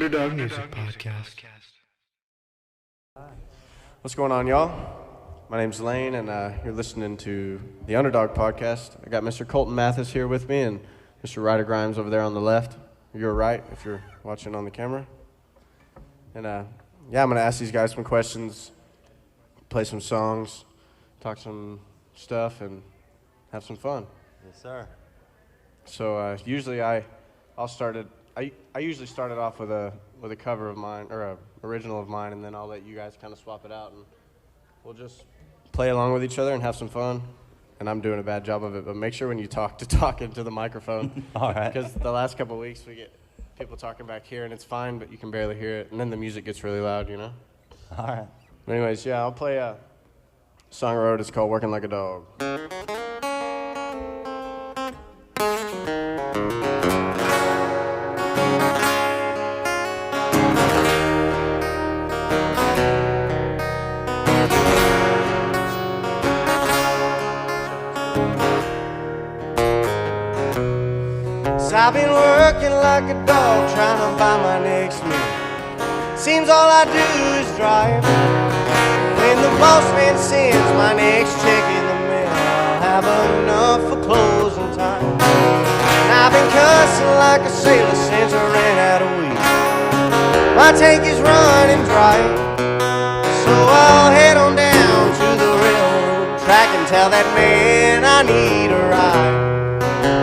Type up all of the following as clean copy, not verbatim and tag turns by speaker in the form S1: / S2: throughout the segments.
S1: Underdog Music Podcast.
S2: What's going on, y'all? My name's Lane, and you're listening to the Underdog Podcast. I got Mr. Colton Mathis here with me, and Mr. Ryder Grimes over there on the left. You're right if you're watching on the camera. And I'm going to ask these guys some questions, play some songs, talk some stuff, and have some fun.
S3: Yes, sir.
S2: So usually I usually started off with a cover of mine, or a original of mine, and then I'll let you guys kind of swap it out, and we'll just play along with each other and have some fun. And I'm doing a bad job of it, but make sure when you talk to talk into the microphone.
S3: All right.
S2: Because the last couple of weeks we get people talking back here, and it's fine, but you can barely hear it, and then the music gets really loud, you know?
S3: All right.
S2: But anyways, yeah, I'll play a song I wrote. It's called Working Like a Dog. I've been working like a dog trying to buy my next meal. Seems all I do is drive. When the boss man sends my next check in the mail, I'll have enough for closing time. And I've been cussing like a sailor since I ran out of wheat. My tank is running dry, so I'll head on down to the railroad track and tell that man I need a ride.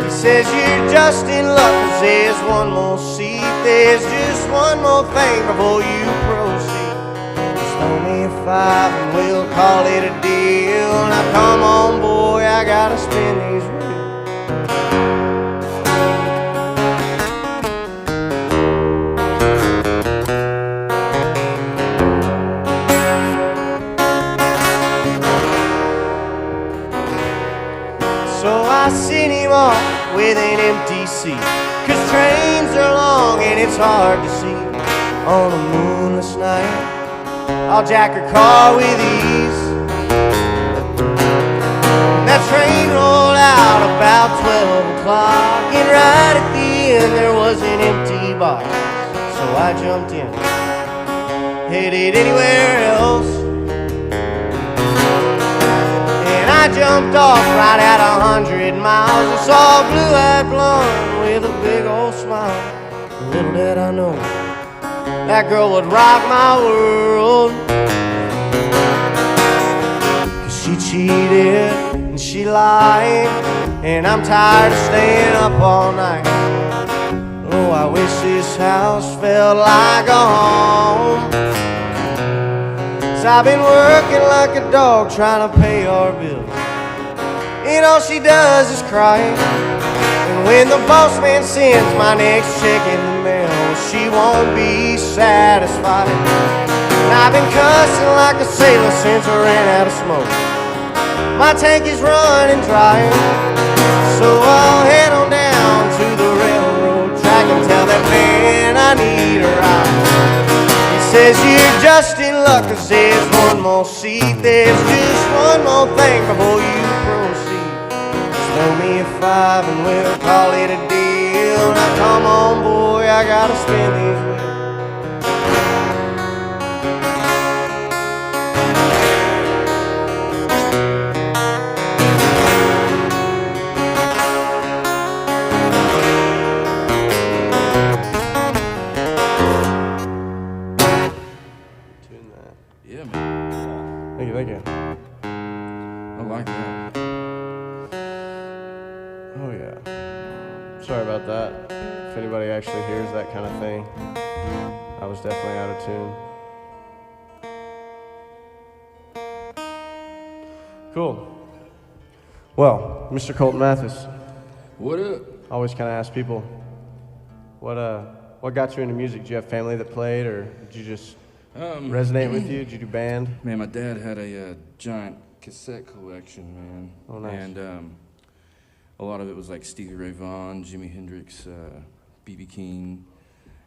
S2: He says you're just in luck, 'cause there's one more seat. There's just one more thing before you proceed. Just throw me a $5 and we'll call it a deal. Now come on, boy, I gotta spin these wheels. So I sent him off with an empty seat, 'cause trains are long and it's hard to see on a moonless night. I'll jack her car with ease. That train rolled out about 12 o'clock, and right at the end there was an empty box. So I jumped in, headed anywhere else. I jumped off right at 100 miles and saw a blue-eyed blonde with a big old smile. Little did I know that girl would rock my world. 'Cause she cheated and she lied, and I'm tired of staying up all night. Oh, I wish this house felt like a home. I've been working like a dog trying to pay our bills, and all she does is cry. And when the boss man sends my next check in the mail, she won't be satisfied. And I've been cussing like a sailor since I ran out of smoke. My tank is running dry, so I'll head on down to the railroad track and tell that man I need a ride. Says you're just in luck, 'cause there's one more seat. There's just one more thing before you proceed. Just throw me a $5 and we'll call it a deal. Now come on, boy, I gotta spin these wheels.
S4: Yeah, man.
S2: Thank you.
S4: I like that.
S2: Oh, yeah. Sorry about that. If anybody actually hears that kind of thing, I was definitely out of tune. Cool. Well, Mr. Colton Mathis.
S4: What up?
S2: I always kind of ask people, what got you into music? Did you have family that played, or did you just resonate with you? Did you do band?
S4: Man, my dad had a giant cassette collection, man.
S2: Oh, nice.
S4: And a lot of it was like Stevie Ray Vaughan, Jimi Hendrix, B.B. King.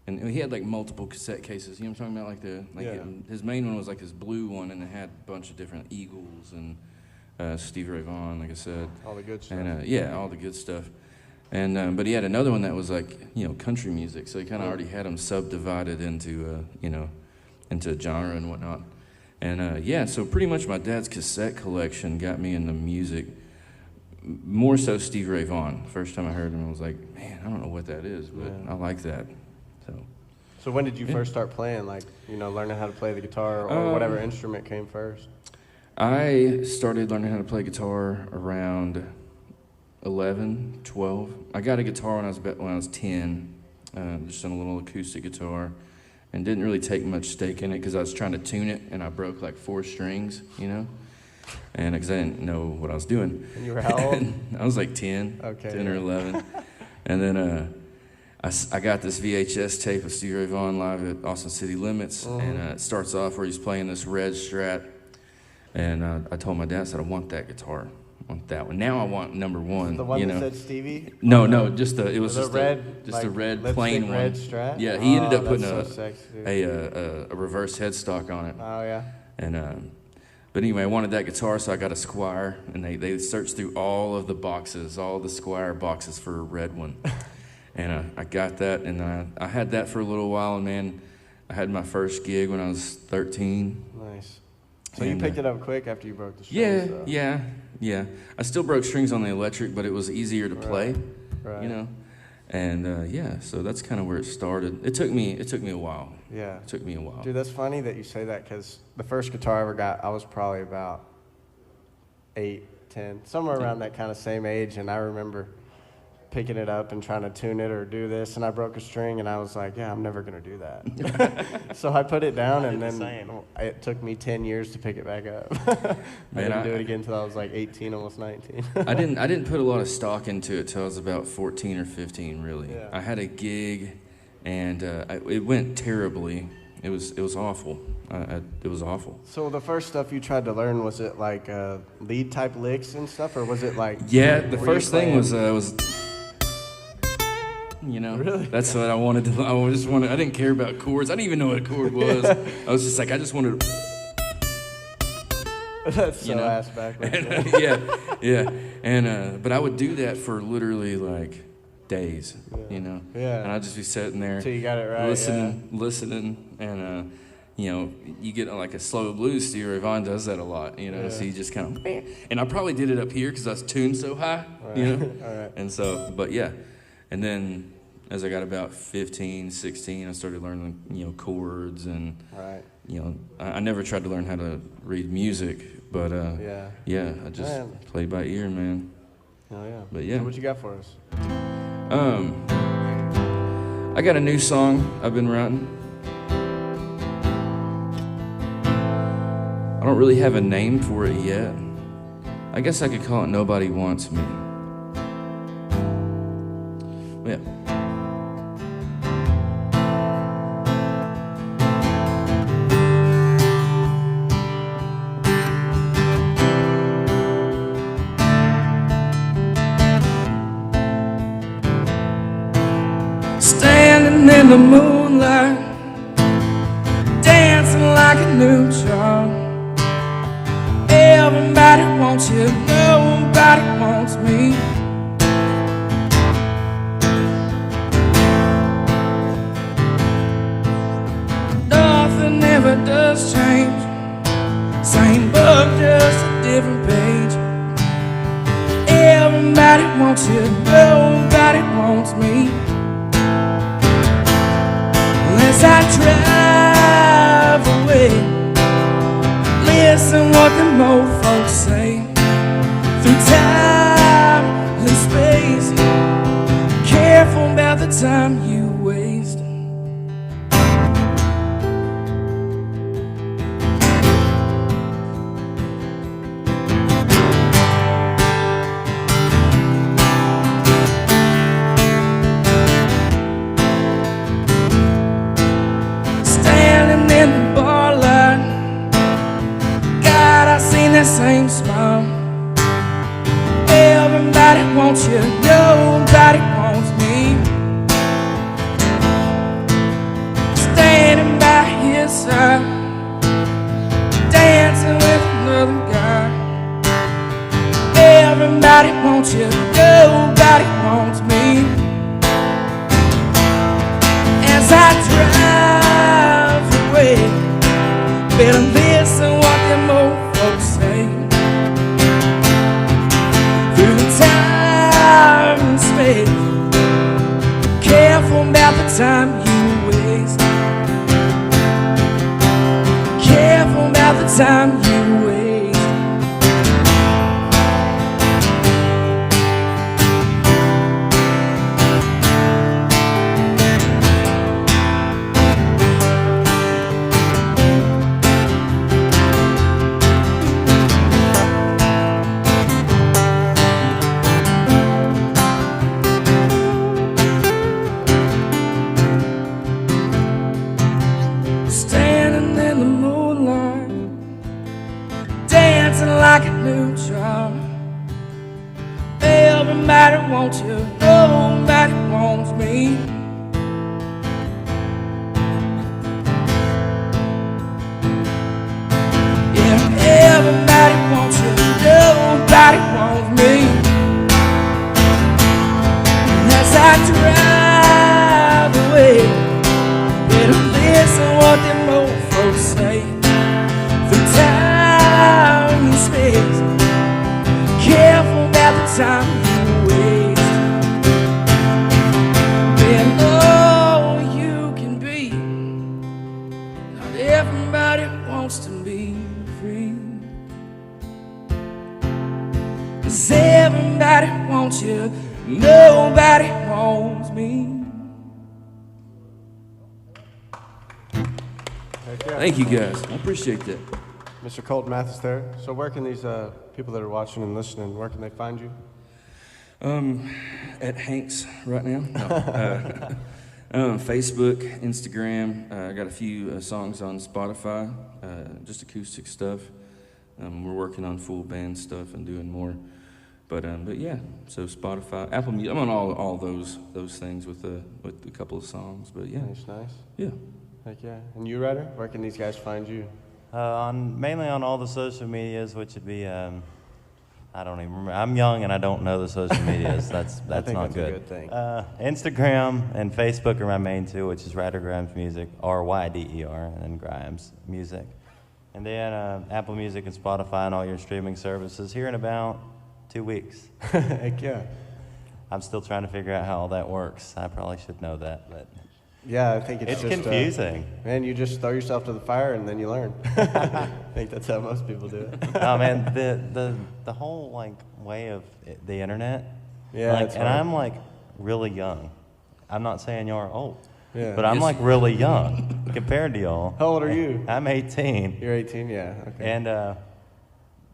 S4: And he had like multiple cassette cases. You know what I'm talking about? His main one was like this blue one, and it had a bunch of different Eagles and Stevie Ray Vaughan, like I said.
S2: All the good stuff.
S4: And yeah, all the good stuff. And but he had another one that was like, you know, country music. So he kind of already had them subdivided into, you know, into genre and whatnot. And yeah, so pretty much my dad's cassette collection got me into music. More so Stevie Ray Vaughan. First time I heard him, I was like, man, I don't know what that is, but I like that.
S2: So when did you first start playing, like, you know, learning how to play the guitar or whatever instrument came first?
S4: I started learning how to play guitar around 11, 12. I got a guitar when I was 10, just on a little acoustic guitar, and didn't really take much stake in it because I was trying to tune it, and I broke like 4 strings, you know, and because I didn't know what I was doing.
S2: And you were how old?
S4: I was like 10,
S2: okay,
S4: 10 or 11, and then I got this VHS tape of Stevie Ray Vaughan live at Austin City Limits, and it starts off where he's playing this red Strat, and I told my dad, I said, I want that guitar. I want that one. Now I want number one.
S2: The one
S4: you
S2: that
S4: know?
S2: Said Stevie?
S4: No, just it was just
S2: red,
S4: a red plain
S2: red
S4: one.
S2: Strat?
S4: Yeah, he ended up putting
S2: so sexy,
S4: a reverse headstock on it.
S2: Oh yeah.
S4: And but anyway, I wanted that guitar, so I got a Squire, and they searched through all of the boxes, all the Squire boxes for a red one. And I got that, and I had that for a little while, and man, I had my first gig when I was 13.
S2: Nice. So you picked it up quick after you broke the strings?
S4: Yeah. I still broke strings on the electric, but it was easier to play, you know. And yeah, so that's kind of where it started. It took me a while.
S2: Yeah.
S4: It took me a while.
S2: Dude, that's funny that you say that, because the first guitar I ever got, I was probably about 8, 10, somewhere around that kind of same age, and I remember picking it up and trying to tune it or do this, and I broke a string, and I was like, yeah, I'm never going to do that. So I put it down, and then it took me 10 years to pick it back up. I didn't do it again until I was like 18, almost 19.
S4: I didn't put a lot of stock into it till I was about 14 or 15, really.
S2: Yeah.
S4: I had a gig, and it went terribly. It was awful. It was awful.
S2: So the first stuff you tried to learn, was it like lead type licks and stuff, or was it like...
S4: Yeah, the first thing was you know,
S2: really?
S4: That's what I wanted to. I didn't care about chords. I didn't even know what a chord was. I was just like, I just wanted to.
S2: That's so ass backwards.
S4: Yeah. And but I would do that for literally like days, you know.
S2: Yeah.
S4: And I'd just be sitting there,
S2: till you got it right,
S4: listening, and you know, you get like a slow blues. Stevie Ray Vaughan does that a lot, you know.
S2: Yeah.
S4: So you just kind of, and I probably did it up here because I was tuned so high,
S2: right.
S4: you know.
S2: All right.
S4: And so, but yeah, and then as I got about 15, 16, I started learning, you know, chords, and you know, I never tried to learn how to read music, but yeah, I just played by ear, man.
S2: Oh yeah.
S4: But yeah.
S2: So what you got for us?
S4: I got a new song I've been writing. I don't really have a name for it yet. I guess I could call it Nobody Wants Me. Yeah. Standing in the moonlight, dancing like a new child. Everybody wants you, nobody wants me. Nothing ever does change. Same book, just a different page. Everybody wants you, nobody wants me. Unless I drive away, listen what the old folks say. Through time and space, careful about the time you waste. That same smile. Everybody wants you, nobody wants me. Standing by his side, dancing with another guy. Everybody wants wants you, nobody wants me. As I drive away, better listen what them old folks say. Through the time and space, careful about the time you waste. Careful about the time you waste. Like a new child. Everybody wants you, nobody wants me. Yeah, everybody wants you, nobody wants me. As I drive away, better listen what them old folks say. Through time and space, careful about the time you waste. Being all you can be. Not everybody wants to be free. 'Cause everybody wants you, nobody wants me. Thank you guys, I appreciate that.
S2: Mr. Colton, Mathis there. So where can these people that are watching and listening, where can they find you?
S4: At Hank's right now. No. Facebook, Instagram. I got a few songs on Spotify, just acoustic stuff. We're working on full band stuff and doing more. But yeah, so Spotify, Apple Music. I'm on all those things with a couple of songs. But yeah,
S2: Nice.
S4: Yeah.
S2: Heck yeah. And you, Ryder? Where can these guys find you?
S1: Mainly on all the social medias, which would be, I don't even remember. I'm young and I don't know the social medias. That's
S2: I think
S1: not
S2: that's a good thing.
S1: Instagram and Facebook are my main two, which is Ryder Grimes Music, RYDER, and then Grimes Music. And then Apple Music and Spotify and all your streaming services here in about 2 weeks.
S2: Heck yeah.
S1: I'm still trying to figure out how all that works. I probably should know that, but
S2: Yeah, I think it's just
S1: confusing.
S2: Man, you just throw yourself to the fire and then you learn. I think that's how most people do it.
S1: Oh man, the whole like way of the internet.
S2: Yeah,
S1: like,
S2: it's
S1: and
S2: hard.
S1: I'm like really young. I'm not saying y'all are old,
S2: Yeah.
S1: but I'm
S4: Yes.
S1: like really young compared to y'all.
S2: How old are you?
S1: I'm 18,
S2: You're 18, yeah. Okay.
S1: and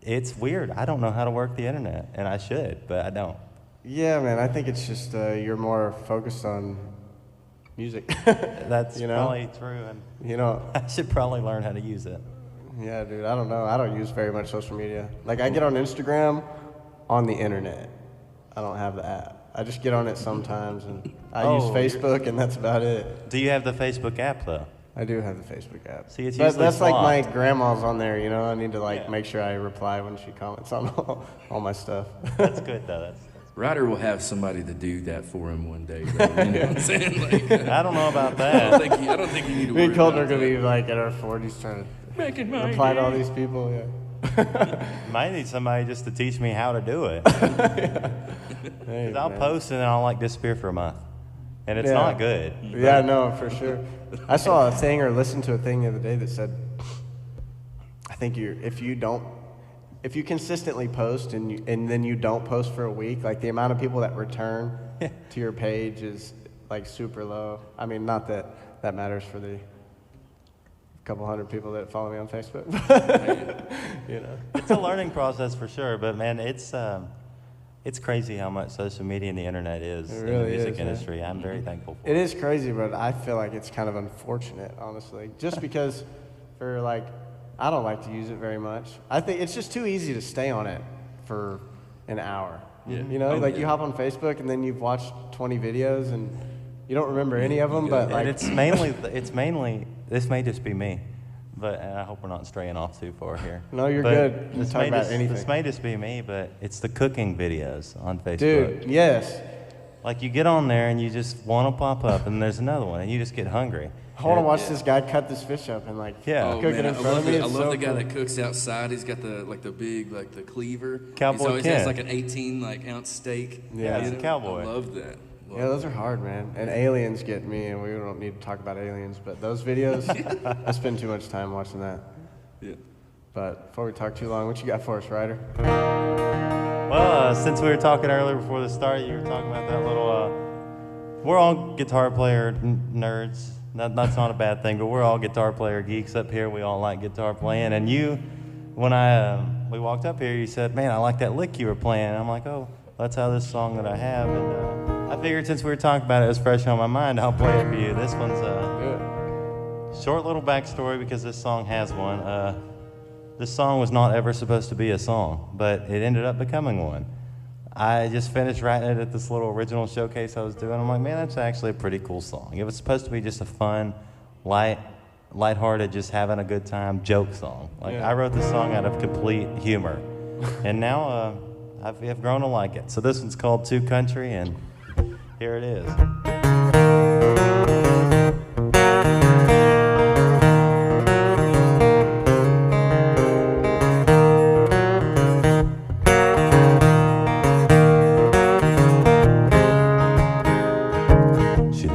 S1: it's weird. I don't know how to work the internet, and I should, but I don't.
S2: Yeah, man, I think it's just you're more focused on music.
S1: That's
S2: You know?
S1: probably true, and
S2: You know,
S1: I should probably learn how to use it.
S2: yeah, dude, I don't know. I don't use very much social media. Like, I get on Instagram on the internet. I don't have the app. I just get on it sometimes, and I use
S1: Oh,
S2: Facebook, and that's about it.
S1: Do you have the Facebook app though?
S2: I do have the Facebook app.
S1: See, it's
S2: but
S1: usually
S2: that's like my
S1: blocked.
S2: grandma's on there, you know? I need to, like,
S1: Yeah.
S2: make sure I reply when she comments on all my stuff.
S1: That's good though. That's
S4: Ryder will have somebody to do that for him one day. Bro. You know what I'm saying? Like,
S1: I don't know about
S4: I
S1: that.
S4: don't think you need to
S2: Me
S4: worry
S2: and Colton are
S4: about
S2: going to
S4: that.
S2: be, like, in our 40s trying to
S4: Making my
S2: reply to all
S4: day.
S2: these people, yeah.
S1: Might need somebody just to teach me how to do it.
S2: Hey,
S1: 'Cause I'll
S2: man.
S1: post and then I'll like disappear for a month, and it's
S2: Yeah.
S1: not good.
S2: Yeah, no, for sure. I saw a thing or listened to a thing the other day that said, I think if you consistently post and then you don't post for a week, like the amount of people that return to your page is like super low. I mean, not that that matters for the couple hundred people that follow me on Facebook, you know.
S1: It's a learning process for sure, but man, it's crazy how much social media and the internet is
S2: It
S1: in
S2: really
S1: the music
S2: is, man.
S1: industry. I'm very thankful for
S2: It is crazy, but I feel like it's kind of unfortunate, honestly. Just because for like, I don't like to use it very much. I think it's just too easy to stay on it for an hour.
S4: Yeah.
S2: You know,
S4: Oh,
S2: like
S4: yeah.
S2: you hop on Facebook and then you've watched 20 videos and you don't remember any of them, but
S1: And
S2: like,
S1: it's mainly, this may just be me, but and I hope we're not straying off too far here.
S2: No, you're
S1: But
S2: good. You
S1: This
S2: talk
S1: may,
S2: about
S1: just,
S2: anything.
S1: this may just be me, but it's the cooking videos on Facebook.
S2: Dude, yes.
S1: Like you get on there and you just want to pop up, and there's another one, and you just get hungry.
S2: I want to watch this guy cut this fish up and like
S1: Yeah.
S2: cook it in front of me.
S4: I
S2: It's
S4: love
S2: so
S4: the guy
S2: cool.
S4: that cooks outside. He's got the big the cleaver.
S1: Cowboy
S4: He always
S1: Ken.
S4: has like an 18 ounce steak.
S2: Yeah,
S1: it's a cowboy.
S4: I love that.
S2: Yeah, those are hard, man. And aliens get me, and we don't need to talk about aliens, but those videos, I spend too much time watching that.
S4: Yeah.
S2: But before we talk too long, what you got for us, Ryder?
S1: Well, since we were talking earlier before the start, you were talking about that little. We're all guitar player nerds. That's not a bad thing, but we're all guitar player geeks up here. We all like guitar playing. And you, when we walked up here, you said, "Man, I like that lick you were playing." And I'm like, "Oh, that's how this song that I have." And I figured since we were talking about it, it was fresh on my mind. I'll play it for you. This one's short little backstory because this song has one. This song was not ever supposed to be a song, but it ended up becoming one. I just finished writing it at this little original showcase I was doing. I'm like, man, that's actually a pretty cool song. It was supposed to be just a fun, lighthearted, just having a good time joke song. Like I wrote this song out of complete humor, and now I've grown to like it. So this one's called "Two Country," and here it is.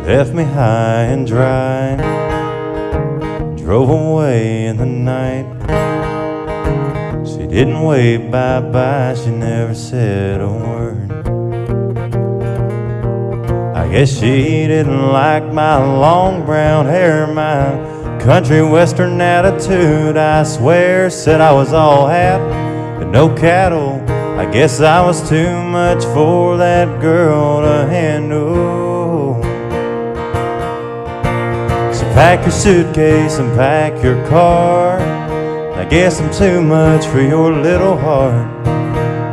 S1: Left me high and dry, drove away in the night. She didn't wave bye-bye, she never said a word. I guess she didn't like my long brown hair, my country western attitude. I swear, said I was all hat and no cattle. I guess I was too much for that girl to handle. Pack your suitcase and pack your car. I guess I'm too much for your little heart.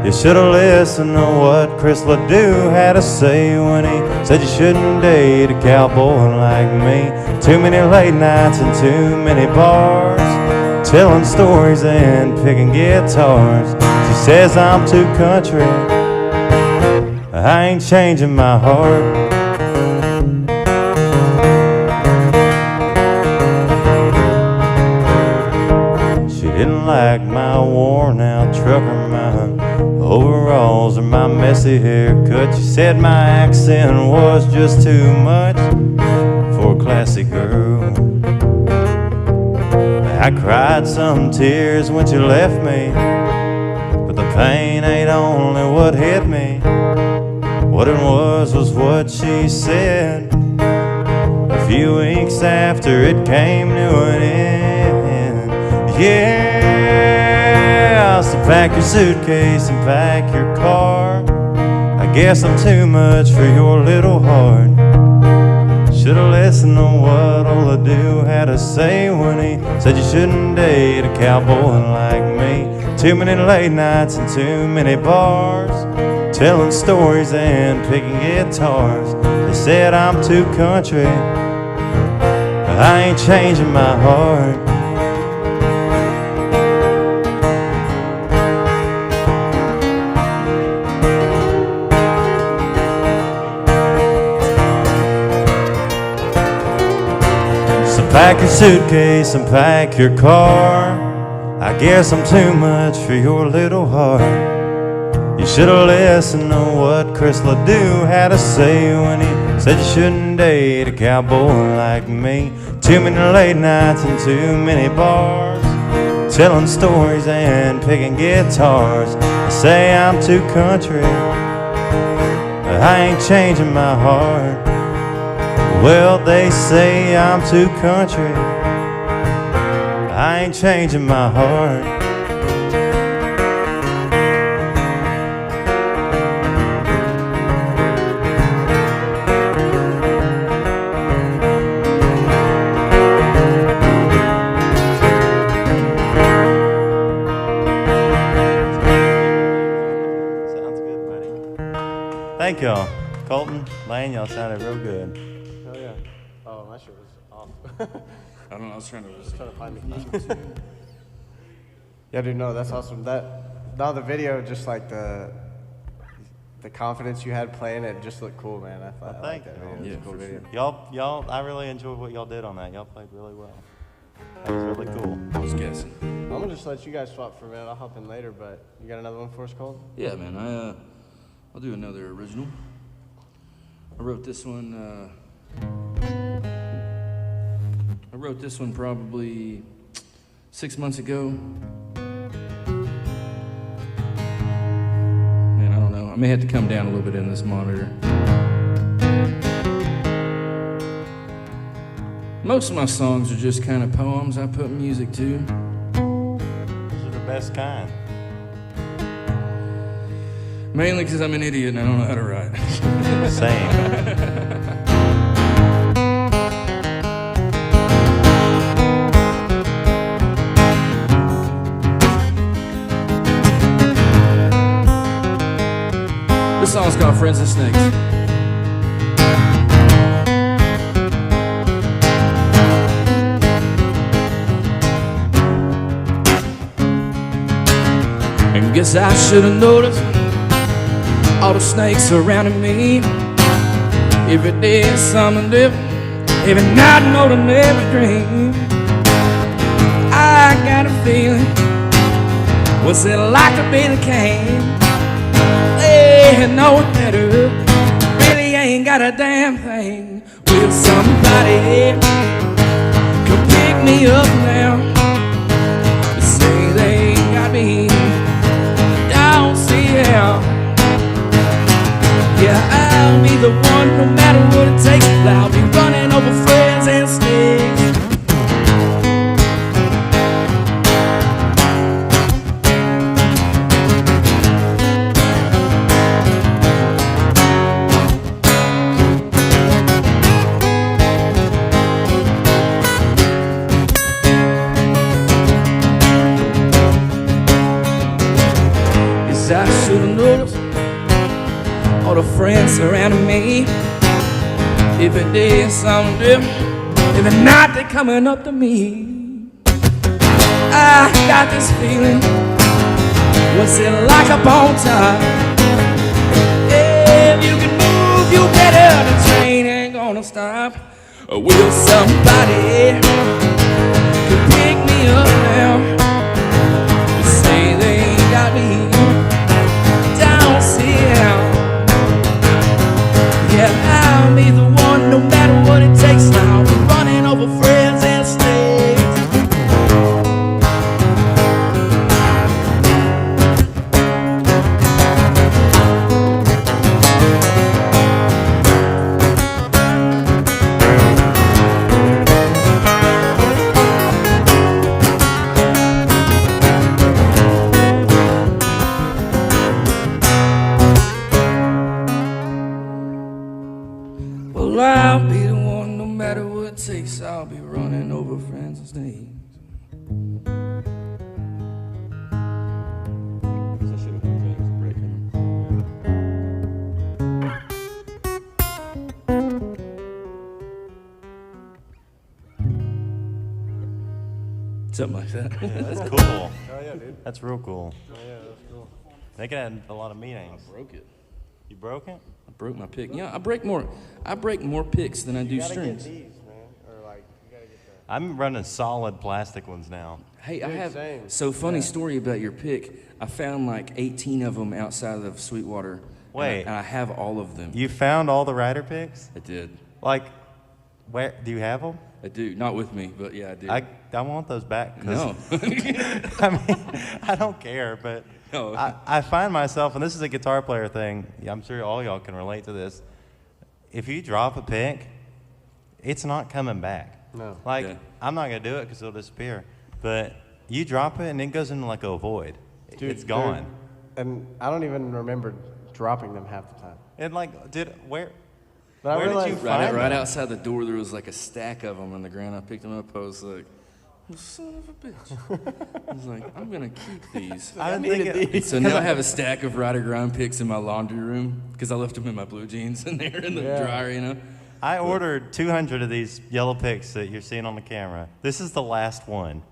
S1: You should've listened to what Chris LeDoux had to say when he said you shouldn't date a cowboy like me. Too many late nights and too many bars, telling stories and picking guitars. She says I'm too country, I ain't changing my heart. Didn't like my worn out truck or my overalls or my messy haircut. She said my accent was just too much for a classy girl. I cried some tears when she left me, but the pain ain't only what hit me. What it was what she said a few weeks after it came to an end. Yeah, so pack your suitcase and pack your car. I guess I'm too much for your little heart. Should've listened to what old LeDoux had to say when he said you shouldn't date a cowboy like me. Too many late nights and too many bars, telling stories and picking guitars. They said I'm too country, I ain't changing my heart. Pack your suitcase and pack your car. I guess I'm too much for your little heart. You should've listened to what Chris LeDoux had to say when he said you shouldn't date a cowboy like me. Too many late nights and too many bars, telling stories and picking guitars. They say I'm too country, but I ain't changing my heart. Well, they say I'm too country, I ain't changing my heart. Sounds good, buddy. Thank y'all. Colton, Lane, y'all sounded real good.
S2: Oh yeah. Oh, my shit was off.
S4: I don't know. I was trying to
S2: find the key. Yeah, dude, no, that's awesome. The video, just like the confidence you had playing it, just looked cool, man. I like that video.
S4: Yeah,
S2: It's a cool video.
S1: Y'all, I really enjoyed what y'all did on that. Y'all played really well. That was really cool.
S4: I was guessing.
S2: I'm gonna just let you guys swap for a minute. I'll hop in later, but you got another one for us, Colton?
S4: Yeah, man. I'll do another original. I wrote this one. I wrote this one probably 6 months ago. Man, I don't know. I may have to come down a little bit in this monitor. Most of my songs are just kind of poems I put music to.
S1: Those are the best kind.
S4: Mainly because I'm an idiot and I don't know how to write.
S1: Same.
S4: This song's called Friends and Snakes. And guess I should have noticed all the snakes surrounding me. Every day is something different, every night I know them every dream. I got a feeling, what's it like to be the king? They know it better, really ain't got a damn thing. Will somebody come pick me up now? They say they ain't got me, don't see how. Yeah, I'll be the one, no matter what it takes. I'll be running over friends and snakes. Yes, I should have noticed all the friends surrounding me. Every day is something different, every night they're coming up to me. I got this feeling, what's it like up on top? If you can move, you better, the train ain't gonna stop. Will somebody can pick me up now? They say they ain't got me, don't see how. Yeah, I'll be the one, no matter what it takes. I'll be running over friends and snakes. Well, I'll be the one, no matter what it takes. I'll be running over friends and snakes. I should have done that as a break, something like that.
S1: Yeah, that's cool.
S2: Oh, yeah, dude.
S1: That's real cool.
S2: Oh, yeah, that's cool.
S1: They could add a lot of meanings.
S4: I broke it.
S1: You broke it?
S4: I broke my pick. Yeah, I break more picks than I do
S2: You gotta
S4: strings.
S2: get these, man. Or, like, you gotta get the...
S1: I'm running solid plastic ones now.
S4: Hey, I
S2: Dude,
S4: have
S2: same.
S4: so funny
S2: Yeah.
S4: story about your pick. I found like 18 of them outside of Sweetwater.
S1: Wait.
S4: and I have all of them.
S1: You found all the Ryder picks?
S4: I did.
S1: Like, where do you have them?
S4: I do. Not with me, but yeah, I do.
S1: I want those back. 'Cause,
S4: No.
S1: I mean, I don't care, but
S4: No.
S1: I find myself, and this is a guitar player thing. I'm sure all y'all can relate to this. If you drop a pick, it's not coming back.
S2: No.
S1: Like,
S4: Yeah.
S1: I'm not gonna do it because it'll disappear. But you drop it and it goes into like a void.
S2: Dude,
S1: It's gone.
S2: And I don't even remember dropping them half the time.
S1: And like, where?
S2: But I
S1: Where did
S2: realized,
S1: you
S4: right,
S1: find
S4: right
S1: them?
S4: outside the door, there was like a stack of them on the ground. I picked them up. I was like, "Oh, son of a bitch." I was like, I'm going to keep these.
S1: I didn't think it,
S4: So now I have a stack of Ryder grind picks in my laundry room because I left them in my blue jeans in there in the
S2: Yeah.
S4: dryer, you know.
S1: I ordered 200 of these yellow picks that you're seeing on the camera. This is the last one.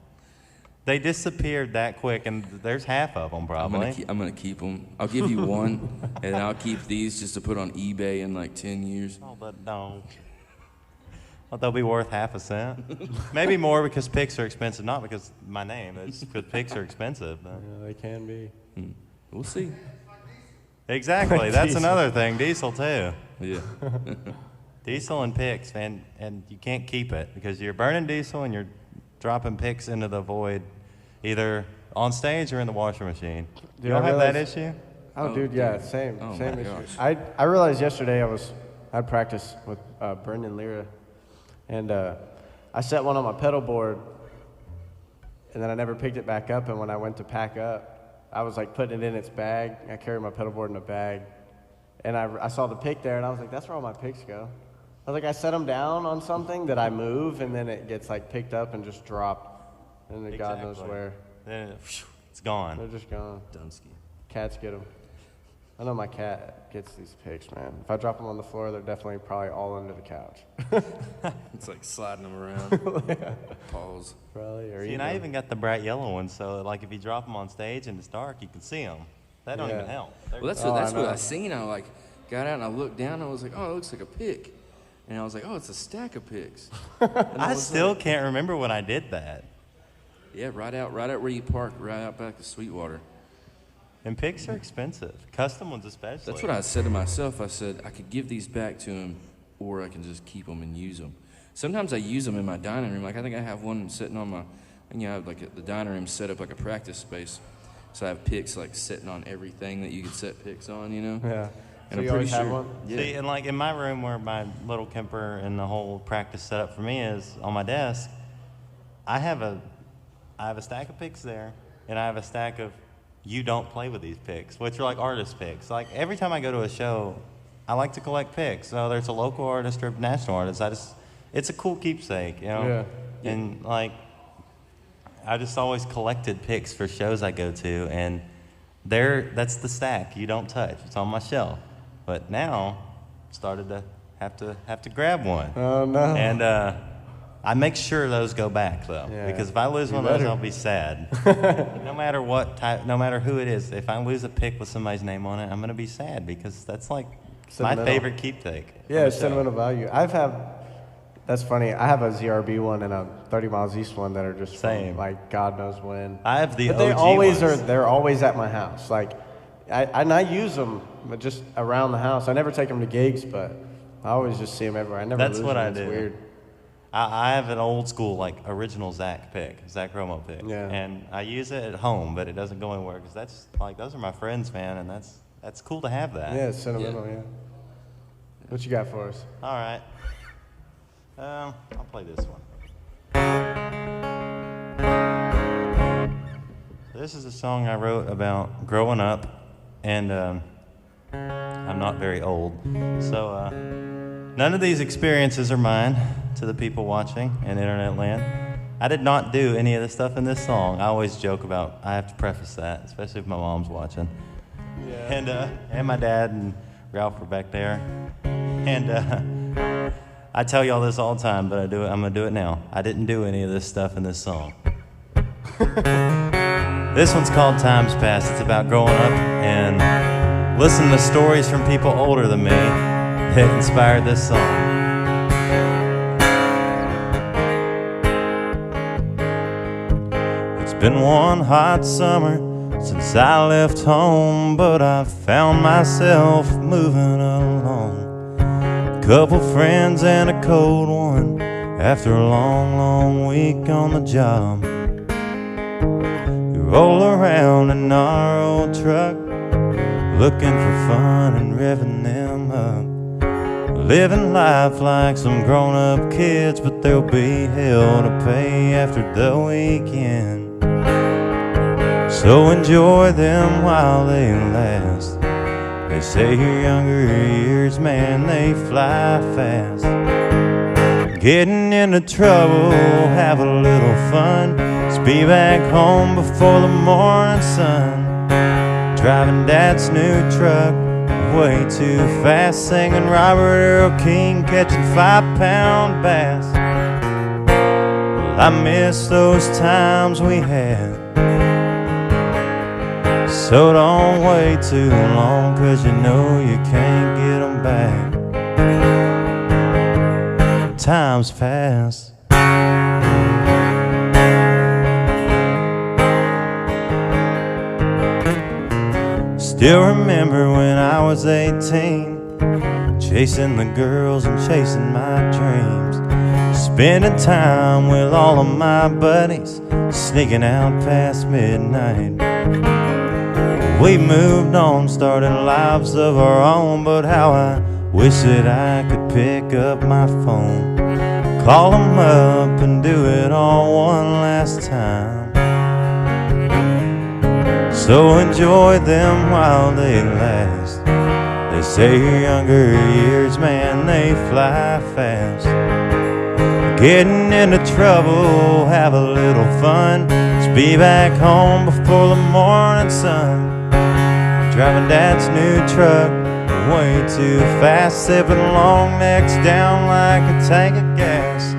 S1: They disappeared that quick, and there's half of them probably.
S4: I'm gonna keep them. I'll give you one, and I'll keep these just to put on eBay in like 10 years.
S1: Oh, but no. Well, they'll be worth half a cent. Maybe more because picks are expensive, not because my name. It's because picks are expensive.
S3: Yeah, they can be.
S4: We'll see.
S1: Exactly. That's
S3: Diesel.
S1: another thing. Diesel too.
S4: Yeah.
S1: Diesel and picks, man, and you can't keep it because you're burning diesel and you're dropping picks into the void, either on stage or in the washer machine.
S3: Dude,
S1: You don't
S3: I
S1: have that
S3: realized-
S1: issue?
S3: Oh, dude, yeah, same
S4: Oh,
S3: same
S4: my
S3: issue.
S4: gosh.
S3: I realized yesterday I'd practice with Brendan Lira, and I set one on my pedal board, and then I never picked it back up. And when I went to pack up, I was like putting it in its bag. I carried my pedal board in a bag, and I saw the pick there, and I was like, that's where all my picks go. I was like, I set them down on something that I move, and then it gets like picked up and just dropped, and then God knows
S1: Exactly.
S3: where.
S1: Then it's gone.
S3: They're just gone.
S4: Dunsky.
S3: Cats get them. I know my cat gets these picks, man. If I drop them on the floor, they're definitely probably all under the couch.
S4: It's like sliding them around. Pause.
S3: Probably. Or
S1: See, and I even got the bright yellow ones, so like if you drop them on stage and it's dark, you can see them. That don't
S3: Yeah.
S1: even help.
S4: Well, that's
S3: Oh,
S4: what
S3: I know.
S4: I seen. I like got out and I looked down. And I was like, oh, it looks like a pick. And I was like, oh, it's a stack of picks.
S1: I still can't remember when I did that.
S4: Yeah, right out where you park, right out back to Sweetwater.
S1: And picks are expensive, custom ones especially.
S4: That's what I said to myself. I said I could give these back to him, or I can just keep them and use them. Sometimes I use them in my dining room. Like I think I have one sitting on my, and I have like the dining room set up like a practice space. So I have picks like sitting on everything that you could set picks on, you know.
S3: Yeah.
S4: And
S3: So
S4: I'm
S3: you
S4: pretty
S3: always have
S4: sure.
S3: one?
S4: Yeah.
S1: See, and like in my room where my little Kemper and the whole practice setup for me is on my desk, I have a stack of picks there, and I have a stack of you don't play with these picks, which are like artist picks. Like every time I go to a show, I like to collect picks. So there's a local artist or a national artist. It's a cool keepsake, you know.
S3: Yeah.
S1: And like, I just always collected picks for shows I go to, and that's the stack you don't touch. It's on my shelf. But now, started to have to grab one.
S3: Oh, no.
S1: And I make sure those go back though,
S3: Yeah.
S1: because if I lose
S3: You
S1: one of those,
S3: better.
S1: I'll be sad. No matter what type, no matter who it is, if I lose a pick with somebody's name on it, I'm gonna be sad because that's like my
S3: Sentimental.
S1: favorite keepsake.
S3: Yeah, it's sentimental value. That's funny. I have a ZRB one and a 30 Miles East one that are just
S1: Same.
S3: from, like, God knows when.
S1: I have the
S3: But they
S1: OG
S3: always
S1: ones.
S3: they're always at my house. Like, I use them, but just around the house. I never take them to gigs, but I always just see them everywhere. I never
S1: That's
S3: lose
S1: what
S3: them.
S1: I
S3: It's
S1: do.
S3: weird.
S1: I have an old school, like, original Zach Romo pick.
S3: Yeah.
S1: And I use it at home, but it doesn't go anywhere because that's, like, those are my friends, man, and that's cool to have that.
S3: Yeah, it's sentimental, yeah. What you got for us?
S1: All right. I'll play this one. This is a song I wrote about growing up, and I'm not very old, so none of these experiences are mine to the people watching in internet land. I did not do any of the stuff in this song. I always joke about, I have to preface that, especially if my mom's watching. Yeah. And my dad and Ralph were back there. And I tell y'all this all the time, but I'm gonna do it now. I didn't do any of this stuff in this song. This one's called Times Past. It's about growing up and listening to stories from people older than me that inspired this song. It's been one hot summer since I left home, but I found myself moving along. Couple friends and a cold one after a long, long week on the job. We roll around in our old truck, looking for fun and revving them up. Living life like some grown-up kids, but there'll be hell to pay after the weekend. So enjoy them while they last. They say your younger years, man, they fly fast. Getting into trouble, have a little fun. Just be back home before the morning sun. Driving dad's new truck, way too fast, singing Robert Earl King, catching 5-pound bass. Well, I miss those times we had. So don't wait too long, 'cause you know you can't get them back. Times pass. Still remember when I was 18, chasing the girls and chasing my dreams, spending time with all of my buddies, sneaking out past midnight. We moved on, started lives of our own, but how I wish that I could pick up my phone, call them up and do it all one last time. So enjoy them while they last. They say your younger years, man, they fly fast. Getting into trouble, have a little fun, just be back home before the morning sun. Driving Dad's new truck way too fast, sipping long necks down like a tank of gas.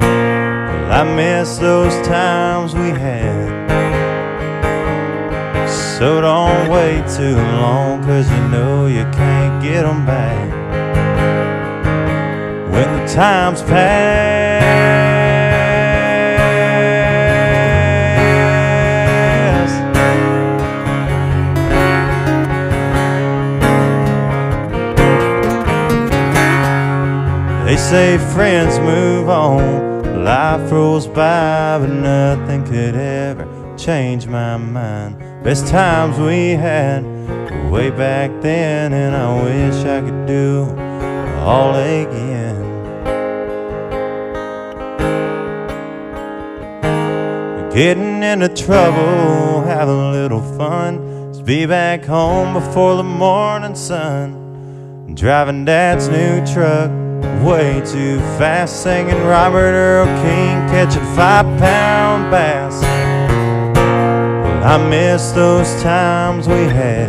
S1: Well, I miss those times we had. So don't wait too long, 'cause you know you can't get them back. When the times pass. They say friends move on, life rolls by, but nothing could ever change my mind. Best times we had way back then, and I wish I could do all again. Getting into trouble, have a little fun, just be back home before the morning sun. Driving Dad's new truck way too fast, singing Robert Earl King, catching 5-pound bass. I miss those times we had.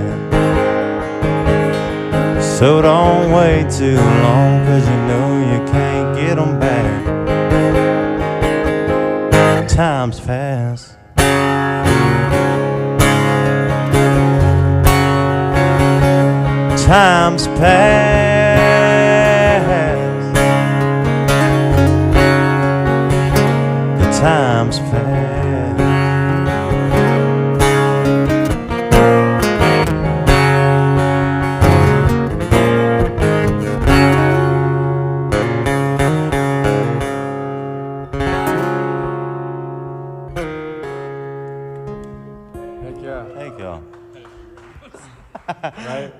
S1: So don't wait too long, 'cause you know you can't get them back. Times pass. Times pass. The times pass.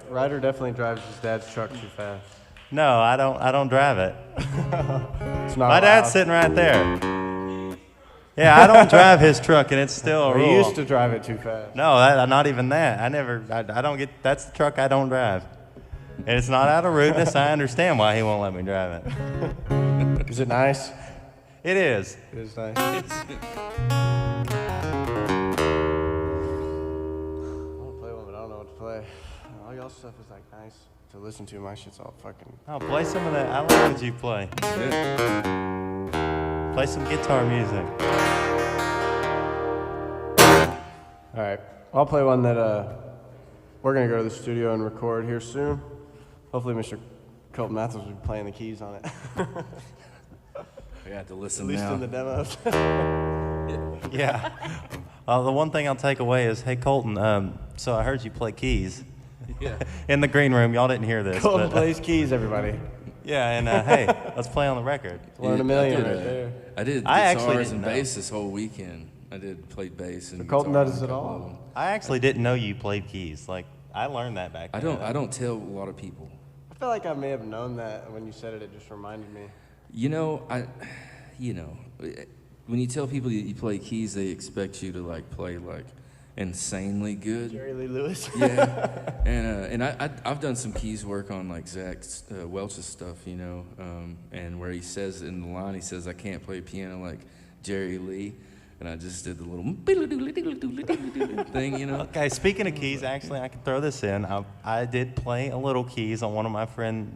S3: Ryder definitely drives his dad's truck too fast.
S1: No, I don't drive it.
S3: It's not
S1: My dad's
S3: allowed.
S1: sitting right there. Yeah, I don't drive his truck, and it's still a rule.
S3: He used to drive it too fast.
S1: No, not even that. I don't get, that's the truck I don't drive. And it's not out of rudeness. I understand why he won't let me drive it.
S3: Is it nice?
S1: It is.
S3: It is nice. I want to play one, but I don't know what to play. All y'all stuff is like nice to listen to. My shit's all fucking.
S1: Oh, play some of that. I like what you play. Play some guitar music.
S3: All right, I'll play one that we're gonna go to the studio and record here soon. Hopefully, Mr. Colton Mathis will be playing the keys on it.
S4: We have to listen
S3: At least
S4: now.
S3: in the demos.
S1: Yeah. The one thing I'll take away is, hey, Colton, so I heard you play keys.
S4: Yeah.
S1: In the green room. Y'all didn't hear this.
S3: Colton
S1: but,
S3: plays keys, everybody.
S1: Yeah, and hey, let's play on the record.
S3: One in a million right there.
S4: I did
S1: I actually
S4: guitars
S1: didn't
S4: and
S1: know.
S4: bass this whole weekend. I played bass and
S3: So Colton
S4: guitar
S3: does
S4: on
S3: it
S4: a couple
S3: all?
S4: of them.
S1: I actually didn't know you played keys. Like, I learned that back then.
S4: I don't tell a lot of people.
S3: I feel like I may have known that when you said it. It just reminded me.
S4: When you tell people you play keys, they expect you to like play like insanely good.
S3: Jerry Lee Lewis.
S4: Yeah, and I've done some keys work on like Zach Welch's stuff, and where he says in the line, he says I can't play piano like Jerry Lee, and I just did the little thing, you know.
S1: Okay, speaking of keys, actually, I can throw this in. I did play a little keys on one of my friend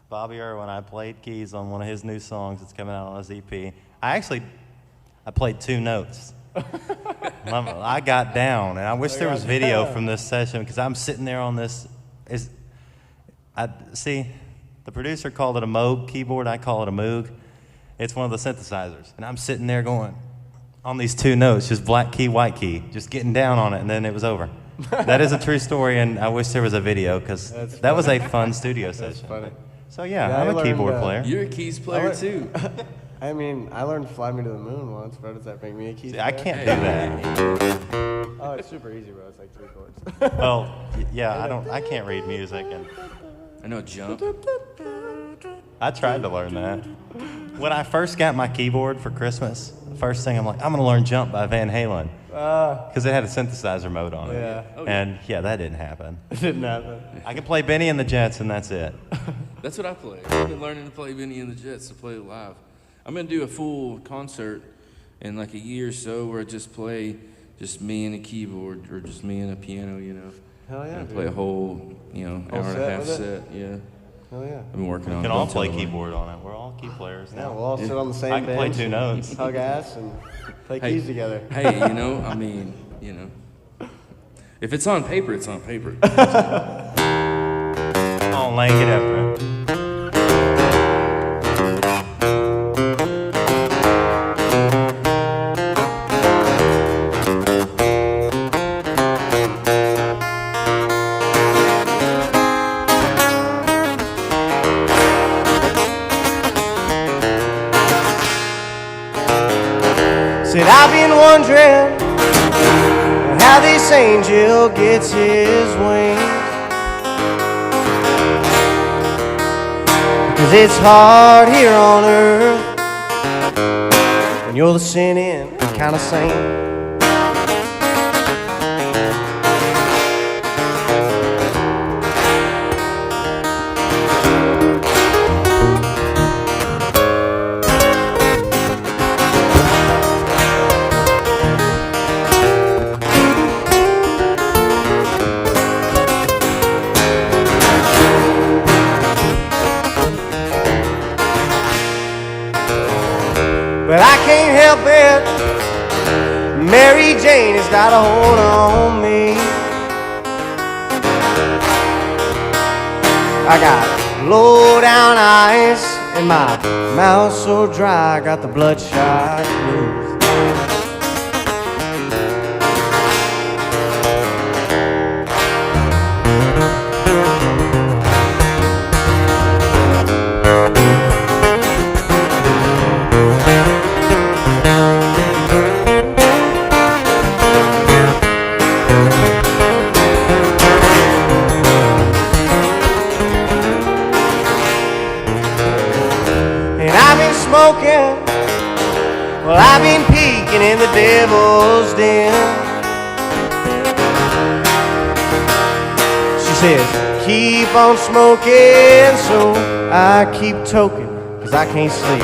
S1: Bobby Irwin. I played keys on one of his new songs that's coming out on his EP. I played 2 notes. I got down, and I wish there was video from this session because I'm sitting there on this. See, the producer called it a Moog keyboard. I call it a Moog. It's one of the synthesizers, and I'm sitting there going on these 2 notes, just black key, white key, just getting down on it, and then it was over. That is a true story, and I wish there was a video because that was a fun studio session.
S3: Funny.
S1: So yeah, I'm a keyboard player.
S4: You're a keys player too.
S3: I mean, I learned "Fly Me to the Moon" once, bro. Does that make me a keys player?
S1: I can't do that.
S3: Oh, it's super easy, bro. It's like 3 chords.
S1: Well, yeah, I can't read music, and
S4: I know Jump.
S1: I tried to learn that. When I first got my keyboard for Christmas, the first thing I'm like, I'm gonna learn "Jump" by Van Halen because it had a synthesizer mode on it.
S3: Yeah.
S4: Oh,
S1: And yeah, that didn't happen.
S3: It didn't happen.
S1: I could play Benny and the Jets, and that's it.
S4: That's what I play. I've been learning to play Benny and the Jets to play it live. I'm gonna do a full concert in like a year or so where I just play just me and a keyboard or just me and a piano, you know.
S3: Hell yeah,
S4: And
S3: dude.
S4: play a whole, you know,
S3: Whole
S4: hour and a
S3: set
S4: half
S3: with it?
S4: set. Yeah.
S3: Hell yeah.
S4: I've been working on
S1: We
S4: it.
S1: can all
S4: Don't
S1: play
S4: tell them.
S1: keyboard on it. We're all key players
S3: Yeah,
S1: now.
S3: we'll all sit on the same
S1: I can play
S3: bench
S1: 2 notes.
S3: hug ass, and play
S4: Hey,
S3: keys together.
S4: Hey, you know, I mean, you know, if it's on paper, it's on paper.
S1: Come on, Lane, get after it.
S2: Said I've been wondering how this angel gets his wings, 'cause it's hard here on earth when you're the sinning kind of saint. But I can't help it, Mary Jane has got a hold on me. I got low down eyes and my mouth so dry, I got the bloodshot blues. Smoking, well, I've been peeking in the devil's den. She says, keep on smoking, so I keep toking, 'cause I can't sleep.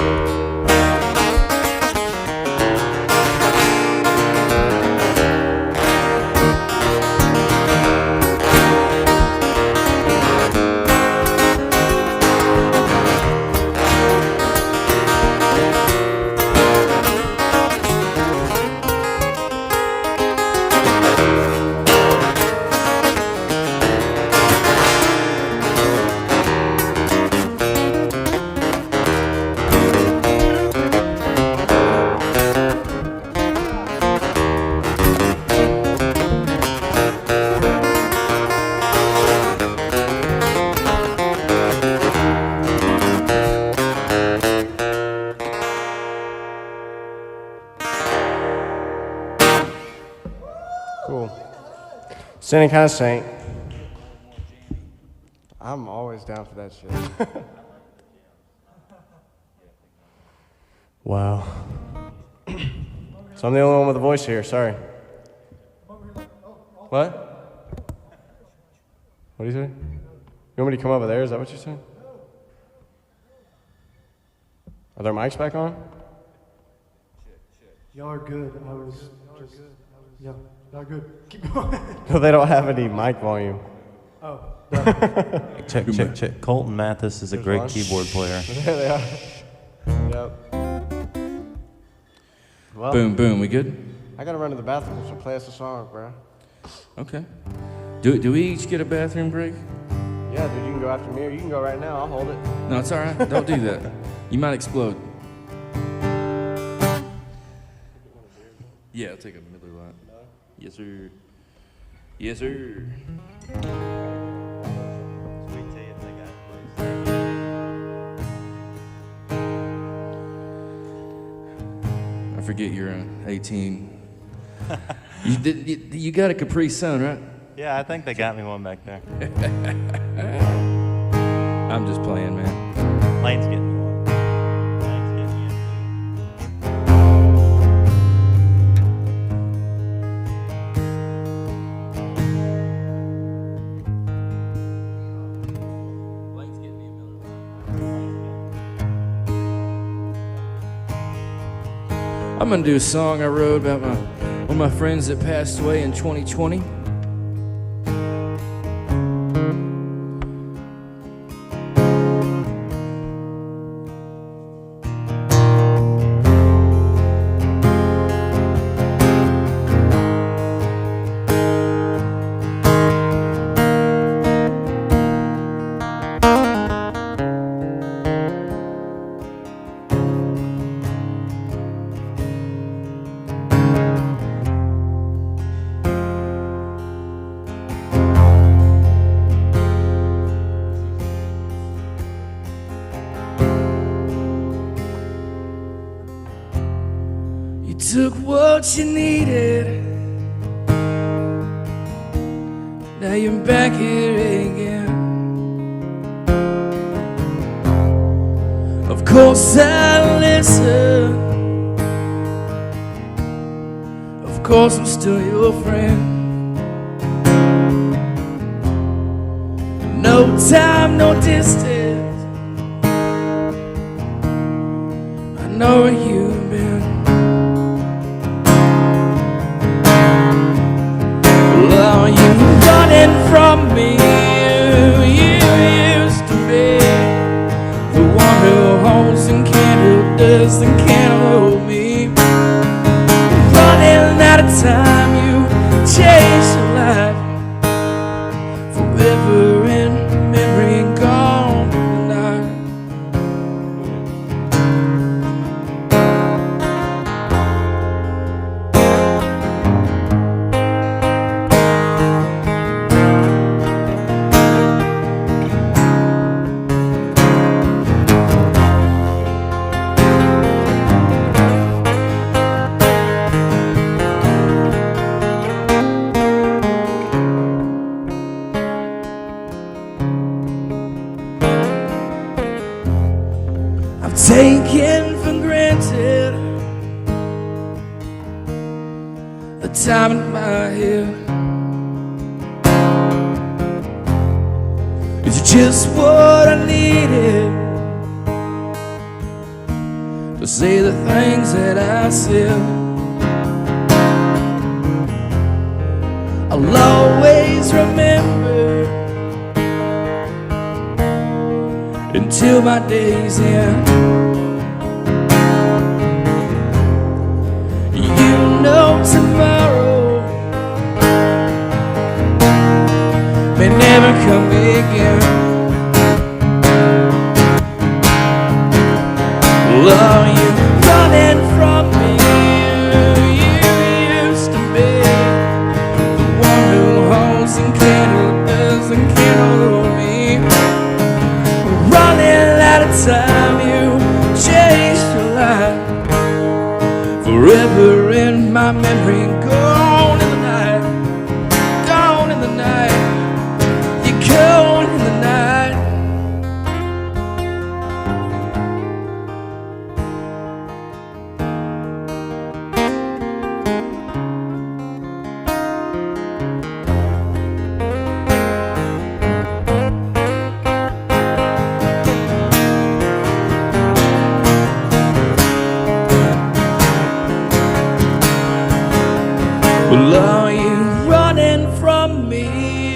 S2: Cool. Sinning kind of saint. I'm always down for that shit. Wow. So I'm the only one with a voice here, sorry. What? What do you say? You want me to come over there? Is that what you're saying? Are their mics back on?
S5: Y'all are good. I was just, yeah, y'all are good. Keep going.
S3: No, they don't have any mic volume.
S5: Oh,
S1: Check. Colton Mathis is a
S3: There's
S1: great
S3: one.
S1: keyboard player.
S3: There they are. Yep. Well,
S4: Boom, boom. We good?
S3: I gotta run to the bathroom, so play us a song, bro.
S4: Okay. Do we each get a bathroom break?
S3: Yeah, dude, you can go after me, or you can go right now. I'll hold it.
S4: No, it's all right. Don't do that. You might explode. Yeah, I'll take a Miller Lite. Yes, sir. Yes, sir. I forget you're 18. You got a Capri Sun, right?
S1: Yeah, I think they got me one back there.
S4: I'm just playing, man.
S1: Lane's getting me one. Lane's getting me
S4: Lane's getting me a Miller Lite. I'm gonna do a song I wrote about one of my friends that passed away in 2020. Took what you needed. Now you're back here again. Of course I listen. Of course I'm still your friend. No time, no distance. I know where you've been. Oh, you running from me. You used to be the one who holds and can't, who does and can't hold me. Running out of time, you changed your life. Forever in memory and gone tonight. Taken for granted the time in my head. It's just what I needed to say the things that I said. I'll always remember until my days end. You know tomorrow may never come again. Oh, you running from me. You used to be the one who holds and can't, who does and can't hold me. Running out of time, you changed your life. Forever in my memory, gone in the night, gone in the night, you're gone in the night. Well, are you running from me?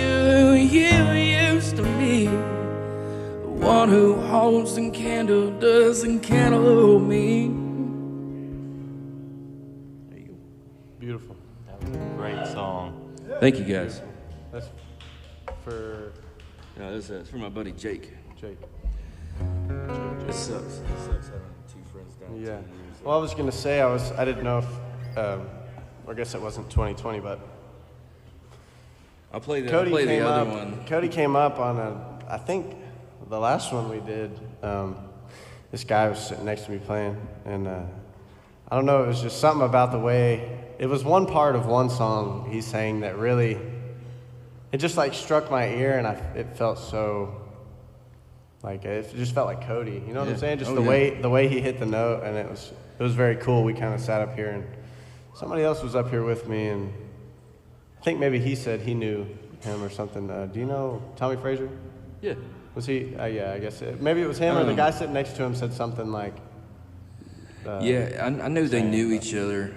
S4: You used to be the one who holds the candle, doesn't candle me. There you go.
S3: Beautiful.
S1: That was a great song.
S4: Thank you, guys.
S3: That's for
S4: No, this is for my buddy Jake.
S3: Jake.
S4: It sucks. It sucks having two friends down.
S3: Yeah. Well, I was gonna say I didn't know if I guess it wasn't 2020, but
S4: I'll play the
S3: Cody came
S4: other
S3: up.
S4: one.
S3: Cody came up on I think the last one we did. This guy was sitting next to me playing, and I don't know. It was just something about the way. It was one part of one song he sang that really. It just like struck my ear, and it felt so. Like it just felt like Cody. You know what I'm saying? Just the way he hit the note, and it was very cool. We kind of sat up here, and somebody else was up here with me, and I think maybe he said he knew him or something. Do you know Tommy Frazier?
S4: Yeah.
S3: Was he? Yeah, I guess maybe it was him, or the guy sitting next to him said something like.
S4: Yeah, I know they knew each other,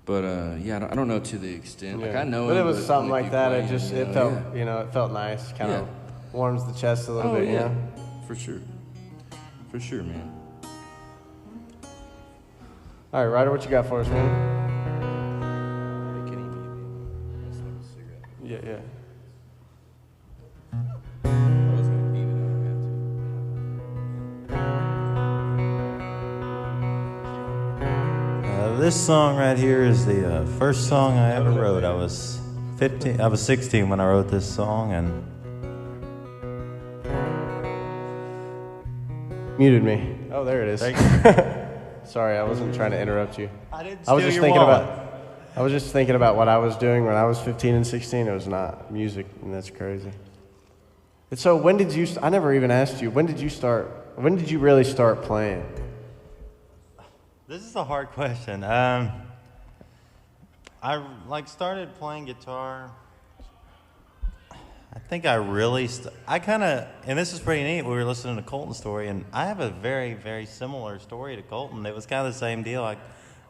S4: but yeah, I don't know to the extent. Like I know
S3: but
S4: him,
S3: it was something like that. It just it felt
S4: yeah.
S3: it felt nice. Kind of warms the chest a little bit.
S4: Yeah,
S3: You know?
S4: for sure, man.
S3: All right, Ryder, what you got for us, man? Yeah.
S1: This song right here is the first song I ever wrote. I was 16 when I wrote this song, and
S3: Muted me. Oh, there it is. Sorry, I wasn't trying to interrupt you. I was just thinking about what I was doing when I was 15 and 16. It was not music, and that's crazy. And so when did you? I never even asked you. When did you start? When did you really start playing?
S1: This is a hard question. I started playing guitar. I think I really, and this is pretty neat. We were listening to Colton's story, and I have a very, very similar story to Colton. It was kind of the same deal. I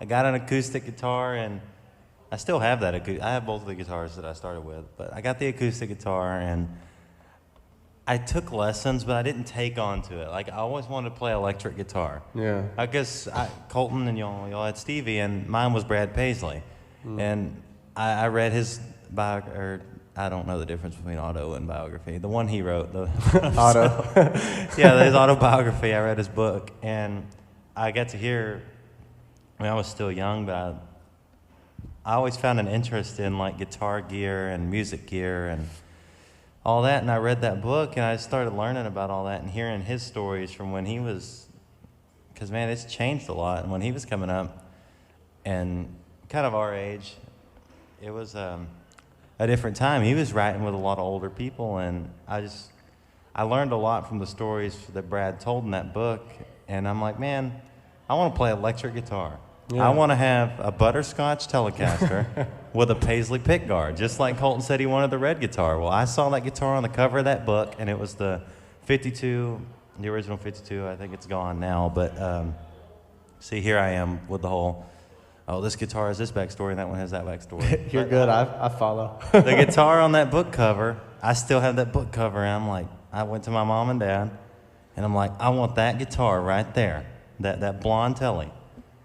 S1: got an acoustic guitar, and I still have that. I have both of the guitars that I started with, but I got the acoustic guitar, and I took lessons, but I didn't take on to it. Like, I always wanted to play electric guitar.
S3: Yeah.
S1: I guess Colton and y'all had Stevie, and mine was Brad Paisley. And I read his biography. I don't know the difference between auto and biography. The one he wrote,
S3: Auto.
S1: Yeah, his autobiography. I read his book, and I got to hear. I was still young, but I always found an interest in like guitar gear and music gear and all that. And I read that book, and I started learning about all that and hearing his stories from when he was. Because man, it's changed a lot. And when he was coming up, and kind of our age, it was a different time. He was writing with a lot of older people, and I learned a lot from the stories that Brad told in that book, and I'm like, man, I want to play electric guitar. Yeah. I want to have a butterscotch Telecaster with a Paisley pickguard, just like Colton said he wanted the red guitar. Well, I saw that guitar on the cover of that book, and it was the 52, the original 52. I think it's gone now, but see, here I am with the whole, oh, this guitar has this backstory and that one has that backstory.
S3: You're good. I follow.
S1: The guitar on that book cover, I still have that book cover, and I'm like, I went to my mom and dad, and I'm like, I want that guitar right there, that blonde Telly.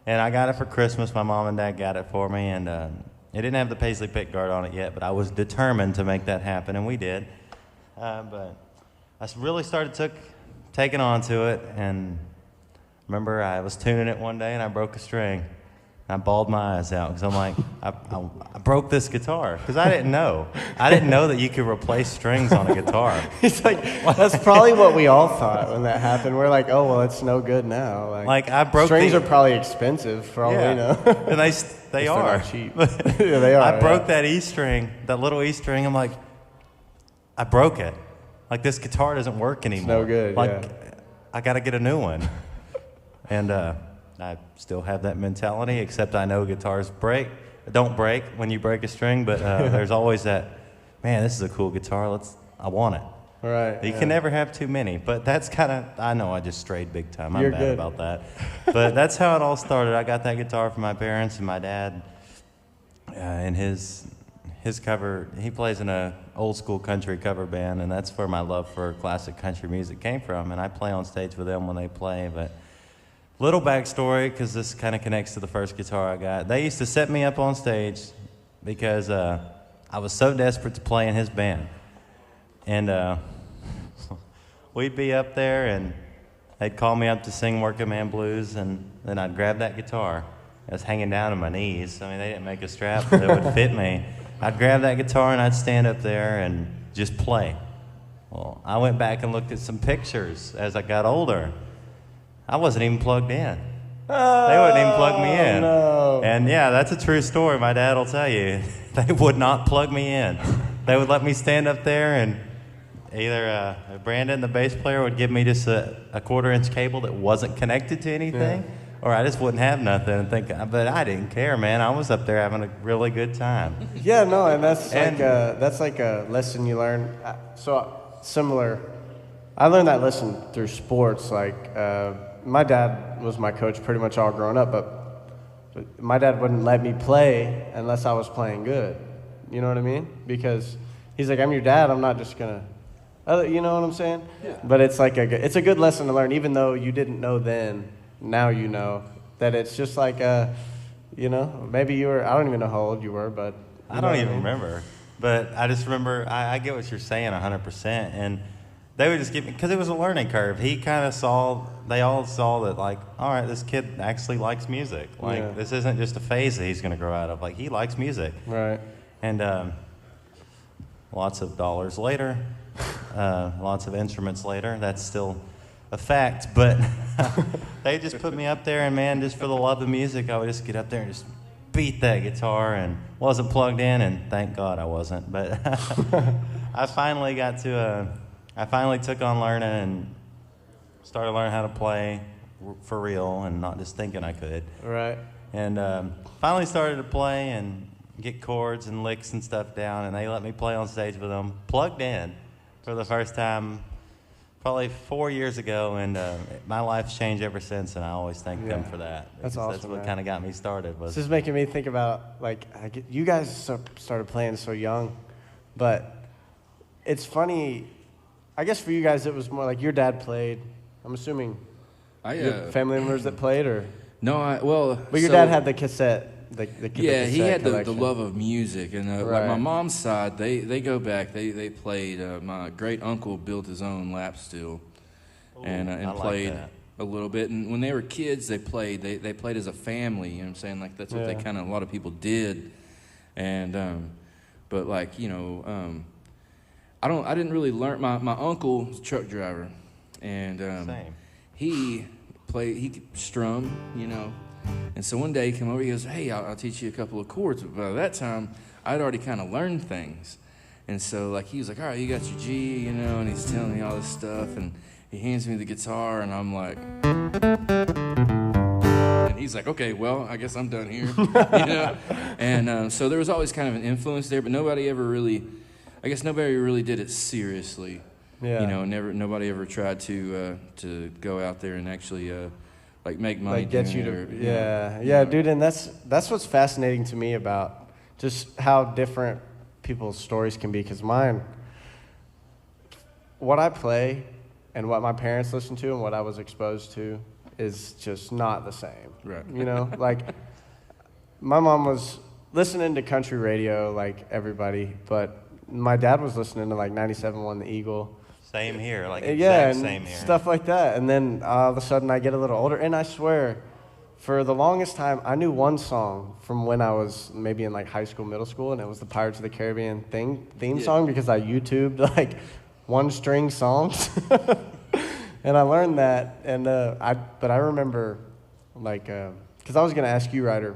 S1: And I got it for Christmas. My mom and dad got it for me, and it didn't have the Paisley pickguard on it yet, but I was determined to make that happen, and we did. But I really started taking on to it, and remember I was tuning it one day, and I broke a string. I bawled my eyes out because I'm like, I broke this guitar because I didn't know. I didn't know that you could replace strings on a guitar.
S3: It's like, that's probably what we all thought when that happened. We're like, oh, well, it's no good now.
S1: Like I broke
S3: strings are probably expensive for all we know.
S1: And they are.
S3: Cheap. Yeah, they are.
S1: I broke that E string, that little E string. I'm like, I broke it. Like, this guitar doesn't work anymore.
S3: It's no good,
S1: like, I got to get a new one. And I still have that mentality, except I know guitars don't break when you break a string, but there's always that, man, this is a cool guitar. I want it.
S3: Right.
S1: You can never have too many, but that's kind of, I know I just strayed big time. I'm bad about that. But that's how it all started. I got that guitar from my parents, and my dad and his cover, he plays in a old school country cover band, and that's where my love for classic country music came from. And I play on stage with them when they play. But little backstory, because this kind of connects to the first guitar I got. They used to set me up on stage because I was so desperate to play in his band. And we'd be up there, and they'd call me up to sing Working Man Blues, and then I'd grab that guitar. It was hanging down to my knees. I mean, they didn't make a strap that would fit me. I'd grab that guitar and I'd stand up there and just play. Well, I went back and looked at some pictures as I got older. I wasn't even plugged in. They wouldn't even plug me in.
S3: No.
S1: And yeah, that's a true story. My dad will tell you. They would not plug me in. They would let me stand up there, and either Brandon, the bass player, would give me just a 1/4-inch cable that wasn't connected to anything, or I just wouldn't have nothing and think. But I didn't care, man. I was up there having a really good time.
S3: Yeah, no, and that's like a lesson you learn. So similar. I learned that lesson through sports. Like my dad was my coach pretty much all growing up, but my dad wouldn't let me play unless I was playing good. You know what I mean? Because he's like, I'm your dad. I'm not just gonna. You know what I'm saying? Yeah. But it's like it's a good lesson to learn, even though you didn't know then. Now you know that it's just like you know, maybe you were. I don't even know how old you were, but
S1: I don't even remember. But I just remember. I get what you're saying 100%, and they would just give me, because it was a learning curve. He kind of saw. They all saw that, like, all right, this kid actually likes music. Like, this isn't just a phase that he's going to grow out of. Like, he likes music.
S3: Right.
S1: And lots of dollars later, lots of instruments later, that's still a fact. But they just put me up there, and man, just for the love of music, I would just get up there and just beat that guitar, and wasn't plugged in, and thank God I wasn't. But I finally took on learning and started learning how to play for real and not just thinking I could.
S3: Right.
S1: And finally started to play and get chords and licks and stuff down, and they let me play on stage with them, plugged in for the first time probably 4 years ago, and my life's changed ever since, and I always thank them for that.
S3: That's awesome.
S1: That's what kind of got me started.
S3: This is making me think about, like, you guys started playing so young, but it's funny. I guess for you guys it was more like your dad played. I'm assuming your family members that played, or
S4: no?
S3: But your dad had the cassette. The cassette
S4: he had the
S3: collection.
S4: love of music, and like my mom's side, they go back. They played. My great uncle built his own lap steel, and played a little bit. And when they were kids, they played. They played as a family. You know what I'm saying? Like that's what they kind of a lot of people did. And but like you know, I didn't really learn. My uncle was a truck driver, and he could strum, you know. And so one day he came over, he goes, hey, I'll teach you a couple of chords. But by that time, I'd already kind of learned things. And so like he was like, all right, you got your G, you know, and he's telling me all this stuff. And he hands me the guitar, and I'm like, and he's like, okay, well, I guess I'm done here, you know. And so there was always kind of an influence there, but nobody really did it seriously. Yeah. You know, nobody ever tried to go out there and actually like make money.
S3: Like get you to dude, and that's what's fascinating to me about just how different people's stories can be. Because what I play and what my parents listen to and what I was exposed to is just not the same.
S4: Right.
S3: You know, like my mom was listening to country radio like everybody, but my dad was listening to like 97.1 The Eagle.
S1: Same here, like
S3: same here. Stuff like that. And then all of a sudden I get a little older, and I swear, for the longest time, I knew one song from when I was maybe in like high school, middle school, and it was the Pirates of the Caribbean theme song, because I YouTubed like one-string songs. And I learned that, and but I remember like, because I was gonna ask you, Ryder.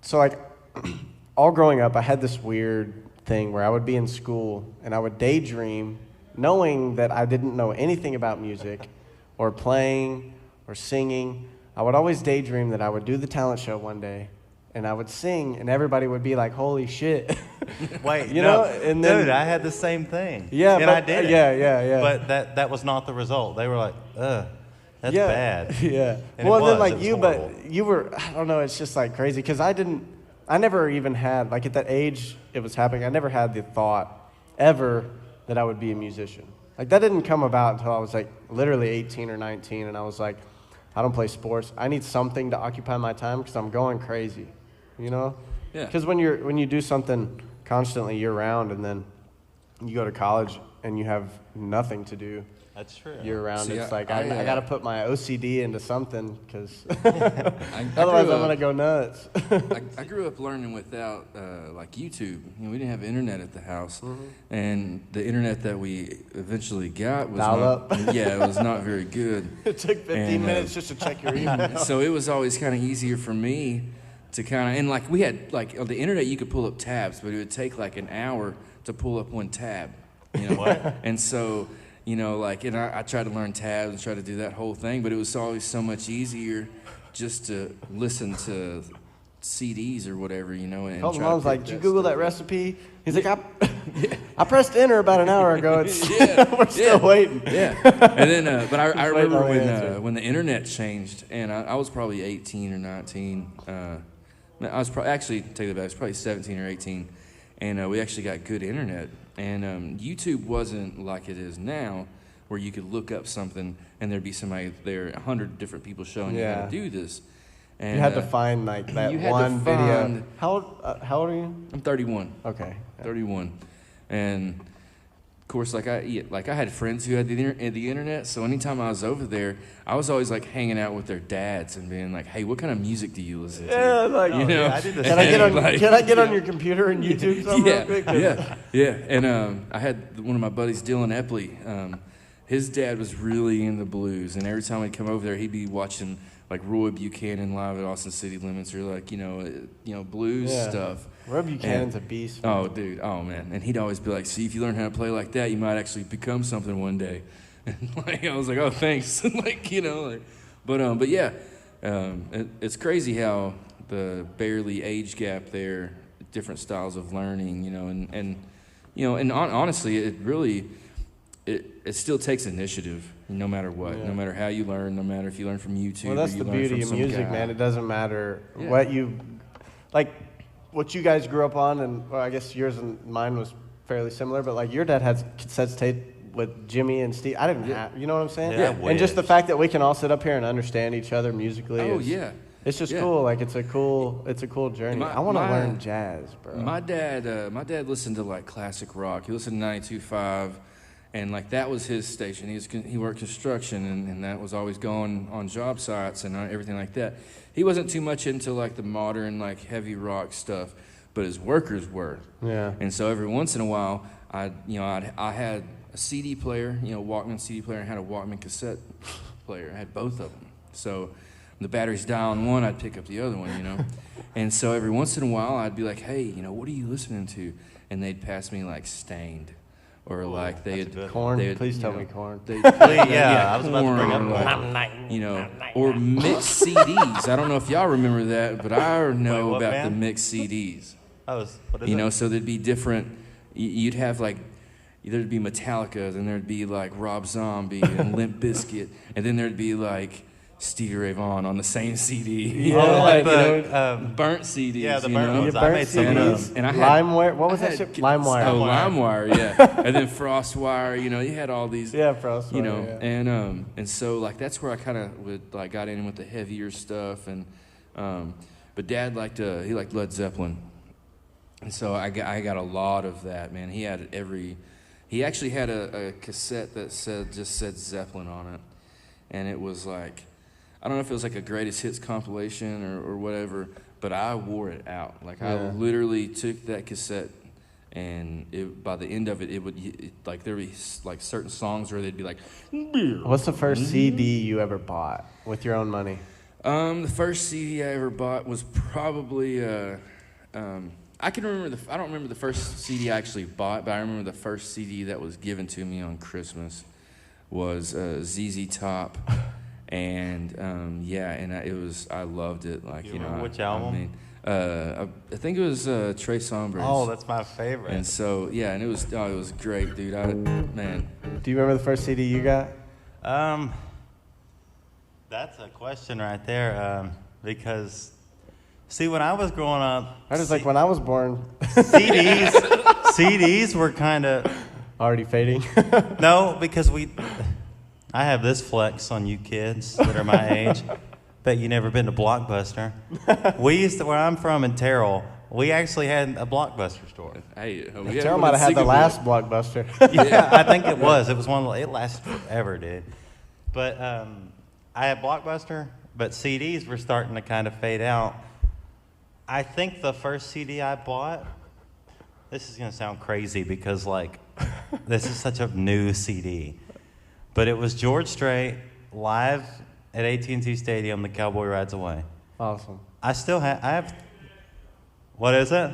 S3: So like, all growing up, I had this weird thing where I would be in school and I would daydream, knowing that I didn't know anything about music or playing or singing. I would always daydream that I would do the talent show one day and I would sing, and everybody would be like, holy shit.
S1: Wait,
S3: you know? And then,
S1: dude, I had the same thing.
S3: Yeah,
S1: and I did it.
S3: Yeah.
S1: But that was not the result. They were like, ugh. That's bad.
S3: Yeah.
S1: And
S3: Well, then
S1: it
S3: like
S1: was
S3: you,
S1: horrible.
S3: but you were, I don't know, it's just like crazy because I never even had, like at that age it was happening, I never had the thought ever that I would be a musician. Like that didn't come about until I was like literally 18 or 19 and I was like, I don't play sports. I need something to occupy my time because I'm going crazy, you know?
S4: Yeah.
S3: Because when you do something constantly year round and then you go to college and you have nothing to do
S1: That's true.
S3: year round,
S4: See,
S3: it's like I got to put my OCD into something because
S4: I
S3: otherwise
S4: grew
S3: I'm going
S4: up-
S3: to go nuts.
S4: I grew up learning without like YouTube. You know, we didn't have internet at the house, and the internet that we eventually got was
S3: Dial
S4: not,
S3: up.
S4: yeah, it was not very good.
S3: It took 15
S4: And,
S3: minutes just to check your email.
S4: So it was always kind of easier for me to kind of, and like we had like on the internet you could pull up tabs, but it would take like an hour to pull up one tab. You know what? And so. You know, like, and I tried to learn tabs and try to do that whole thing, but it was always so much easier just to listen to CDs or whatever, you know. And
S3: Colton
S4: try to
S3: Mom's like,
S4: pick
S3: did you
S4: that
S3: Google
S4: stuff
S3: that
S4: up.
S3: recipe? He's like, I pressed enter about an hour ago. It's
S4: Yeah,
S3: we're still waiting.
S4: Yeah, and then, but I
S3: waiting
S4: remember
S3: on the answer.
S4: when the internet changed, and I was probably 18 or 19. I was probably, actually, take it back, I was probably 17 or 18, and we actually got good internet. And YouTube wasn't like it is now, where you could look up something and there'd be somebody there, 100 different people showing you how
S3: Yeah.
S4: to do this. And,
S3: You had to find like that
S4: you had to
S3: one video.
S4: find-
S3: How old are you?
S4: I'm 31.
S3: Okay.
S4: 31, and of course, like I had friends who had the internet. So anytime I was over there, I was always like hanging out with their dads and being like, "Hey, what kind of music do you listen to?"
S3: Yeah, like
S4: You know,
S1: yeah, I did the
S3: Can I get on?
S4: Like-
S3: Can I get on your computer and YouTube something real quick?
S4: yeah. And I had one of my buddies, Dylan Epley. His dad was really into blues, and every time I'd come over there, he'd be watching like Roy Buchanan live at Austin City Limits, or like you know blues
S3: Yeah.
S4: stuff.
S3: Roy Buchanan's a beast.
S4: Oh, dude. Oh, man. And he'd always be like, see, if you learn how to play like that, you might actually become something one day. And like, I was like, oh, thanks. Like, you know, like, but yeah, it's crazy how the barely age gap there, different styles of learning, you know, and honestly, it really, it still takes initiative no matter what,
S3: Yeah.
S4: no matter how you learn, no matter if you learn from YouTube
S3: Well, that's
S4: or you
S3: the
S4: learn
S3: beauty
S4: from
S3: of
S4: some
S3: music,
S4: guy.
S3: man. It doesn't matter
S4: Yeah.
S3: what you like. What you guys grew up on, and well, I guess yours and mine was fairly similar. But like your dad had cassette tape with Jimmy and Steve. I didn't have. You know what I'm saying?
S1: Yeah, I
S3: And just the
S1: wish.
S3: fact that we can all sit up here and understand each other musically.
S4: Oh,
S3: is,
S4: yeah.
S3: It's just
S4: Yeah.
S3: cool. Like it's a cool journey.
S4: My-
S3: I want to
S4: my-
S3: learn jazz, bro.
S4: My dad listened to like classic rock. He listened to 92.5, and like that was his station. He worked construction, and that was always going on job sites and everything like that. He wasn't too much into like the modern like heavy rock stuff, but his workers were.
S3: Yeah.
S4: And so every once in a while, I had a CD player, Walkman CD player, and had a Walkman cassette player. I had both of them. So when the batteries die on one, I'd pick up the other one, And so every once in a while, I'd be like, hey, what are you listening to? And they'd pass me like Stained, or like they'd
S3: Corn.
S4: they'd,
S3: Please
S4: you
S3: tell
S4: know,
S3: me Corn.
S1: Yeah, I was about to bring up
S4: Korn,
S1: Korn.
S4: or mixed CDs. I don't know if y'all remember that, but I know
S1: what
S4: about the
S1: band?
S4: mixed CDs.
S1: What is it?
S4: So there'd be different. You'd have like, there'd be Metallica, then there'd be like Rob Zombie and Limp Bizkit, and then there'd be like Stevie Ray Vaughan on the same CD.
S3: Yeah,
S1: like
S4: like,
S1: the,
S4: burnt CDs.
S1: yeah, the burnt ones.
S3: You
S1: I
S3: burnt
S1: made some of
S3: CDs.
S1: those.
S4: And I had-
S3: LimeWire. What was
S4: I
S3: that
S4: had-
S3: shit? LimeWire.
S4: Oh, LimeWire, yeah. And then FrostWire. You had all these.
S3: Yeah, Frost. Yeah.
S4: And so like that's where I kind of would like got in with the heavier stuff, and but Dad liked Led Zeppelin, and so I got a lot of that, man. He actually had a cassette that just said Zeppelin on it, and it was like, I don't know if it was like a greatest hits compilation or whatever, but I wore it out. Like I
S3: Yeah.
S4: literally took that cassette, and by the end of it would like there would be like certain songs where they'd be like,
S3: What's the first CD you ever bought with your own money?
S4: the first CD I ever bought was probably I don't remember the first CD I actually bought, but I remember the first CD that was given to me on Christmas was ZZ Top, and I loved it. Like
S1: You remember which album?
S4: I think it was Trey Songz.
S1: Oh, that's my favorite.
S4: And so and it was great, dude. Man.
S3: Do you remember the first CD you got?
S1: That's a question right there, because, see, when I was growing up,
S3: I was like, when I was born,
S1: CDs were kind of
S3: already fading.
S1: no, because I have this flex on you kids that are my age. Bet you never been to Blockbuster. We used to, where I'm from in Terrell, we actually had a Blockbuster store.
S4: Hey,
S3: Terrell might have had the last Blockbuster.
S1: Yeah, I think it was. It was it lasted forever, dude. But I had Blockbuster, but CDs were starting to kind of fade out. I think the first CD I bought, this is going to sound crazy because, like, this is such a new CD. But it was George Strait live at AT&T Stadium, The Cowboy Rides Away.
S3: Awesome.
S1: I have, what is it?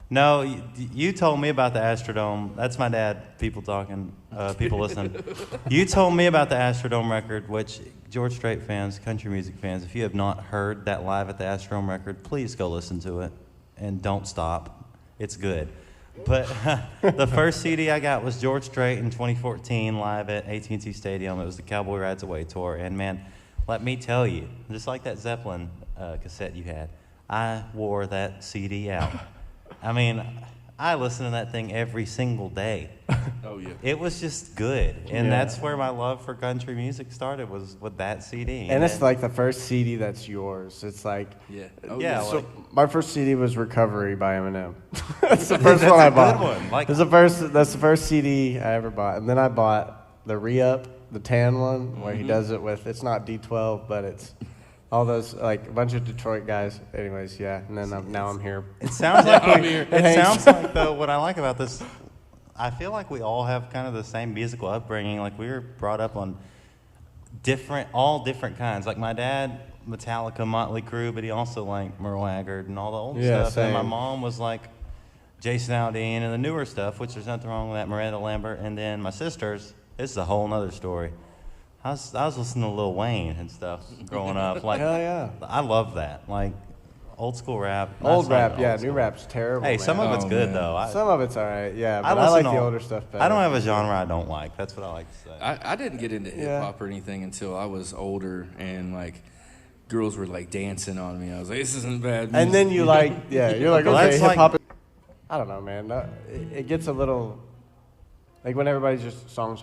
S1: No, you told me about the Astrodome. That's my dad, people talking, people listening. You told me about the Astrodome record, which George Strait fans, country music fans, if you have not heard that live at the Astrodome record, please go listen to it and don't stop. It's good. But the first CD I got was George Strait in 2014 live at AT&T Stadium. It was the Cowboy Rides Away tour. And, man, let me tell you, just like that Zeppelin cassette you had, I wore that CD out. I mean, I listened to that thing every single day.
S4: Oh, yeah.
S1: It was just good. And that's where my love for country music started, was with that CD.
S3: And it's like the first CD that's yours. It's like,
S4: Yeah. Oh,
S1: yeah,
S3: so
S1: like,
S3: my first CD was Recovery by Eminem. That's the first one I bought.
S1: good one. Like,
S3: That's the first CD I ever bought. And then I bought the Re-Up, the tan one, where he does it with, it's not D12, but it's all those, like, a bunch of Detroit guys. Anyways, yeah. And then now I'm here.
S1: it sounds like though, what I like about this, I feel like we all have kind of the same musical upbringing. Like, we were brought up on all different kinds. Like, my dad, Metallica, Motley Crue, but he also liked Merle Haggard and all the old stuff.
S3: Same.
S1: And my mom was like Jason Aldean and the newer stuff, which there's nothing wrong with that, Miranda Lambert. And then my sisters, this is a whole nother story. I was listening to Lil Wayne and stuff growing up. Like,
S3: Hell yeah.
S1: I love that. Like, old school rap.
S3: Old
S1: Not
S3: rap,
S1: old
S3: yeah.
S1: school.
S3: New rap's terrible.
S1: Hey,
S3: man.
S1: some of it's good,
S4: man.
S1: though.
S3: Some of it's all right, yeah. But I
S1: listen
S3: like
S1: to
S3: the older stuff better.
S1: I don't have a genre I don't like. That's what I like to say.
S4: I didn't get into hip hop or anything until I was older, and like girls were like dancing on me. I was like, this isn't bad music.
S3: And then you're like,
S1: Well,
S3: okay,
S1: that's
S3: hip hop.
S1: like-
S3: I don't know, man. It gets a little like when everybody's just song.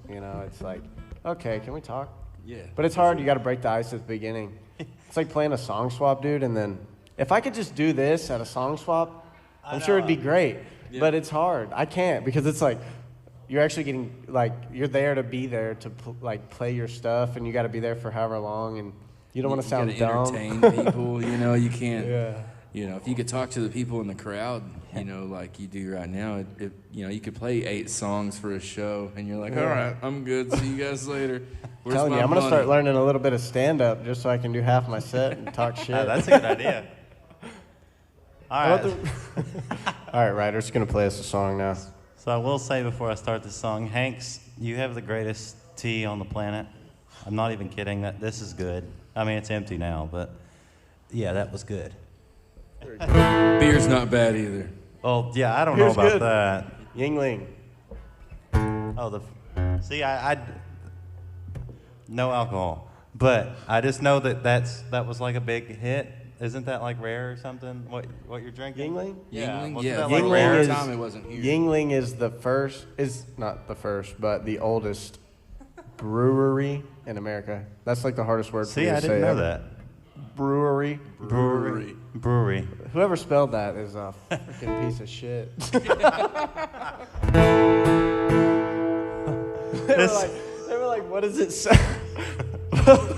S3: You know, it's like, okay, can we talk?
S4: Yeah.
S3: But it's hard. You got to break the ice at the beginning. It's like playing a song swap, dude. And then if I could just do this at a song swap, I'm sure it'd be great.
S4: Yeah.
S3: But it's hard. I can't because it's like you're actually getting like you're there to be there to play your stuff, and you got to be there for however long, and you don't want to sound dumb.
S4: You gotta entertain people, you know. You can't.
S3: Yeah.
S4: You know, if you could talk to the people in the crowd, you know, like you do right now, you know, you could play 8 songs for a show, and you're like, all right, I'm good. See you guys later. Where's
S3: Telling
S4: my
S3: you, I'm gonna
S4: money?
S3: start learning a little bit of stand-up just so I can do half my set and talk shit.
S1: That's a good idea. All right.
S3: All right, Ryder's gonna play us a song now.
S1: So I will say before I start this song, Hanks, you have the greatest tea on the planet. I'm not even kidding. That this is good. I mean, it's empty now, but yeah, that was good.
S4: Beer's not bad either.
S1: Oh yeah, I don't
S3: Beer's
S1: know about
S3: good.
S1: that.
S3: Yingling.
S1: Oh, see, I no alcohol, but I just know that was like a big hit. Isn't that like rare or something? What you're drinking?
S3: Yingling?
S1: Yeah,
S4: Yingling?
S1: wasn't
S4: Yeah,
S1: that
S4: for
S1: like
S4: a
S1: rare?
S4: long
S3: is,
S4: time it wasn't here.
S3: Yingling is not the first, but the oldest brewery in America. That's like the hardest word for
S1: See,
S3: me to
S1: I
S3: say
S1: didn't know
S3: ever.
S1: that.
S3: Brewery.
S1: Brewery.
S3: Whoever spelled that is a freaking piece of shit. They were like, what does it say?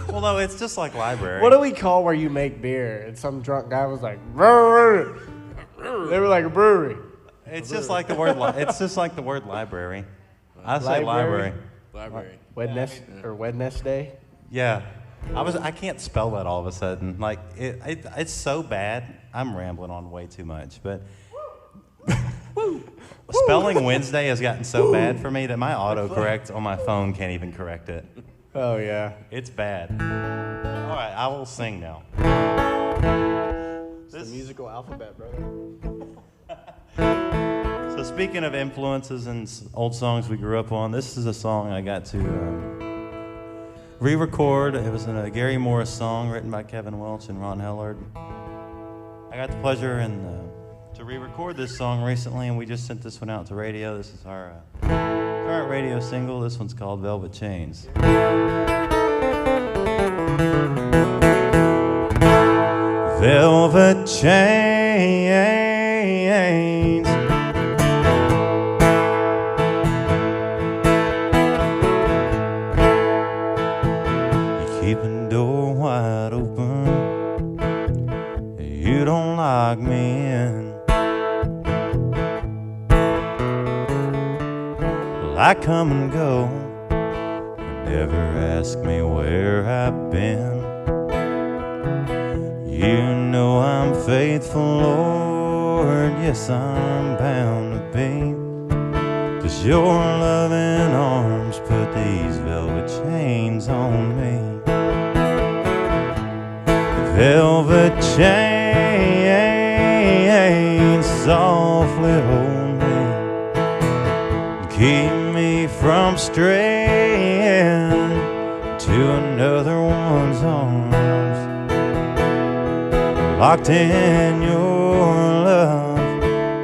S1: Well, no, it's just like library.
S3: What do we call where you make beer? And some drunk guy was like, brewery. They were like a brewery.
S1: It's just like the word. It's just like the word library. I say
S3: Library?
S1: library.
S4: Library.
S3: Wednesday.
S1: Yeah, I can't spell that all of a sudden. Like it's so bad. I'm rambling on way too much, but spelling Wednesday has gotten so bad for me that my autocorrect on my phone can't even correct it.
S3: Oh yeah.
S1: It's bad. All right, I will sing now.
S3: It's the musical alphabet, brother.
S1: So speaking of influences and old songs we grew up on, this is a song I got to re-record. It was a Gary Morris song written by Kevin Welch and Ron Hellard. I got the pleasure to re-record this song recently, and we just sent this one out to radio. This is our current radio single. This one's called Velvet Chains. Velvet chains, you keep the door wide open, you don't lock me in. Well, I come and go, you never ask me where I've been. You know I'm faithful, Lord, yes I'm bound to be. 'Cause your loving arms put these velvet chains on me. Velvet chains softly hold me, keep me from straying to another one's arms. Locked in your love,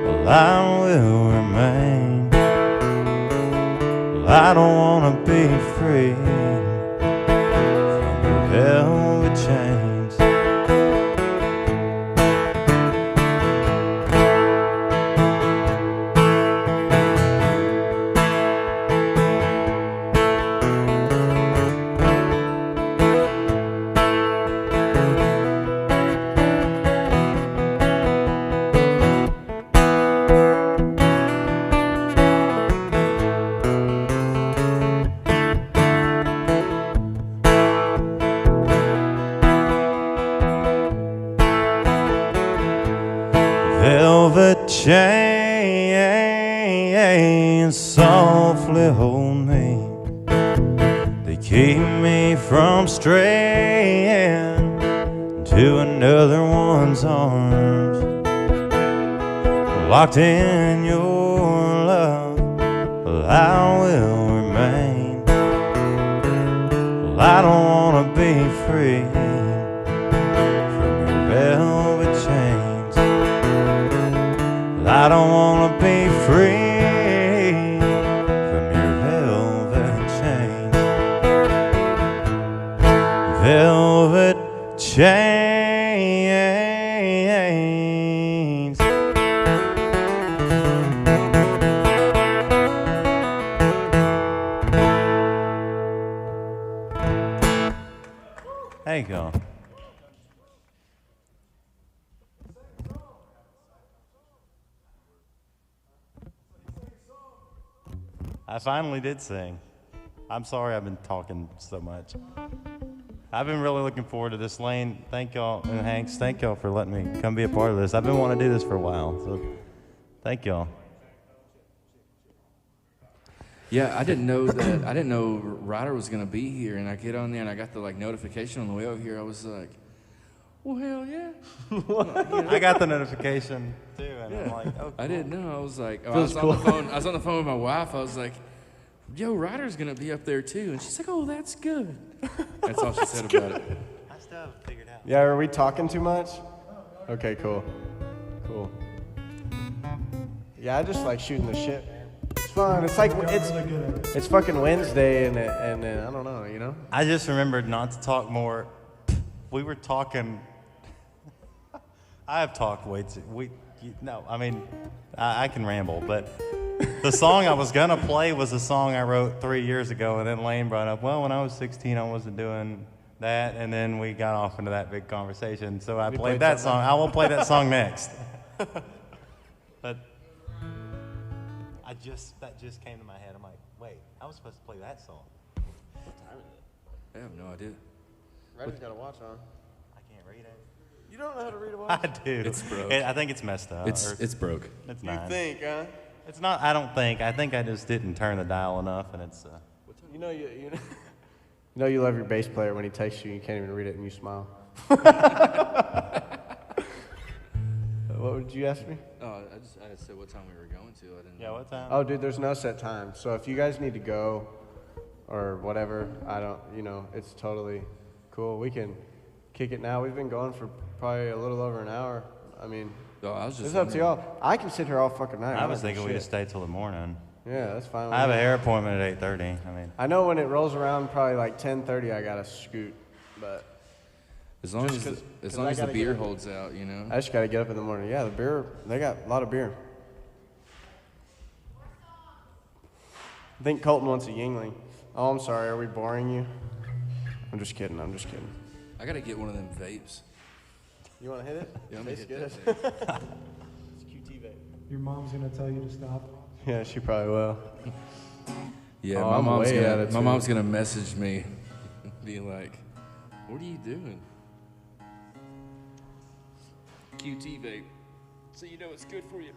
S1: well, I will remain. Well, I don't want to be free from your velvet chains. Velvet chains softly hold me, they keep me from straying to another one's arms. Locked in your love, well, I will remain. Well, I don't want to be free from your velvet chains. I don't want to be free from your velvet chains. Velvet chains. There you go. I finally did sing. I'm sorry I've been talking so much. I've been really looking forward to this. Lane, thank y'all, and Hanks, thank y'all for letting me come be a part of this. I've been wanting to do this for a while, so thank y'all.
S4: Yeah, I didn't know Ryder was gonna be here, and I get on there and I got the notification on the way over here. I was like, well, hell yeah.
S1: I got the notification too, and I'm like, oh, cool.
S4: I didn't know. I was like, I was on the phone with my wife. I was like, yo, Ryder's gonna be up there too, and she's like, oh, that's good. That's all she said about it.
S1: I still haven't figured out.
S3: Yeah, are we talking too much? Okay, cool. Cool. Yeah, I just like shooting the shit, man. It's fun. It's like it's fucking Wednesday, and I don't know, you know.
S1: I just remembered not to talk more. We were talking. I have talked way too. I can ramble, but the song I was gonna play was a song I wrote 3 years ago, and then Lane brought up, well, when I was 16, I wasn't doing that, and then we got off into that big conversation. So I played that song. I will play that song next. But that just came to my head. I'm like, wait, I was supposed to play that song.
S4: What time is it? I have no idea.
S3: Ryder's got a watch on.
S1: I can't read it.
S3: You don't know how to read a watch?
S1: I do.
S4: It's broke.
S1: I think it's messed up.
S4: It's broke.
S1: It's
S3: You
S1: not.
S3: think, huh?
S1: It's not. I don't think. I think I just didn't turn the dial enough, and it's.
S3: You know you love your bass player when he texts you and you can't even read it and you smile.
S4: Oh
S3: What would you ask me?
S4: Oh, I said what time we were going to. I didn't.
S1: Yeah, what time?
S3: Oh, dude, there's no set time. So if you guys need to go or whatever, it's totally cool. We can kick it now. We've been going for probably a little over an hour. I mean,
S4: I was just.
S3: it's up to y'all. I can sit here all fucking night.
S1: I was thinking we could stay till the morning.
S3: Yeah, that's fine.
S1: I have a hair appointment at 8:30. I mean,
S3: I know when it rolls around, probably like 10:30, I gotta scoot, but
S4: As long as the beer holds out,
S3: I just gotta get up in the morning. Yeah, the beer, they got a lot of beer. I think Colton wants a Yingling. Oh, I'm sorry. Are we boring you? I'm just kidding.
S4: I gotta get one of them vapes.
S3: You want to hit it?
S4: Yeah, I'm gonna
S3: Tastes
S4: hit
S3: good.
S4: that
S3: It's QT vape.
S5: Your mom's gonna tell you to stop.
S3: Yeah, she probably will.
S4: Yeah,
S3: Oh,
S4: my mom's gonna message me, be like, "What are you doing?" QT vape, so you know it's good for you.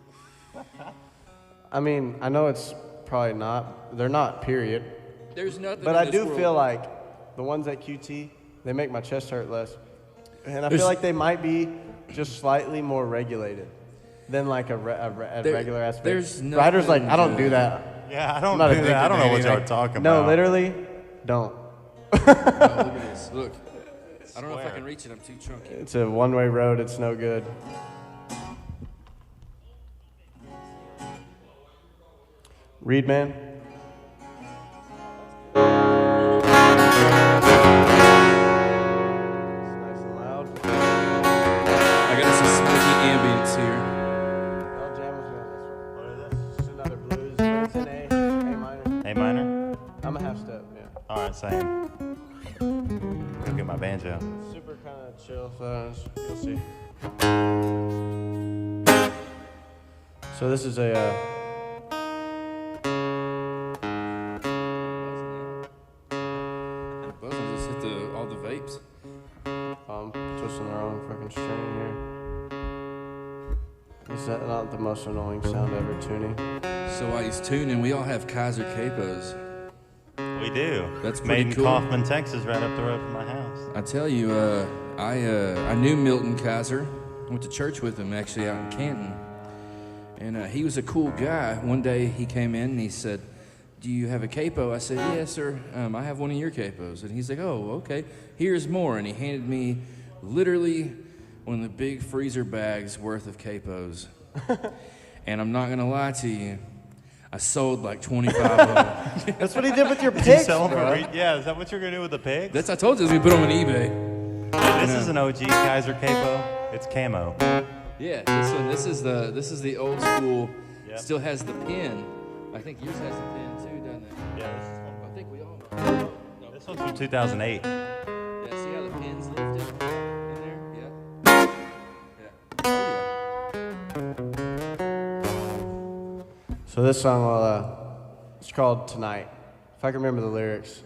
S3: I mean, I know it's probably not. They're not. Period.
S4: There's nothing.
S3: But
S4: in
S3: I
S4: this
S3: do
S4: world.
S3: feel like the ones at QT, they make my chest hurt less, and I
S4: There's-
S3: feel like they might be just slightly more regulated than like a regular ass vape.
S4: there's
S3: Ryder's like,
S4: nothing
S3: I don't
S4: to-
S3: do that.
S1: yeah, I
S3: I'm
S1: don't
S3: not
S1: do
S3: addicted
S1: that. I don't
S3: to
S1: know what
S3: anything.
S1: y'all are talking
S3: No,
S1: about.
S3: literally, don't.
S4: Oh, look at this. Look, I don't know if I
S1: Swear.
S4: can reach it. I'm too chunky.
S3: It's a one-way road. It's no good. Reed, man. It's nice and loud.
S4: I got us a smoky ambience here.
S3: I'll jam with you on this one. What is this? It's another blues, but it's in A minor.
S1: A minor?
S3: I'm a half step, yeah.
S1: All right, same. Go get my banjo.
S3: Super kind of chill, so you'll see. So this is a.
S4: Buzzing just hit all the vapes.
S3: Twisting the wrong fucking string here. Is that not the most annoying sound ever tuning?
S4: So while he's tuning, we all have Kaiser Capos.
S1: We do.
S4: That's
S1: made
S4: pretty
S1: in
S4: cool.
S1: Kaufman, Texas, right up the road from my house.
S4: I tell you, I knew Milton Kaiser. I went to church with him actually out in Canton. And he was a cool guy. One day he came in and he said, "Do you have a capo?" I said, "Yes, sir. I have one of your capos." And he's like, "Oh, okay. Here's more." And he handed me literally one of the big freezer bags worth of capos. And I'm not gonna lie to you, I sold like 25 of them.
S3: That's what he did with your
S1: Did you
S3: pigs,
S1: sell them
S3: bro.
S1: Yeah, is that what you're gonna do with the pigs?
S4: I told you, we put them on eBay.
S1: This is an OG Kaiser capo. It's camo.
S4: Yeah, this is the old school.
S1: Yep.
S4: Still has the pin. I think yours has the pin too, doesn't it?
S1: Yeah, this is
S4: I think we all know.
S1: one. This one's from 2008.
S4: Yeah, see how the pin's lifted in there? Yeah.
S3: So this song, it's called Tonight. If I can remember the lyrics.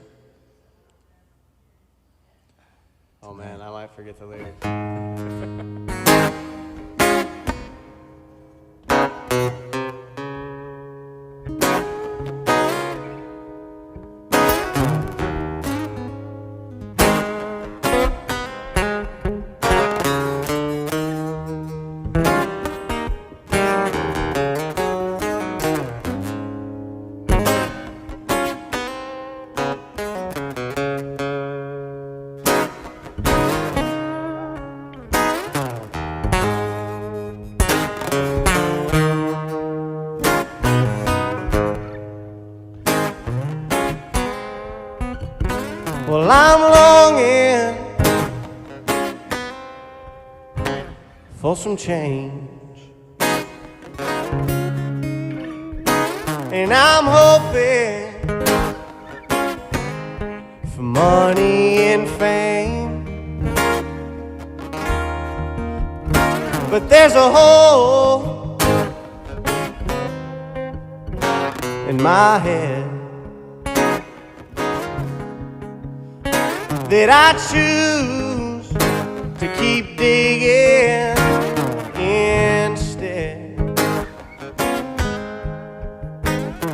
S3: Oh man, I might forget the lyrics. Well, I'm longing for some change, and I'm hoping for money and fame, but there's a hole in my head that I choose to keep digging instead.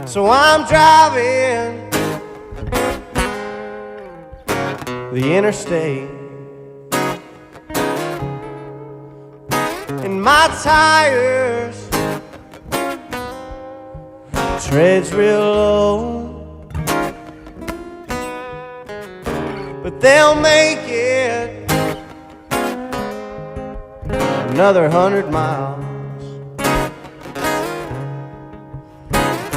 S3: So I'm driving the interstate, and
S2: my tires treads real low, but they'll make it another 100 miles,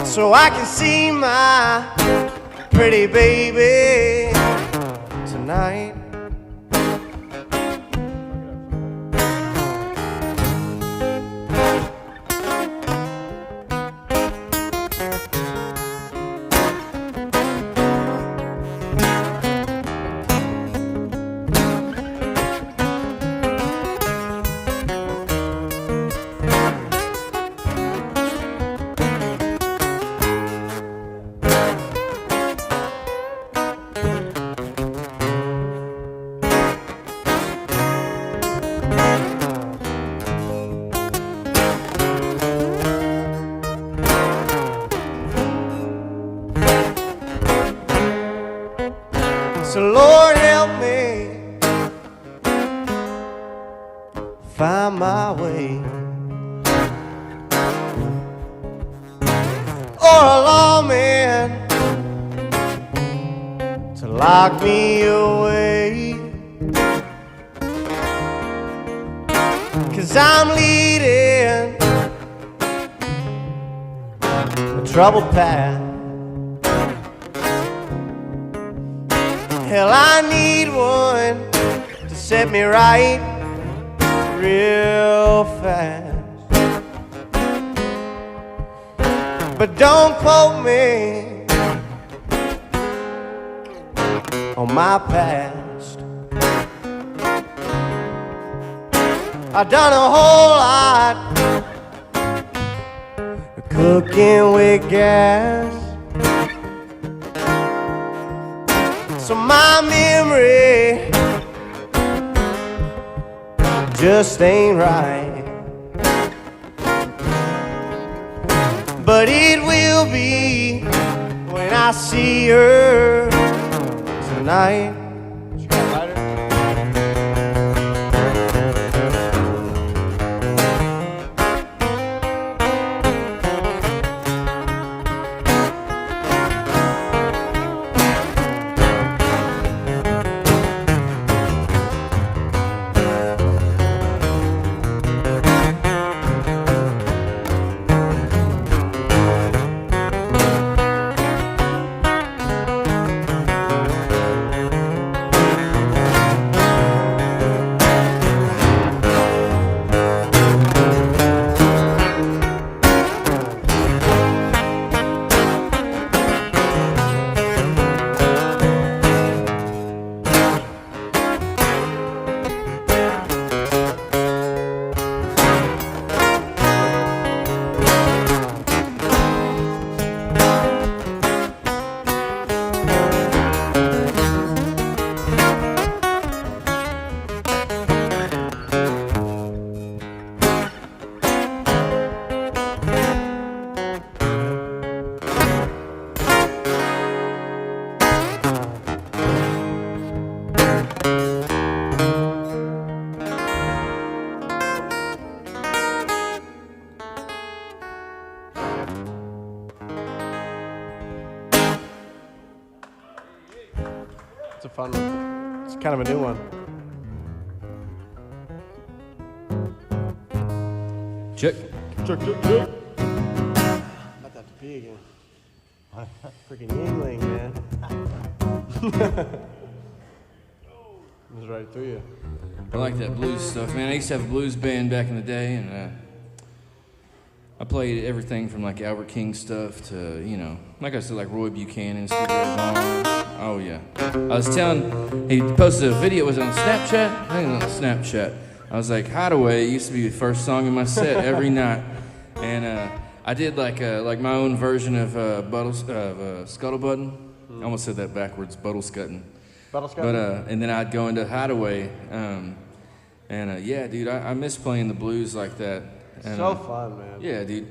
S2: so I can see my pretty baby tonight. So Lord help me find my way, or a lawman to lock me away, 'cause I'm leading a troubled path. Hell, I need one to set me right real fast. But don't quote me on my past. I've done a whole lot of cooking with gas, so my memory just ain't right. But it will be when I see her tonight. What you got, Ryder? It's a fun one. It's kind of a new one.
S4: Check.
S3: Check. About to have to pee again. Freaking Yingling, man. It was right through you.
S4: I like that blues stuff, man. I used to have a blues band back in the day, and I played everything from like Albert King stuff to, you know, like I said, like Roy Buchanan, Stevie Ray Vaughan. Oh yeah. I was telling, he posted a video. Was it on Snapchat? I think it was on Snapchat. I was like, Hideaway used to be the first song in my set every night, and I did like my own version of Scuttlebutton. I almost said that backwards, Buttlescutting. But and then I'd go into Hideaway, yeah, dude, I miss playing the blues like that. And,
S3: so fun, man.
S4: Yeah, dude.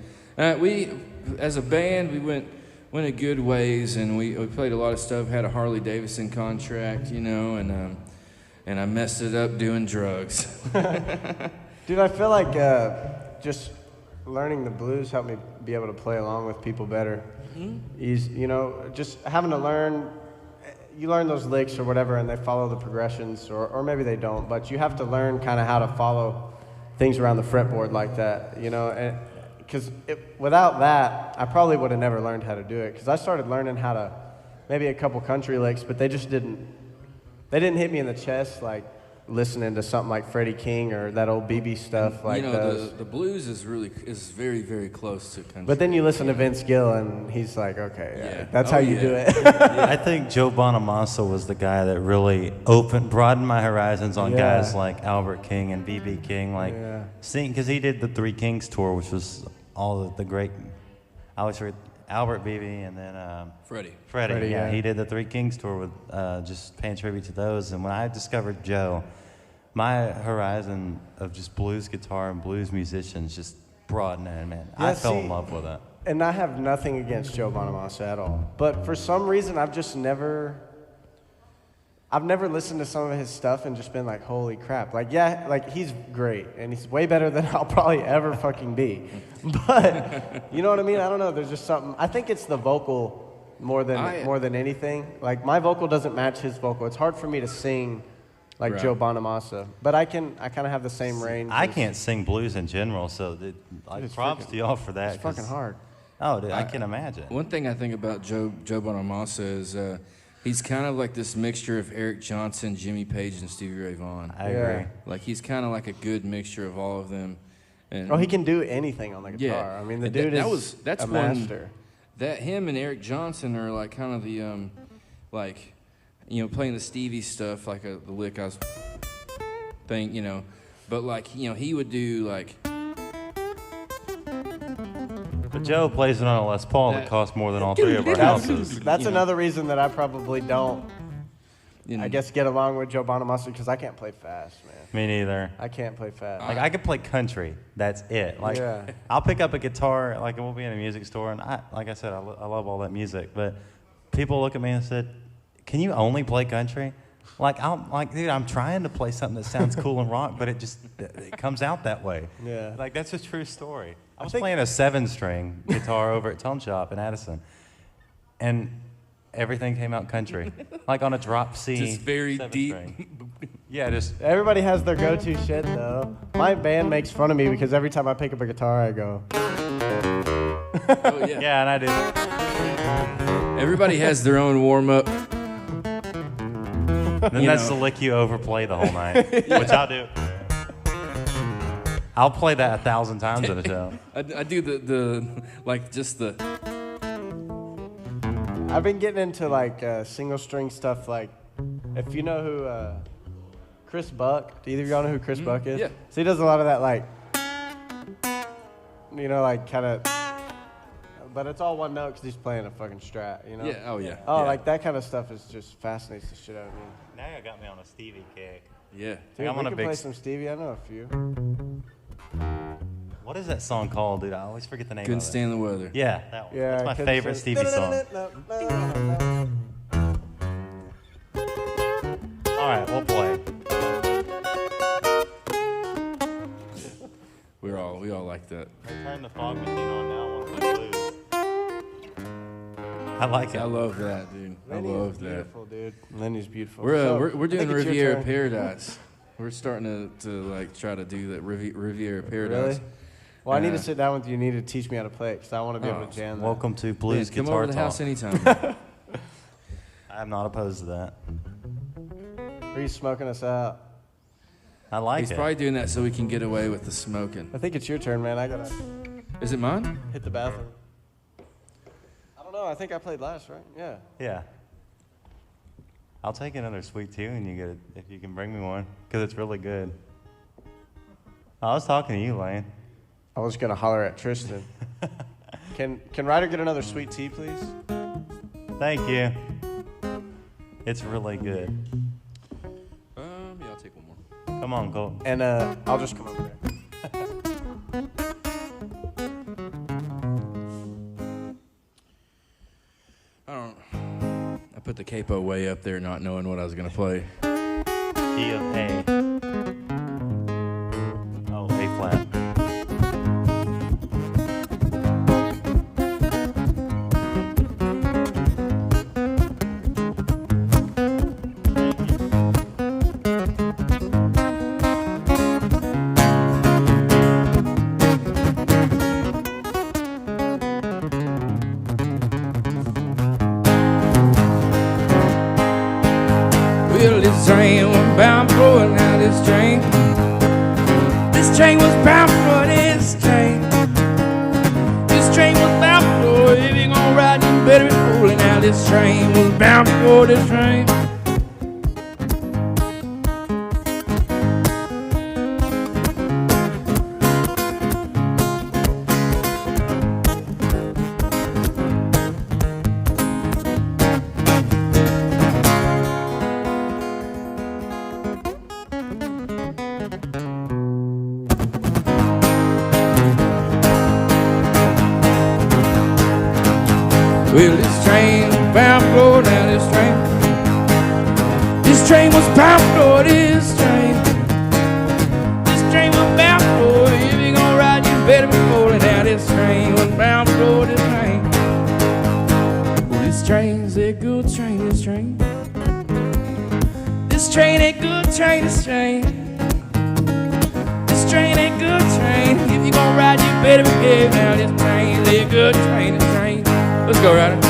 S4: We, as a band, we went a good ways, and we played a lot of stuff. Had a Harley Davidson contract, you know, and I messed it up doing drugs.
S3: Dude, I feel like just learning the blues helped me be able to play along with people better. Just having to learn, you learn those licks or whatever, and they follow the progressions, or maybe they don't, but you have to learn kind of how to follow things around the fretboard like that, because without that, I probably would have never learned how to do it, because I started learning how to, maybe a couple country licks, but they didn't hit me in the chest like listening to something like Freddie King or that old BB stuff like those.
S4: The blues is very, very close to country.
S3: But then you listen to Vince Gill and he's like, okay, that's how you do it.
S1: I think Joe Bonamassa was the guy that really broadened my horizons on guys like Albert King and BB King, because he did the Three Kings tour, which was all the great. I always heard Albert, BB, and then Freddie. Yeah, he did the Three Kings tour with just paying tribute to those. And when I discovered Joe, my horizon of just blues guitar and blues musicians just broadened, man. I fell in love with it.
S3: And I have nothing against Joe Bonamassa at all, but for some reason I've never listened to some of his stuff and just been like, holy crap. Like he's great, and he's way better than I'll probably ever fucking be. But, you know what I mean? I don't know, there's just something. I think it's the vocal more than anything. Like, my vocal doesn't match his vocal. It's hard for me to sing like Joe Bonamassa. But I kind of have the same range.
S1: I can't sing blues in general, so props to y'all for that.
S3: It's fucking hard.
S1: Oh, dude, I can imagine.
S4: One thing I think about Joe Bonamassa is he's kind of like this mixture of Eric Johnson, Jimmy Page, and Stevie Ray Vaughan.
S1: I agree.
S4: Like, he's kind of like a good mixture of all of them. And
S3: he can do anything on the guitar.
S4: Yeah.
S3: I mean, the dude is a master.
S4: That him and Eric Johnson are like kind of the playing the Stevie stuff, like the lick I was thing, but like, he would do like.
S1: But Joe plays it on a Les Paul that costs more than all three of our houses.
S3: That's another reason that I probably don't, I guess, get along with Joe Bonamassa, because I can't play fast, man.
S1: Me neither.
S3: I can't play fast.
S1: Like, I could play country. That's it. Like, I'll pick up a guitar, like, we'll be in a music store, and like I said, I love all that music. But people look at me and said, "Can you only play country?" Dude, I'm trying to play something that sounds cool and rock, but it comes out that way.
S3: Yeah.
S1: Like, that's a true story. I was playing a 7-string guitar over at Tone Shop in Addison, and everything came out country, like on a drop C.
S4: Just very deep.
S1: Yeah, just.
S3: Everybody has their go-to shit, though. My band makes fun of me because every time I pick up a guitar, I go.
S4: Oh, yeah.
S1: Yeah, and I do.
S4: Everybody has their own warm-up.
S1: Then that's the lick you overplay the whole night, which I'll do. I'll play that 1,000 times in a show.
S4: I do the
S3: I've been getting into like single string stuff. Like, if you know who Chris Buck, do either of y'all know who Chris Buck is?
S4: Yeah.
S3: So he does a lot of that, like, kind of, but it's all one note because he's playing a fucking Strat,
S4: Yeah, oh yeah.
S3: Oh,
S4: yeah.
S3: like that kind of stuff is just fascinates the shit out of me.
S1: Now you got me on a Stevie kick.
S4: Yeah.
S3: Dude,
S1: I'm
S3: we
S1: on a
S3: can
S1: big
S3: play some Stevie. I know a few.
S1: What is that song called, dude? I always forget the name
S4: Couldn't
S1: of it.
S4: stand the weather.
S1: Yeah, that one.
S3: Yeah,
S1: That's my favorite Stevie song. All right, we'll play.
S4: We all like that.
S1: Turn the fog machine on now. I want to play blues. I like it.
S4: I love that, dude.
S3: Lenny
S4: I love
S3: is
S4: that.
S3: beautiful, dude. Lenny's beautiful.
S4: We're doing
S3: I think it's your
S4: Riviera
S3: turn.
S4: Paradise. We're starting to like try to do that Riviera Paradise.
S3: Really? Well, I need to sit down with you. You need to teach me how to play it because I want to be able to jam that.
S1: Welcome to Blues
S4: Come
S1: Guitar
S4: over to the
S1: Talk.
S4: house anytime.
S1: I'm not opposed to that.
S3: Are you smoking us out?
S1: I like
S4: He's
S1: it.
S4: probably doing that so we can get away with the smoking.
S3: I think it's your turn, man. I gotta
S4: Is it mine?
S3: hit the bathroom. I don't know. I think I played last, right? Yeah.
S1: Yeah. I'll take another sweet tea when you get it, if you can bring me one, because it's really good. I was talking to you, Lane.
S3: I was gonna holler at Tristan. Can Ryder get another sweet tea, please?
S1: Thank you. It's really good.
S4: Yeah, I'll take one more.
S1: Come on, Colton.
S3: And I'll just come over there.
S4: I put the capo way up there, not knowing what I was gonna play.
S1: Key of A. Oh, A
S4: this train was bound for, now this train was bound for, this train was bound for. If you gonna ride, you better be fooling. Now this train was bound for, this train. Well, this train was bound for, now this train was bound for, this train was bound for. If you gonna ride, you better be fooling. Now this train was bound for, this train. Well, this train's a good train, this train. This train ain't good train, this train. This train ain't good train. If you gonna ride, you better behave. Now this train's a good train, this train. Let's go, Ryder.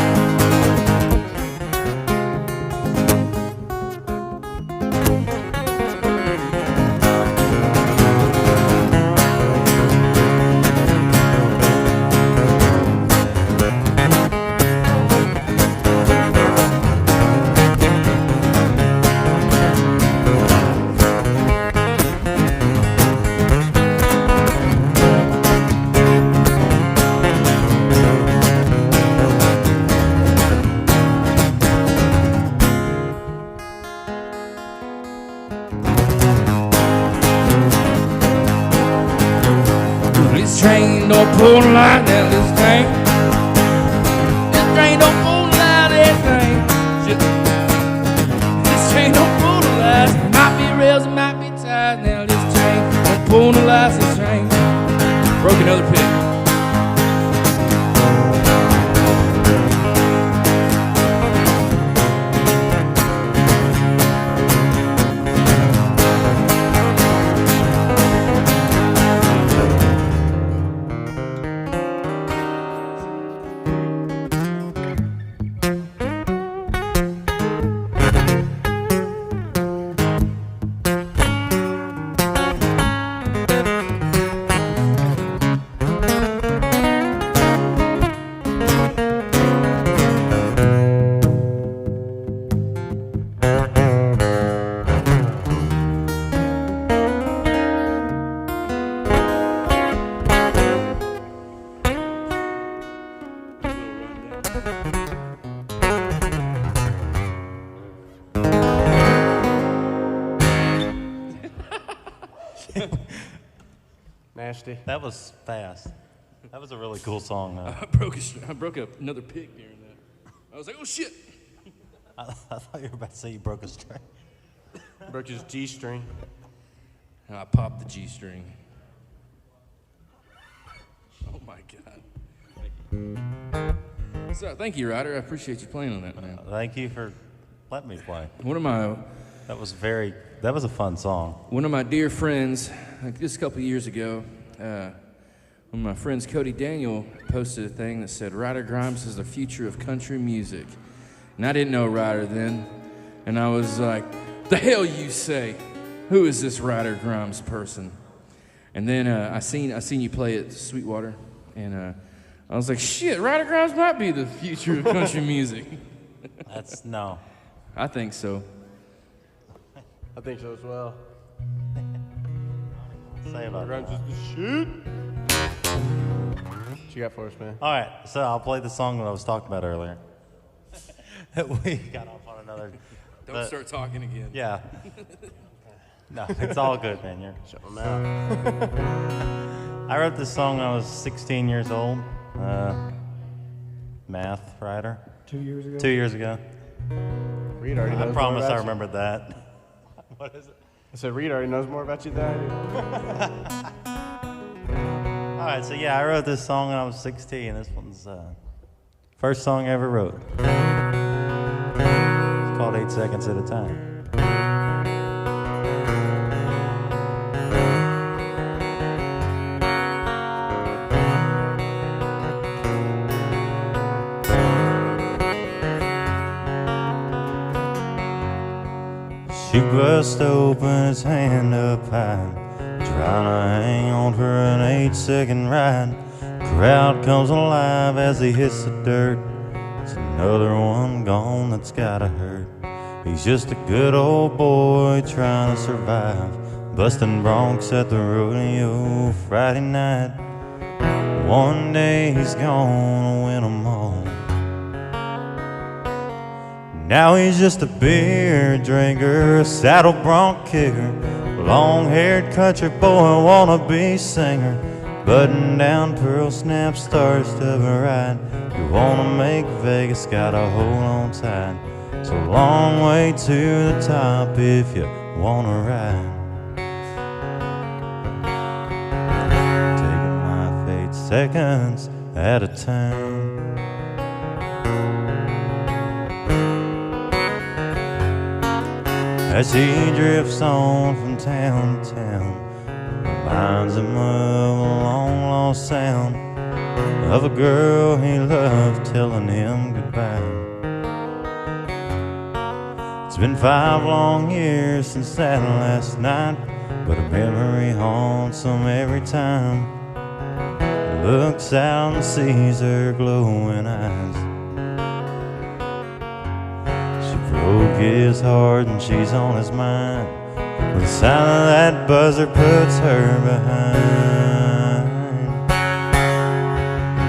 S4: This train don't pull the line down, this train. This train don't pull the line, this train. This train don't pull the lines. It might be rails, it might be ties. Now this train don't pull the lines, this train. Broke another pig.
S3: Nasty.
S1: That was fast. That was a really cool song, though.
S4: I broke another pig during that. I was like, oh shit.
S1: I thought you were about to say you broke a string.
S3: Broke his G string.
S4: And I popped the G string. Oh my God. So thank you, Ryder. I appreciate you playing on that, man.
S1: Thank you for letting me play. That was a fun song.
S4: One of my dear friends, like just a couple of years ago, one of my friends, Cody Daniel, posted a thing that said, Ryder Grimes is the future of country music. And I didn't know Ryder then. And I was like, the hell you say? Who is this Ryder Grimes person? And then I seen you play at Sweetwater. And I was like, shit, Ryder Grimes might be the future of country music.
S1: No.
S4: I think so.
S3: I think so as well.
S1: Say about that.
S3: Just the shit. What you got for us, man?
S1: All right, so I'll play the song that I was talking about earlier. We got off on another.
S4: Don't start talking again.
S1: Yeah. No, it's all good, man. You're.
S3: Shut my mouth.
S1: I wrote this song when I was 16 years old. Math, Ryder.
S5: 2 years ago?
S1: 2 years ago.
S3: Reed already knows
S1: I promise
S3: more
S1: I
S3: about
S1: remembered that. What is it?
S3: I said Reed already knows more about you than I do.
S1: All right, so yeah, I wrote this song when I was 16. This one's first song I ever wrote. It's called 8 Seconds at a Time. She bust open his hand up high, trying to hang on for an 8-second ride. Crowd comes alive as he hits the dirt. It's another one gone that's gotta hurt. He's just a good old boy trying to survive, busting broncs at the rodeo Friday night. One day he's gonna win 'em all. Now he's just a beer drinker, a saddle bronc kicker, long-haired country boy, wannabe singer, button-down pearl snap, star-studded ride. You wanna make Vegas, gotta hold on tight. It's a long way to the top if you wanna ride. Taking life 8 seconds at a time. As he drifts on from town to town, reminds him of a long-lost sound of a girl he loved telling him goodbye. It's been 5 long years since that last night, but a memory haunts him every time. He looks out and sees her glowing eyes. She broke his heart and she's on his mind. The sound of that buzzer puts her behind.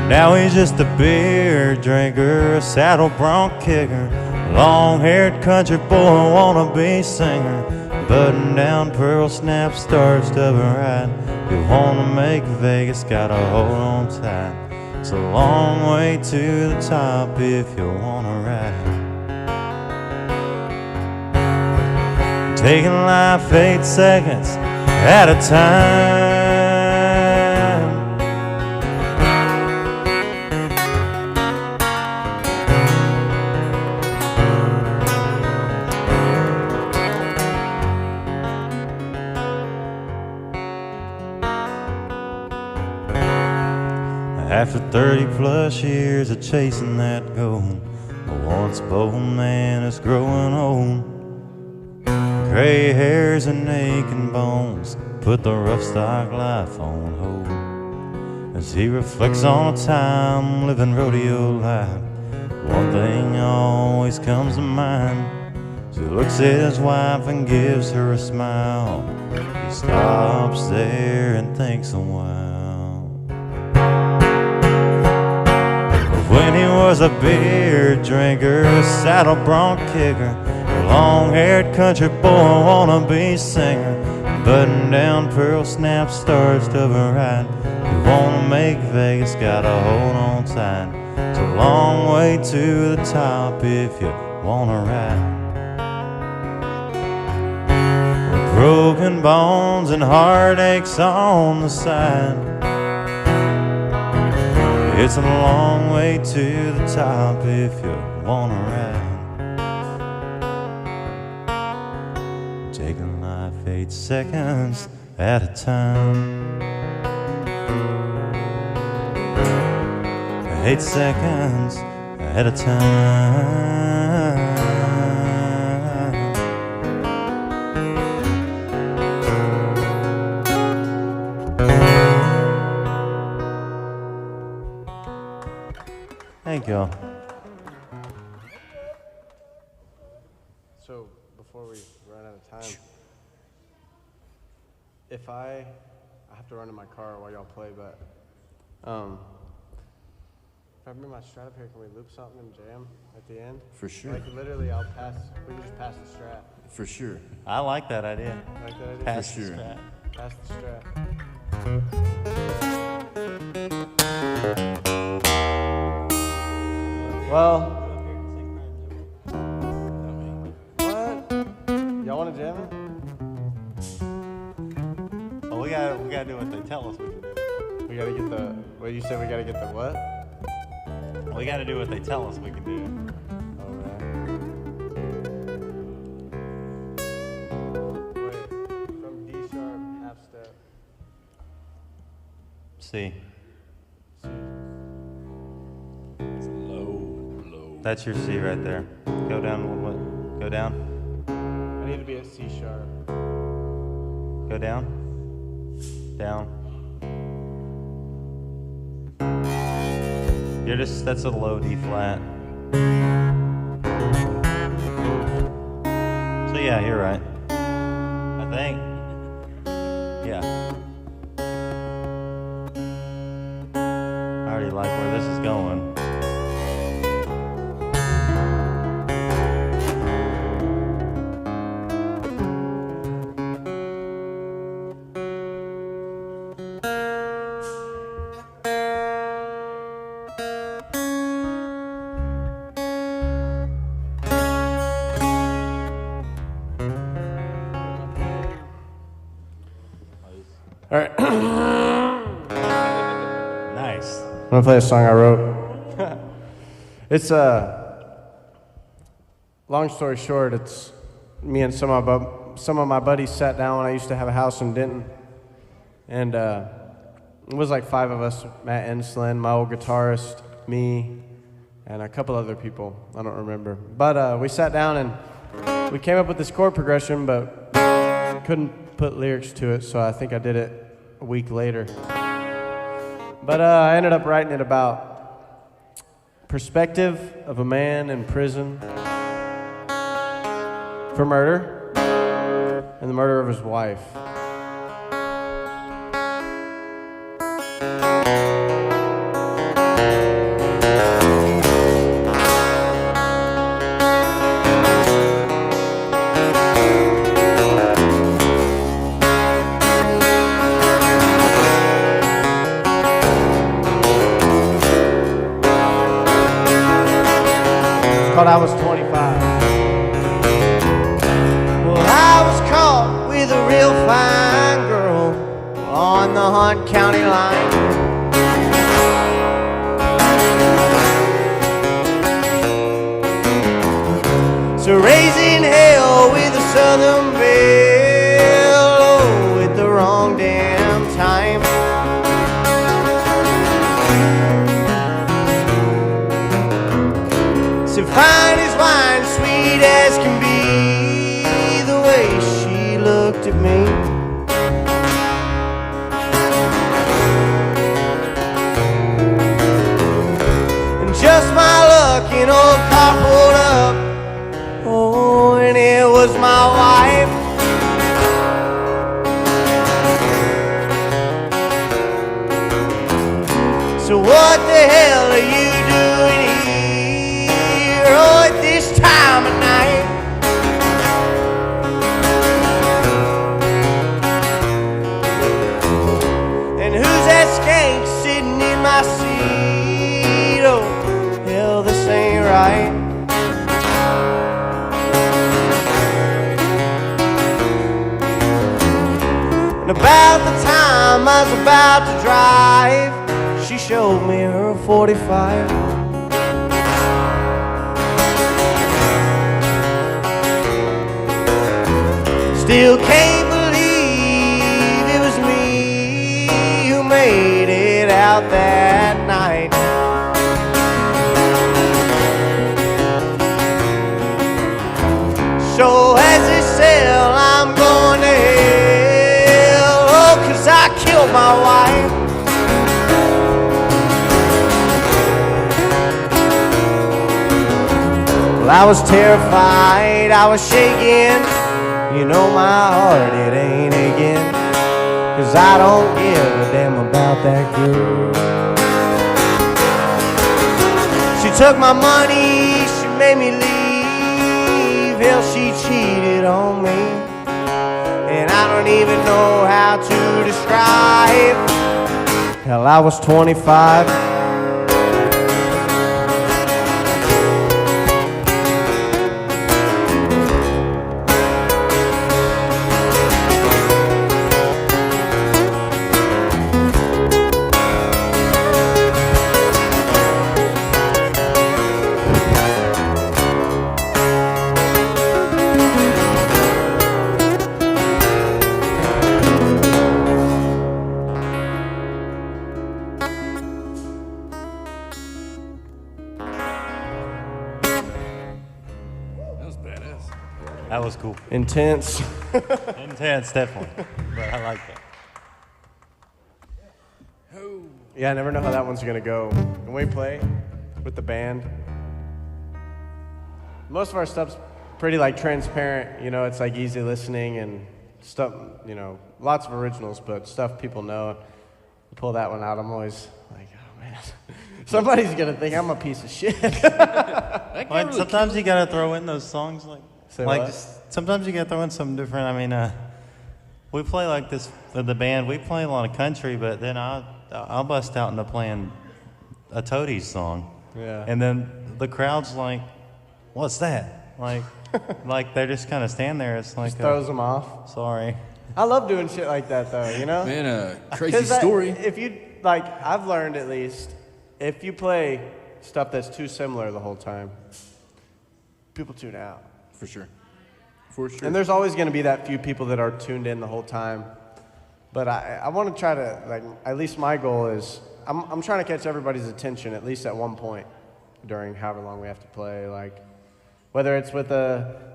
S1: Now he's just a beer drinker, a saddle bronc kicker, long-haired country boy, wannabe singer, button-down pearl snap, star-studded ride. You wanna make Vegas, gotta hold on tight. It's a long way to the top if you wanna ride. Taking life 8 seconds at a time. After 30 plus years of chasing that gold, a once bold man is growing old. Gray hairs and aching bones put the rough stock life on hold. As he reflects on a time living rodeo life, one thing always comes to mind. As he looks at his wife and gives her a smile, he stops there and thinks a while. When he was a beer drinker, a saddle bronc kicker, a long-haired country boy, wannabe singer, button-down pearl snap, star-studded ride. You wanna make Vegas, gotta hold on tight. It's a long way to the top if you wanna ride. With broken bones and heartaches on the side, it's a long way to the top if you wanna ride. Taking life 8 seconds at a time. 8 seconds at a time. Thank y'all.
S3: So before we run out of time, if I have to run in my car while y'all play, but if I bring my Strat up here, can we loop something and jam at the end?
S4: For sure.
S3: Like literally, we can just pass the Strat.
S4: For sure.
S1: I like that idea.
S3: Like that idea?
S1: Pass
S4: For
S1: the
S4: sure.
S1: Strat.
S3: Pass the Strat. Well, what? Y'all want to jam it?
S1: Oh, we gotta do what they tell us we can do.
S3: We gotta get the. What you said? We gotta get the what?
S1: We gotta do what they tell us we can do.
S3: All right. Wait, from D sharp, half step.
S1: C.
S4: Low.
S1: That's your C right there. Go down a little bit. Go down.
S3: I need to be at C sharp.
S1: Go down. Down. That's a low D flat. So yeah, you're right. I think. Yeah. I already like where this is going.
S3: All right.
S1: Nice.
S3: I'm gonna play a song I wrote. It's long story short, it's me and some of my buddies sat down when I used to have a house in Denton, and it was like 5 of us: Matt Enslin, my old guitarist, me, and a couple other people. I don't remember, but we sat down and we came up with this chord progression, but couldn't put lyrics to it, so I think I did it a week later. But I ended up writing it about perspective of a man in prison for murder and the murder of his wife. Called I Was 25.
S2: Well, I was caught with a real fine girl on the Hunt County line. So raising hell with a southern belle, oh, at the wrong damn time. So fine as wine, sweet as can be, the way she looked at me. And just my luck, an old car pulled up, oh, and it was my wife. So what the hell are you doing here, oh, at this time of night? And who's that skank sitting in my seat? Oh, hell, this ain't right. And about the time I was about to drive, she showed me her 45. Still can't believe it was me who made it out that night. So as they sell, I'm going to hell, oh, 'cause I killed my wife. Well, I was terrified, I was shaking. You know my heart, it ain't aching, 'cause I don't give a damn about that girl. She took my money, she made me leave. Hell, she cheated on me, and I don't even know how to describe. Hell, I was 25.
S1: That was cool.
S3: Intense.
S1: Intense, definitely. But I like that.
S3: Yeah, I never know how that one's gonna go. When we play with the band, most of our stuff's pretty like transparent. You know, it's like easy listening and stuff. You know, lots of originals, but stuff people know. Pull that one out, I'm always like, oh man, somebody's gonna think I'm a piece of shit.
S1: Like, sometimes you gotta throw in those songs, sometimes you gotta throw in some different. I mean, we play like this with the band. We play a lot of country, but then I'll bust out into playing a Toadies song.
S3: Yeah.
S1: And then the crowd's like, "What's that?" Like, like they're just kind of stand there. It's like
S3: Just throws them off.
S1: Sorry.
S3: I love doing shit like that though, you know?
S4: Man, crazy story.
S3: If you, like, I've learned at least, if you play stuff that's too similar the whole time, people tune out.
S4: For sure. For sure.
S3: And there's always going to be that few people that are tuned in the whole time. But I want to try to, like, at least my goal is, I'm trying to catch everybody's attention at least at one point during however long we have to play. Like, whether it's with a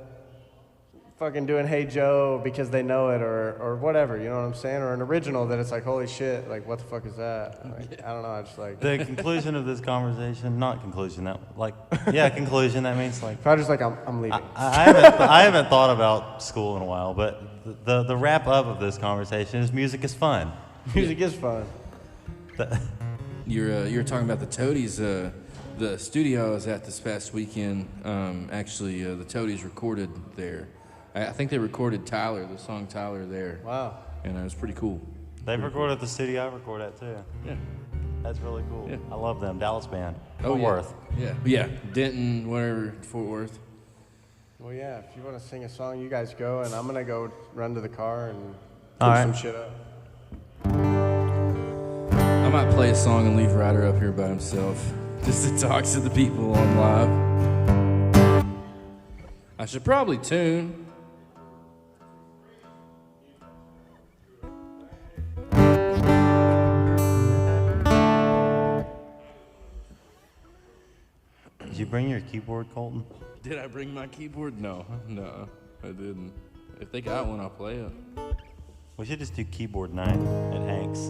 S3: fucking doing Hey Joe because they know it or whatever, you know what I'm saying? Or an original that it's like, holy shit, like, what the fuck is that? Like, I don't know, I just like...
S1: The conclusion of this conversation, not conclusion, conclusion, that means like...
S3: If I just like, I'm leaving.
S1: I haven't thought about school in a while, but the wrap up of this conversation is music is fun.
S3: Music is fun.
S4: You're talking about the Toadies. The studio I was at this past weekend, actually, the Toadies recorded there. I think they recorded Tyler, the song Tyler there.
S3: Wow.
S4: And it was pretty cool.
S1: They've recorded at the studio I record at too.
S4: Yeah.
S1: That's really cool.
S4: Yeah.
S1: I love them. Dallas band.
S4: Oh,
S1: Fort Worth.
S4: Yeah. Yeah. Denton, whatever, Fort Worth.
S3: Well, yeah, if you want to sing a song, you guys go, and I'm going to go run to the car and
S1: All
S3: cook
S1: right.
S3: some shit up.
S4: I might play a song and leave Ryder up here by himself just to talk to the people on live. I should probably tune.
S1: Did you bring your keyboard, Colton?
S4: Did I bring my keyboard? No, I didn't. If they got one, I'll play it.
S1: We should just do keyboard night at Hank's.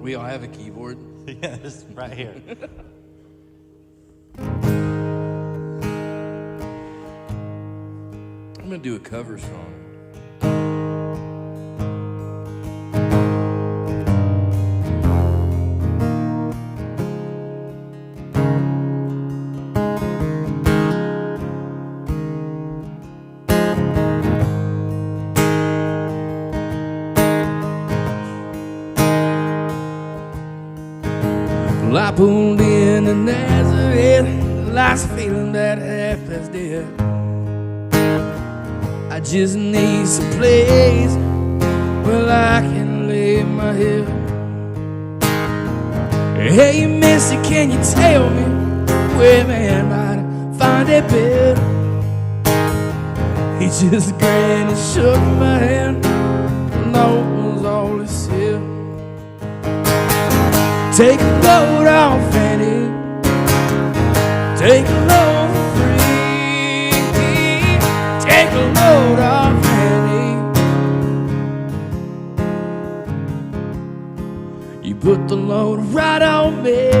S4: We all have a keyboard.
S1: Yeah, just right here.
S4: I'm gonna do a cover song. Well, I pulled in to Nazareth, life's feeling that half is dead. I just need some place where I can lay my head. Hey, mister, can you tell me where man might find a bed? He just grinned and shook my hand, and that was all he said. Take a load off, Annie. Take a load for free. Take a load off, Annie. You put the load right on me.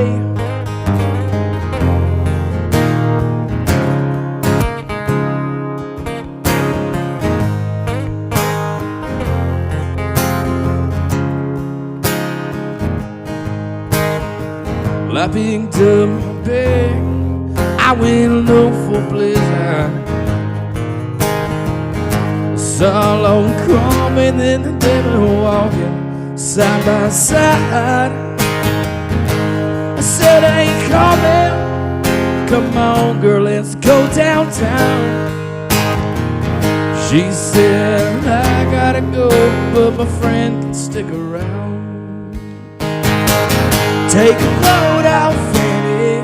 S4: Well, I picked up my bag, I went low for blizzard. Saw a long crumb and then the devil walking side by side. I said, I ain't coming. Come on, girl, let's go downtown. She said, I gotta go, but my friend can stick around. Take a load out, Fanny.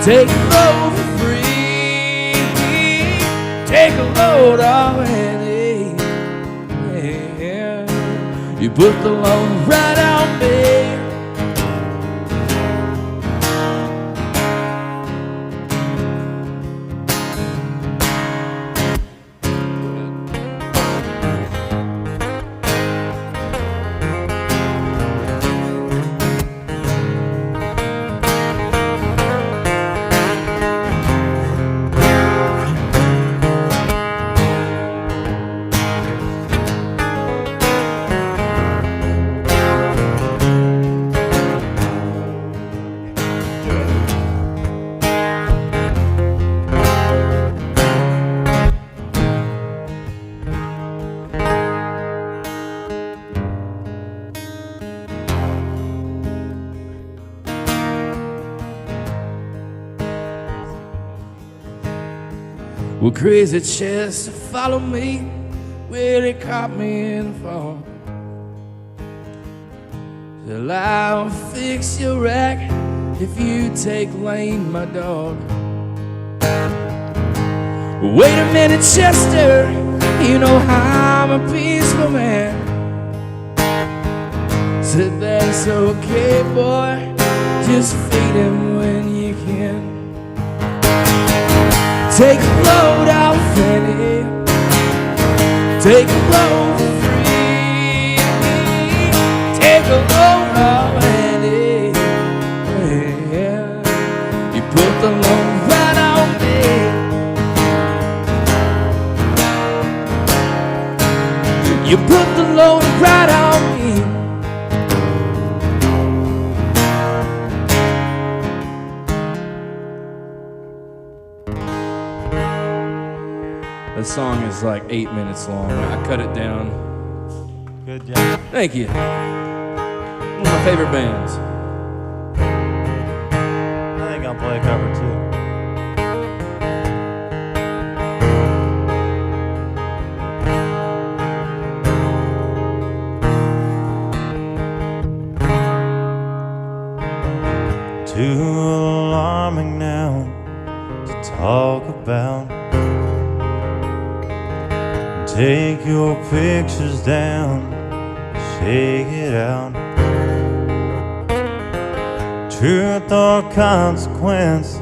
S4: Take a load for free. Take a load out, Fanny. Yeah. You put the load right on me. Well, crazy chest follow me, well, it caught me in the fall. Till I'll fix your rack if you take Lane, my dog. Wait a minute, Chester, you know I'm a peaceful man. Said that's okay, boy, just feed him when you can. Take a load off, Eddie, take a load for free. Take a load off, Eddie, yeah. You put the load right on me. You put the load right on me. The song is like 8 minutes long. I cut it down.
S1: Good job.
S4: Thank you. One of my favorite bands.
S1: I think I'll play a cover too. Too alarming now to talk about. Take your pictures down, shake it out. Truth or consequence,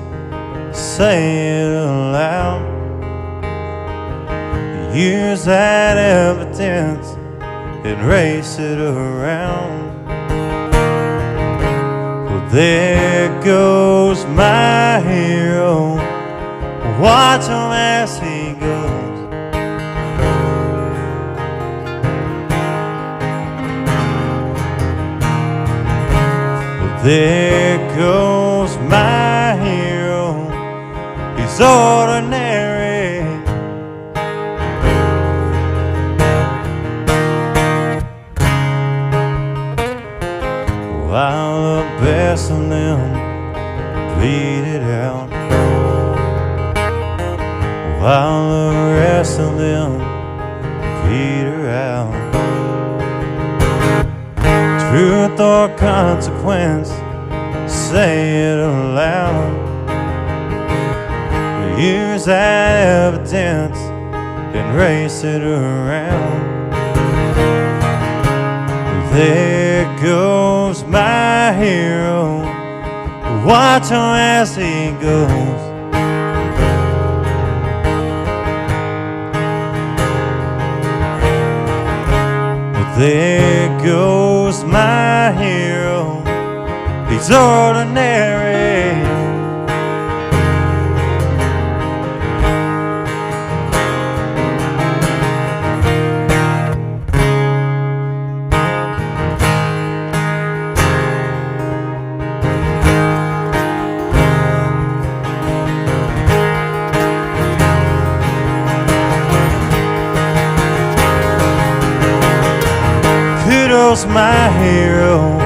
S1: say it aloud. Use that evidence and race it around. Well, there goes my hero, watch him as he goes. There goes my hero, he's ordinary. While the best of them bleed it out, while the rest of them peter out. Truth or consequence, say it aloud. Use that evidence and race it around. There goes my hero, watch him as he goes. There goes my hero, he's ordinary. Kudos my hero,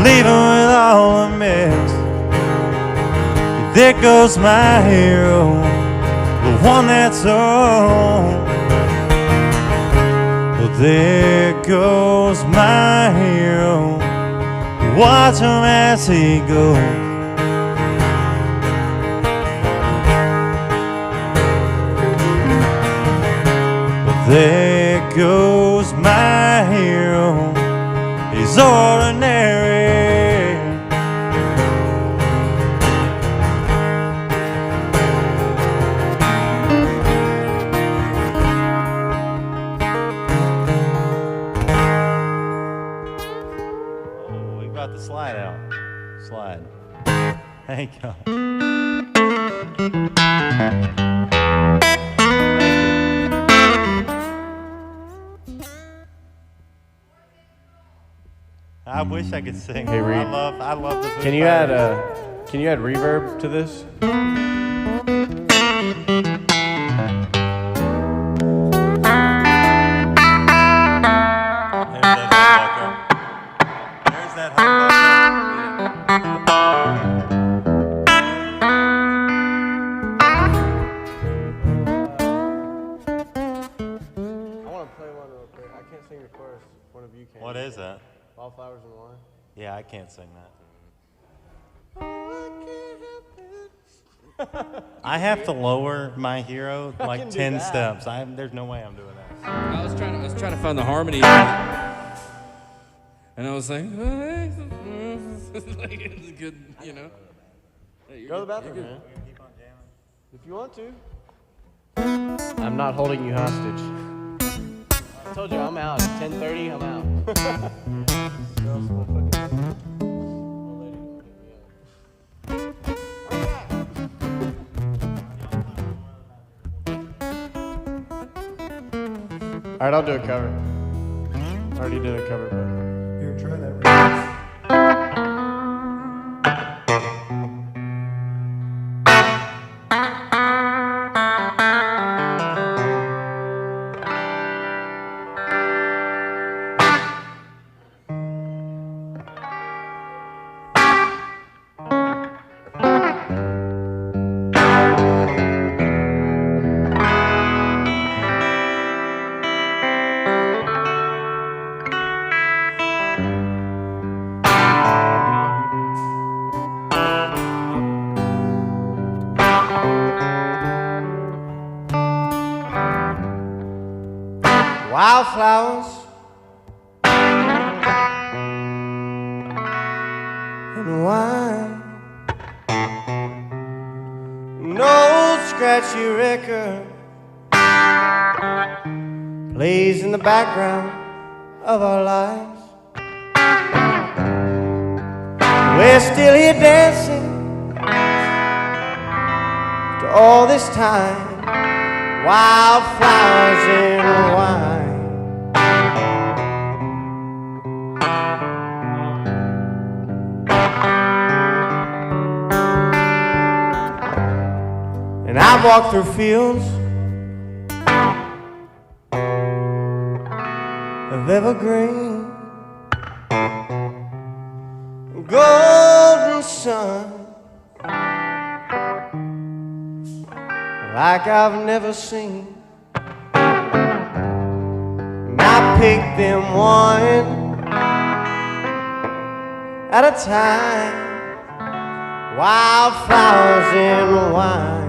S1: leaving with all the mess. There goes my hero, the one that's on. Well, there goes my hero, watch him as he goes. Well, there goes my hero, he's ordinary. Oh, we brought the slide out. Slide. Thank you. I wish I could sing.
S3: Hey, Reed.
S1: I love the.
S3: Can you add reverb to this?
S1: There's that humbucker. can't sing that. I have to lower my hero like 10 steps. There's no way I'm doing that.
S4: I was trying to find the harmony, and I was like, like it's good, you know. Hey,
S3: Go to the bathroom,
S4: good.
S3: man. If you want to. I'm not holding you hostage. I told you I'm out. At 10:30, I'm out. All right, I'll do a cover. I already did a cover, but.
S5: Here, try that.
S2: Wildflowers and wine, an old scratchy record plays in the background of our lives. We're still here dancing to all this time, wildflowers and wine. And I've walked through fields of evergreen, golden sun, like I've never seen. And I pick them one at a time, wildflowers in wine.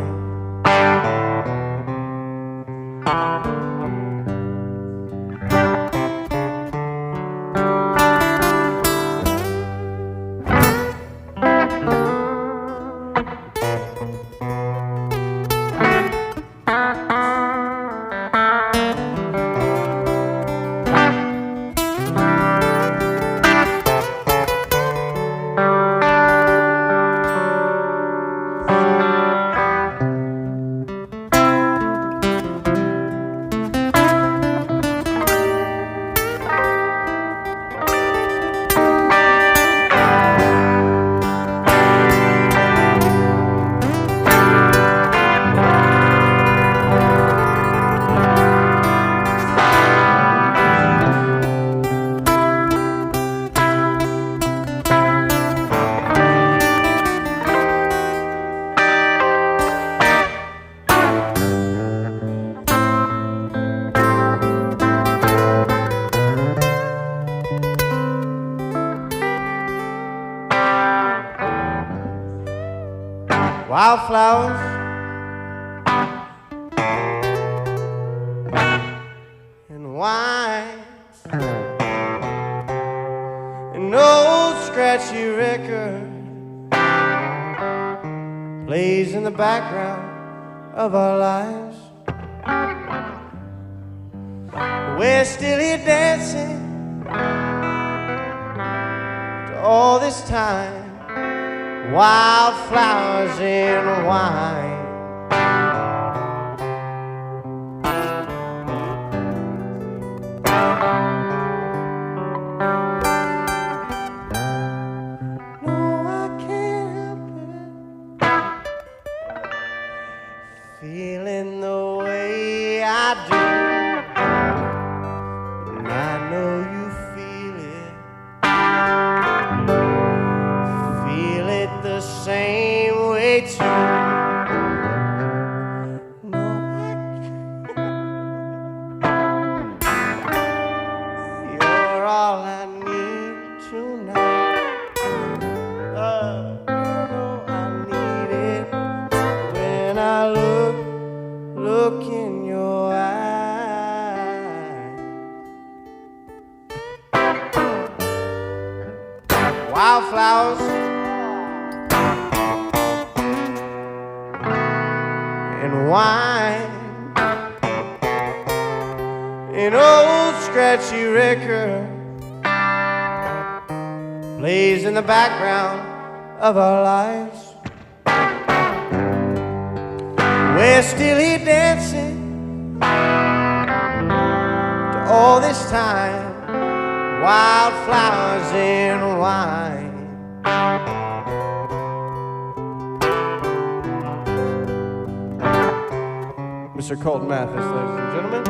S2: Wildflowers and wine, an old scratchy record plays in the background of our lives. We're still here dancing to all this time, wildflowers in wine. No, I can't help it, feeling the way I do, and I know you feel it the same way too. No, you're all I need tonight. flowers and wine. An old scratchy record plays in the background of our lives. We're still here dancing to all this time, wildflowers and wine. Mr. Colton Mathis, ladies and gentlemen.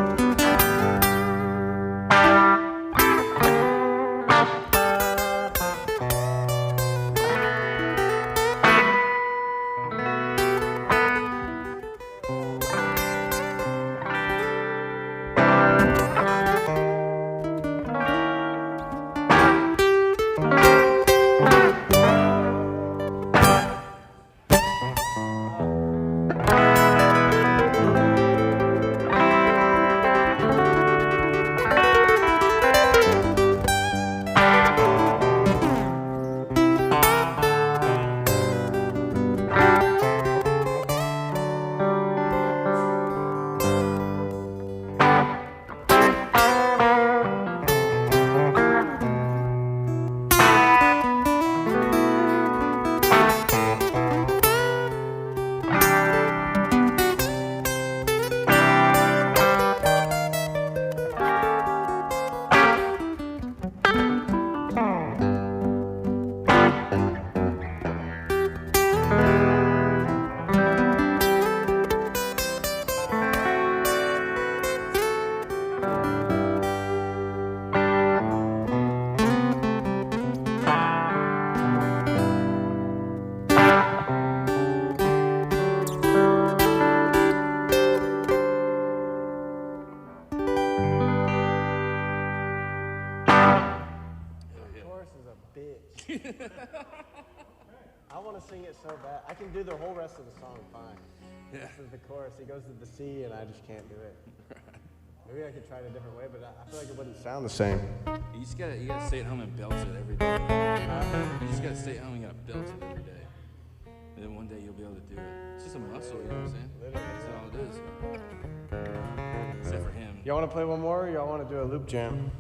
S2: I want to sing it so bad. I can do the whole rest of the song fine.
S4: Yeah.
S2: This is the chorus. He goes to the C, and I just can't do it. Maybe I could try it a different way, but I feel like it wouldn't sound the same.
S4: You gotta stay at home and belt it every day. You just gotta stay at home and you gotta belt it every day. And then one day you'll be able to do it. It's just a muscle, you know what I'm saying? That's all it is. Except for him.
S2: Y'all want to play one more, or y'all want to do a loop jam?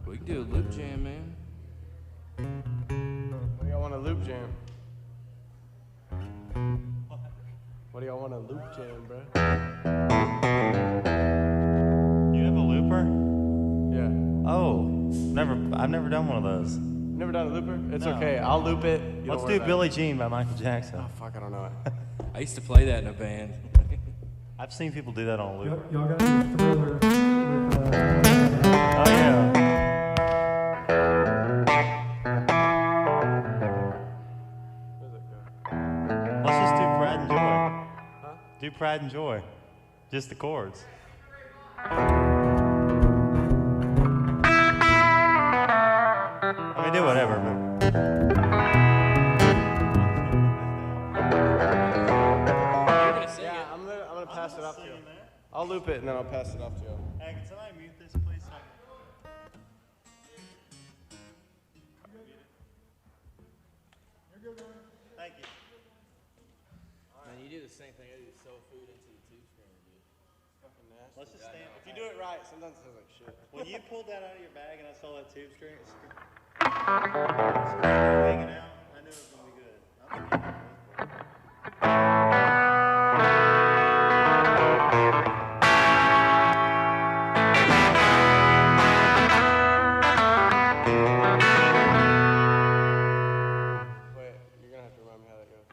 S4: We can do a loop jam, man.
S2: What do y'all want to loop jam? What do y'all want to loop jam, bro?
S1: You have a looper?
S2: Yeah.
S1: Oh, I've never done one of those.
S2: Never done a looper? It's
S1: No.
S2: okay. I'll loop it. You
S1: Let's
S2: don't
S1: do
S2: worry about
S1: Billie
S2: it.
S1: Jean by Michael Jackson.
S2: Oh, fuck, I don't know it.
S4: I used to play that in a band.
S1: I've seen people do that on a looper.
S5: Y'all got to do Thriller with,
S1: Oh, yeah.
S2: Where's it go?
S1: Let's just do Pride and Joy.
S2: Huh?
S1: Do Pride and Joy. Just the chords. I mean, do whatever, but.
S2: Yeah, I'm gonna pass it off to you. I'll loop it and then I'll pass it off to you.
S1: Hey, can somebody mute this, please? Thank you.
S4: Man, you do the same thing I do, sew food into the tube screener, dude.
S1: Let's just stand.
S2: If you do it right, sometimes it sounds like shit.
S1: When you pulled that out of your bag and I saw that tube string hanging out, I knew it was gonna be good.
S2: Wait, you're gonna have to remind me how that goes.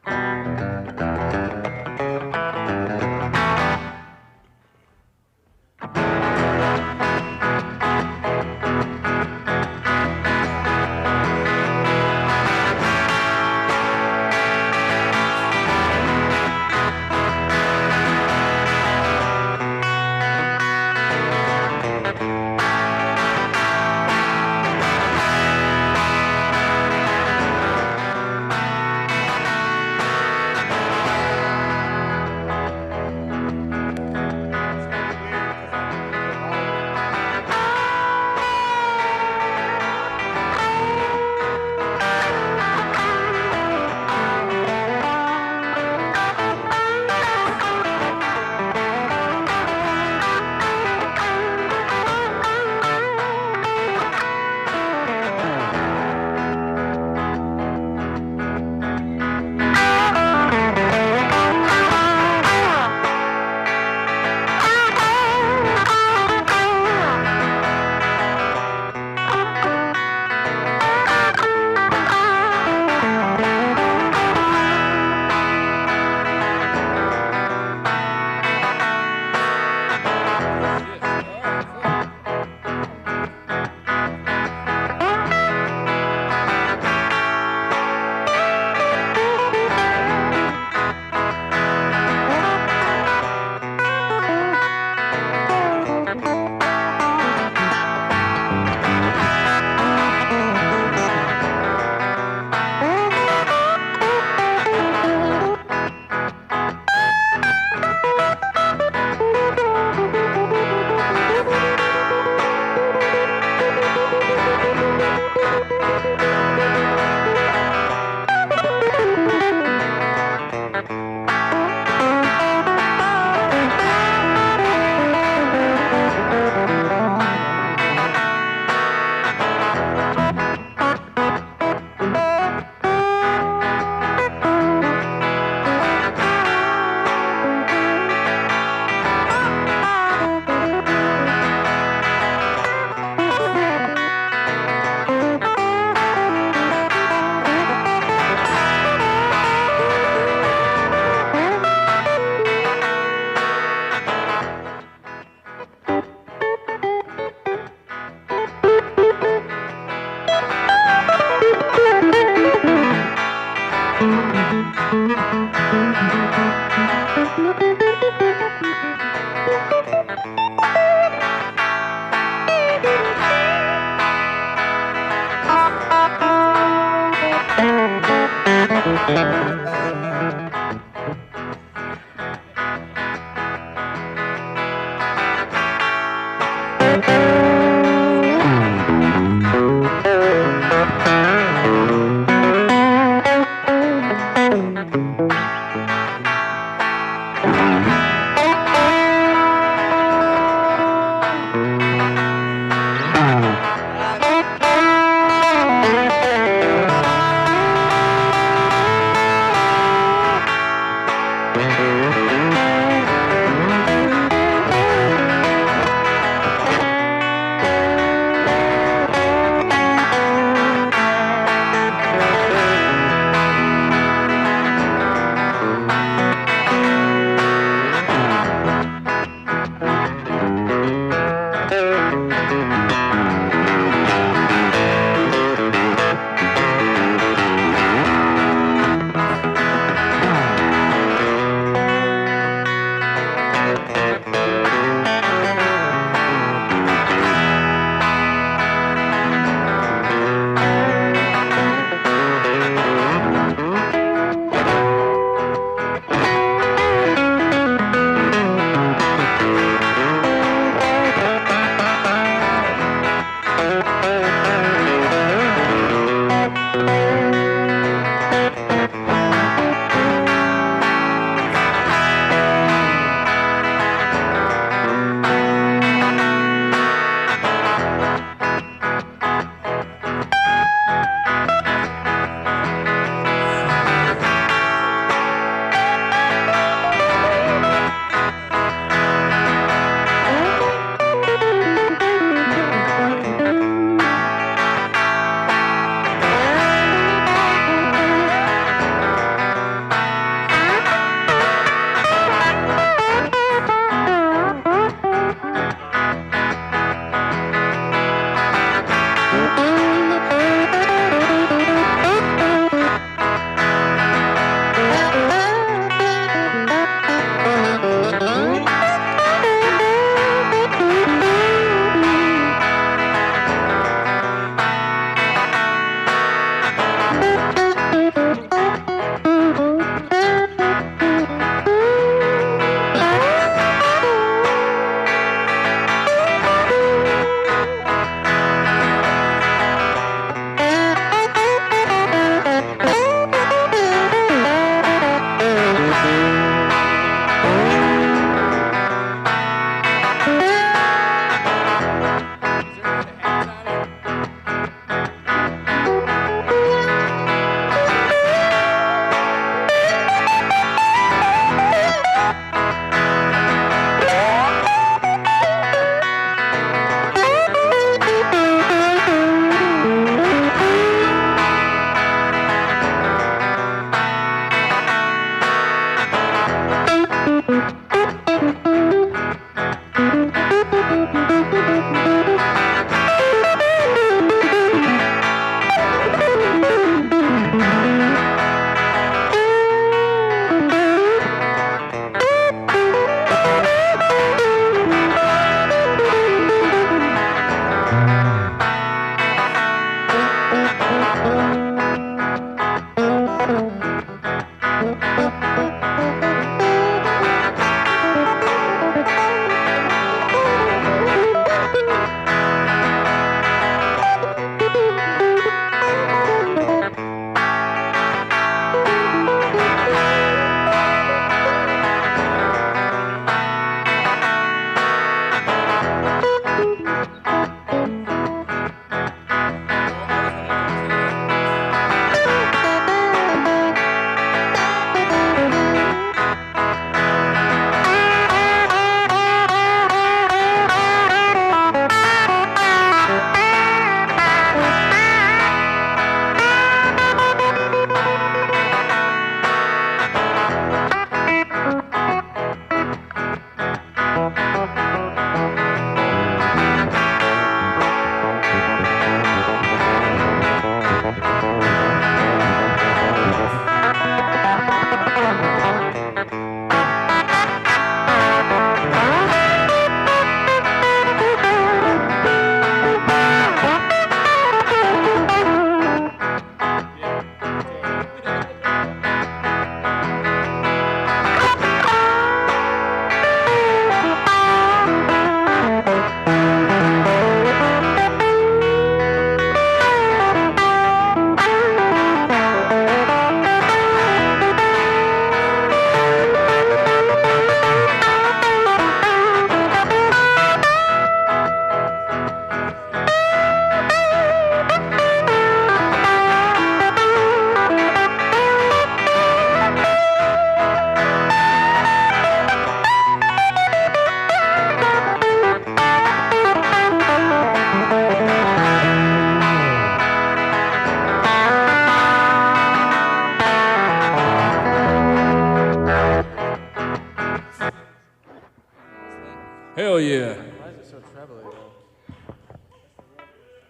S4: Hell yeah.
S3: Why is it so trebly though?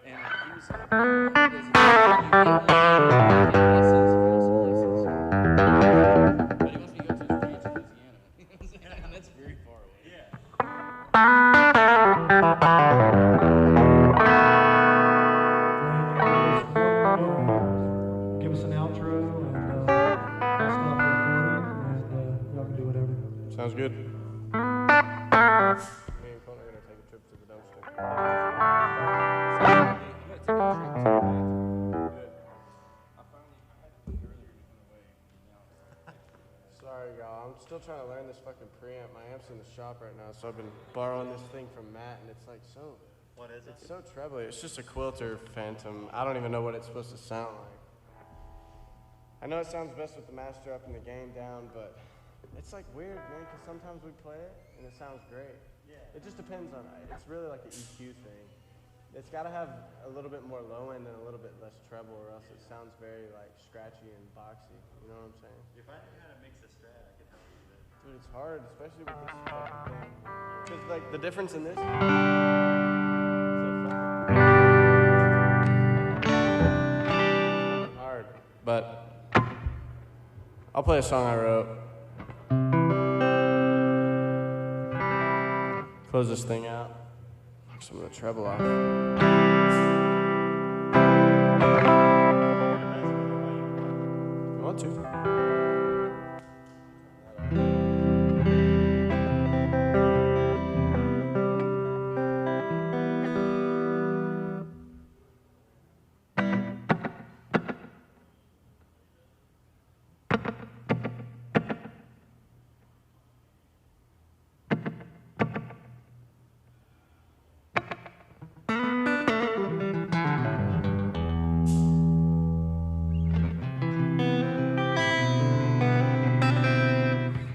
S4: And but he wants me to go to his ranch in Louisiana. And that's very far away. Yeah.
S5: Give us an outro, and I'll stop the recording, and y'all can do whatever.
S3: Sounds good. Me and Colton are gonna take a trip to the dumpster. Sorry, y'all. I'm still trying to learn this fucking preamp. My amp's in the shop right now, so I've been borrowing this thing from Matt, and it's like so.
S1: What is it?
S3: It's so trebly. It's just a Quilter Phantom. I don't even know what it's supposed to sound like. I know it sounds best with the master up and the gain down, but it's like weird, man, because sometimes we play it and it sounds great. Yeah. It just depends on it. It's really like an EQ thing. It's got to have a little bit more low end and a little bit less treble, or else it sounds very like scratchy and boxy. You know what I'm saying?
S1: If I knew how to mix a Strat, I could help you with it.
S3: Dude, it's hard, especially with this fucking thing. Because like the difference in this. Hard, but I'll play a song I wrote. Close this thing out. Knock some of the treble off. You want to?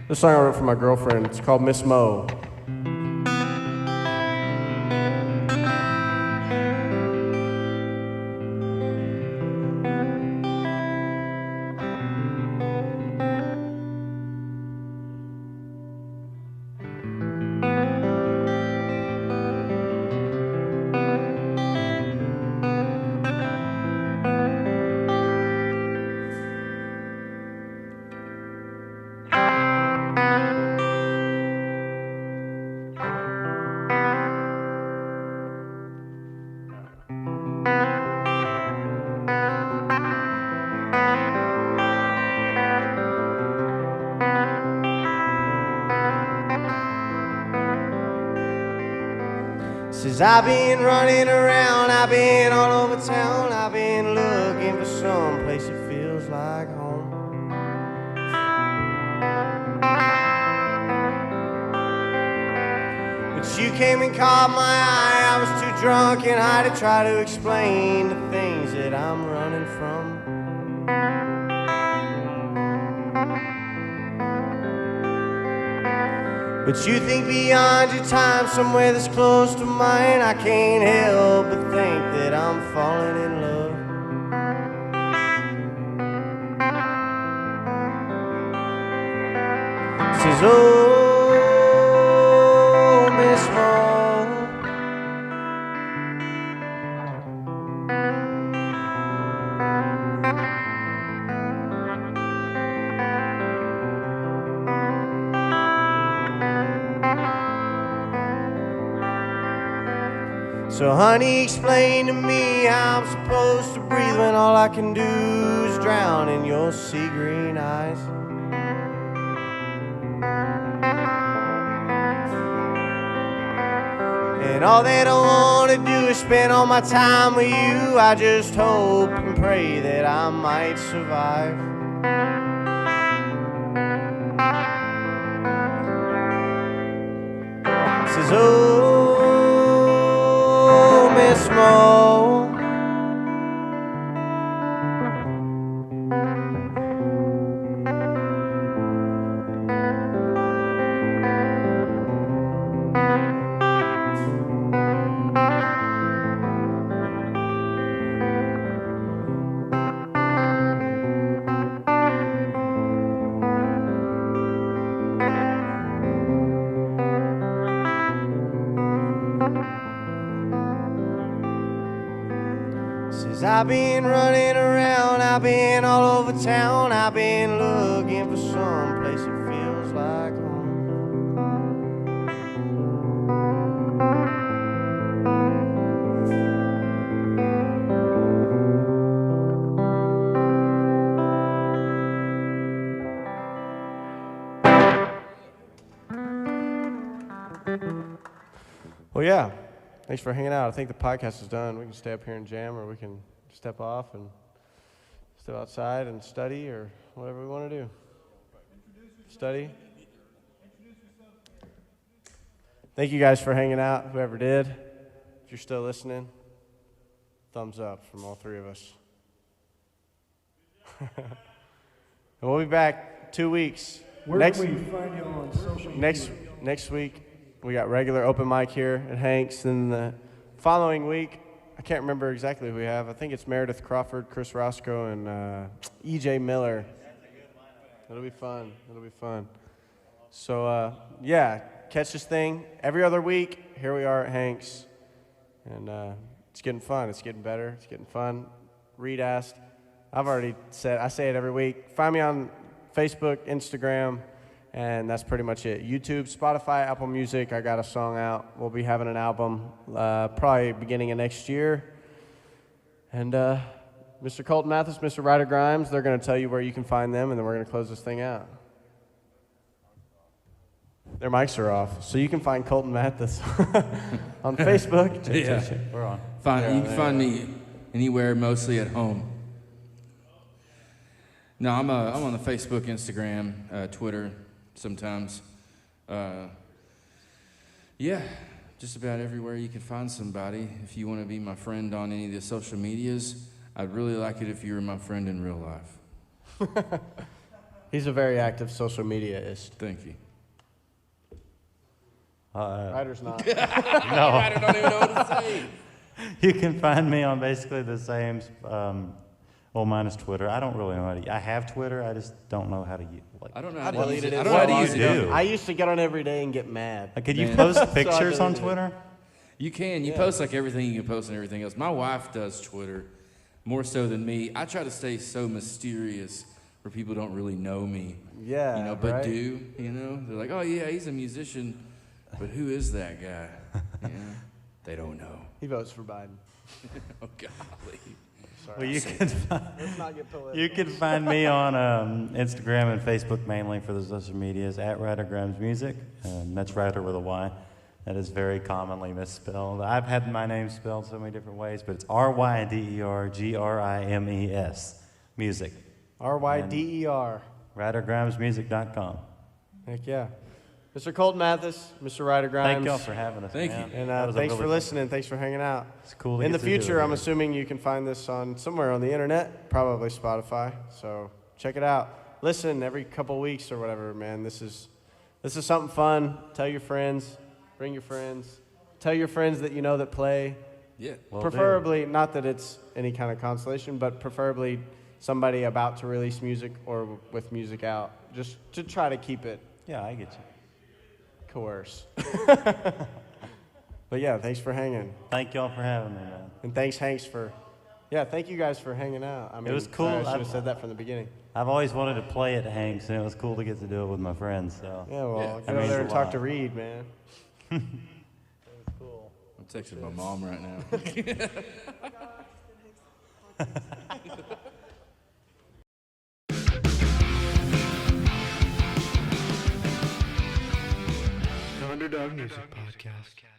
S3: This song I wrote for my girlfriend. It's called Miss Mo.
S2: Says I've been running around, I've been all over town, I've been looking for some place that feels like home. But you came and caught my eye, I was too drunk and high to try to explain the things that I'm running from. But you think beyond your time, somewhere that's close to mine. I can't help but think that I'm falling in love. Says, oh, Miss Mo. So honey, explain to me how I'm supposed to breathe when all I can do is drown in your sea green eyes. And all that I want to do is spend all my time with you. I just hope and pray that I might survive. Says, oh, Miss Mo. 'Cause I've been running around, I've been all over town, I've been looking for some place that feels like home. Well, yeah. Thanks for hanging out. I think the podcast is done. We can stay up here and jam, or we can step off and step outside and study, or whatever we want to do. Study. Thank you guys for hanging out, whoever did. If you're still listening, thumbs up from all three of us. And we'll be back 2 weeks.
S5: Where can we find you on social media?
S2: Next week, we got regular open mic here at Hank's. Then the following week, I can't remember exactly who we have. I think it's Meredith Crawford, Chris Roscoe, and E.J. Miller. It'll be fun. So, yeah, catch this thing every other week. Here we are at Hank's. And it's getting fun. It's getting better. It's getting fun. Reed asked. I've already said, I say it every week. Find me on Facebook, Instagram, and that's pretty much it. YouTube, Spotify, Apple Music. I got a song out. We'll be having an album probably beginning of next year. And Mr. Colton Mathis, Mr. Ryder Grimes, they're going to tell you where you can find them, and then we're going to close this thing out. Their mics are off, so you can find Colton Mathis on Facebook.
S4: Yeah.
S1: We're on.
S4: You can find me anywhere, mostly at home. No, I'm on the Facebook, Instagram, Twitter sometimes. Yeah, just about everywhere you can find somebody. If you want to be my friend on any of the social medias, I'd really like it if you were my friend in real life.
S2: He's a very active social media-ist.
S4: Thank you.
S2: Ryder's not.
S1: No.
S4: I don't even know what to say.
S1: You can find me on basically the same, well, minus Twitter. I don't really know how to. I have Twitter. I just don't know how to use.
S4: I don't know
S2: I
S4: how to use
S2: deleted
S4: it.
S2: it.
S4: I don't know how to
S1: What
S4: use
S1: do you
S4: it.
S1: do?
S2: I used to get on every day and get mad.
S1: Could you
S4: Man.
S1: post pictures on
S2: deleted it.
S1: Twitter?
S4: You can. You post like everything you can post and everything else. My wife does Twitter more so than me. I try to stay so mysterious where people don't really know me.
S2: Yeah,
S4: but
S2: right?
S4: do, They're like, oh, yeah, he's a musician, but who is that guy? They don't know.
S2: He votes for Biden.
S4: Oh, golly.
S2: Sorry.
S1: Well, you can find,
S2: Let's not get political.
S1: you can find me on Instagram and Facebook mainly for the social medias at Ryder Grimes Music. That's Ryder with a Y. That is very commonly misspelled. I've had my name spelled so many different ways, but it's RYDERGRIMES Music.
S2: RYDER.
S1: RyderGrimesMusic.com.
S2: Heck yeah. Mr. Colton Mathis, Mr. Ryder Grimes.
S1: Thank y'all for having us.
S4: Thank
S1: man.
S4: you.
S2: And
S1: That was a
S2: thanks
S1: really
S2: for
S1: fun-
S2: listening. Thanks for hanging out.
S1: It's cool to
S2: In
S1: get
S2: the
S1: to do
S2: future,
S1: it
S2: I'm
S1: here.
S2: assuming you can find this on somewhere on the internet, probably Spotify. So check it out. Listen every couple weeks or whatever, man. This is something fun. Tell your friends. Bring your friends. Tell your friends that you know that play.
S4: Yeah.
S1: Will
S2: Preferably, not that it's any kind of consolation, but preferably somebody about to release music or with music out. Just to try to keep it
S1: Yeah, I get you.
S2: coerce. But yeah, thanks for hanging.
S1: Thank y'all for having me, man.
S2: And thanks, Hanks, thank you guys for hanging out. I mean,
S1: was cool.
S2: I should have said that from the beginning.
S1: I've always wanted to play at Hank's, and it was cool to get to do it with my friends. So
S2: Yeah, well,
S4: Yeah,
S2: get
S1: that
S2: over
S1: means
S2: there
S1: a
S2: and talk
S1: lot.
S2: to Reed, man.
S4: I'm texting my mom right now.
S2: Underdog Music Podcast.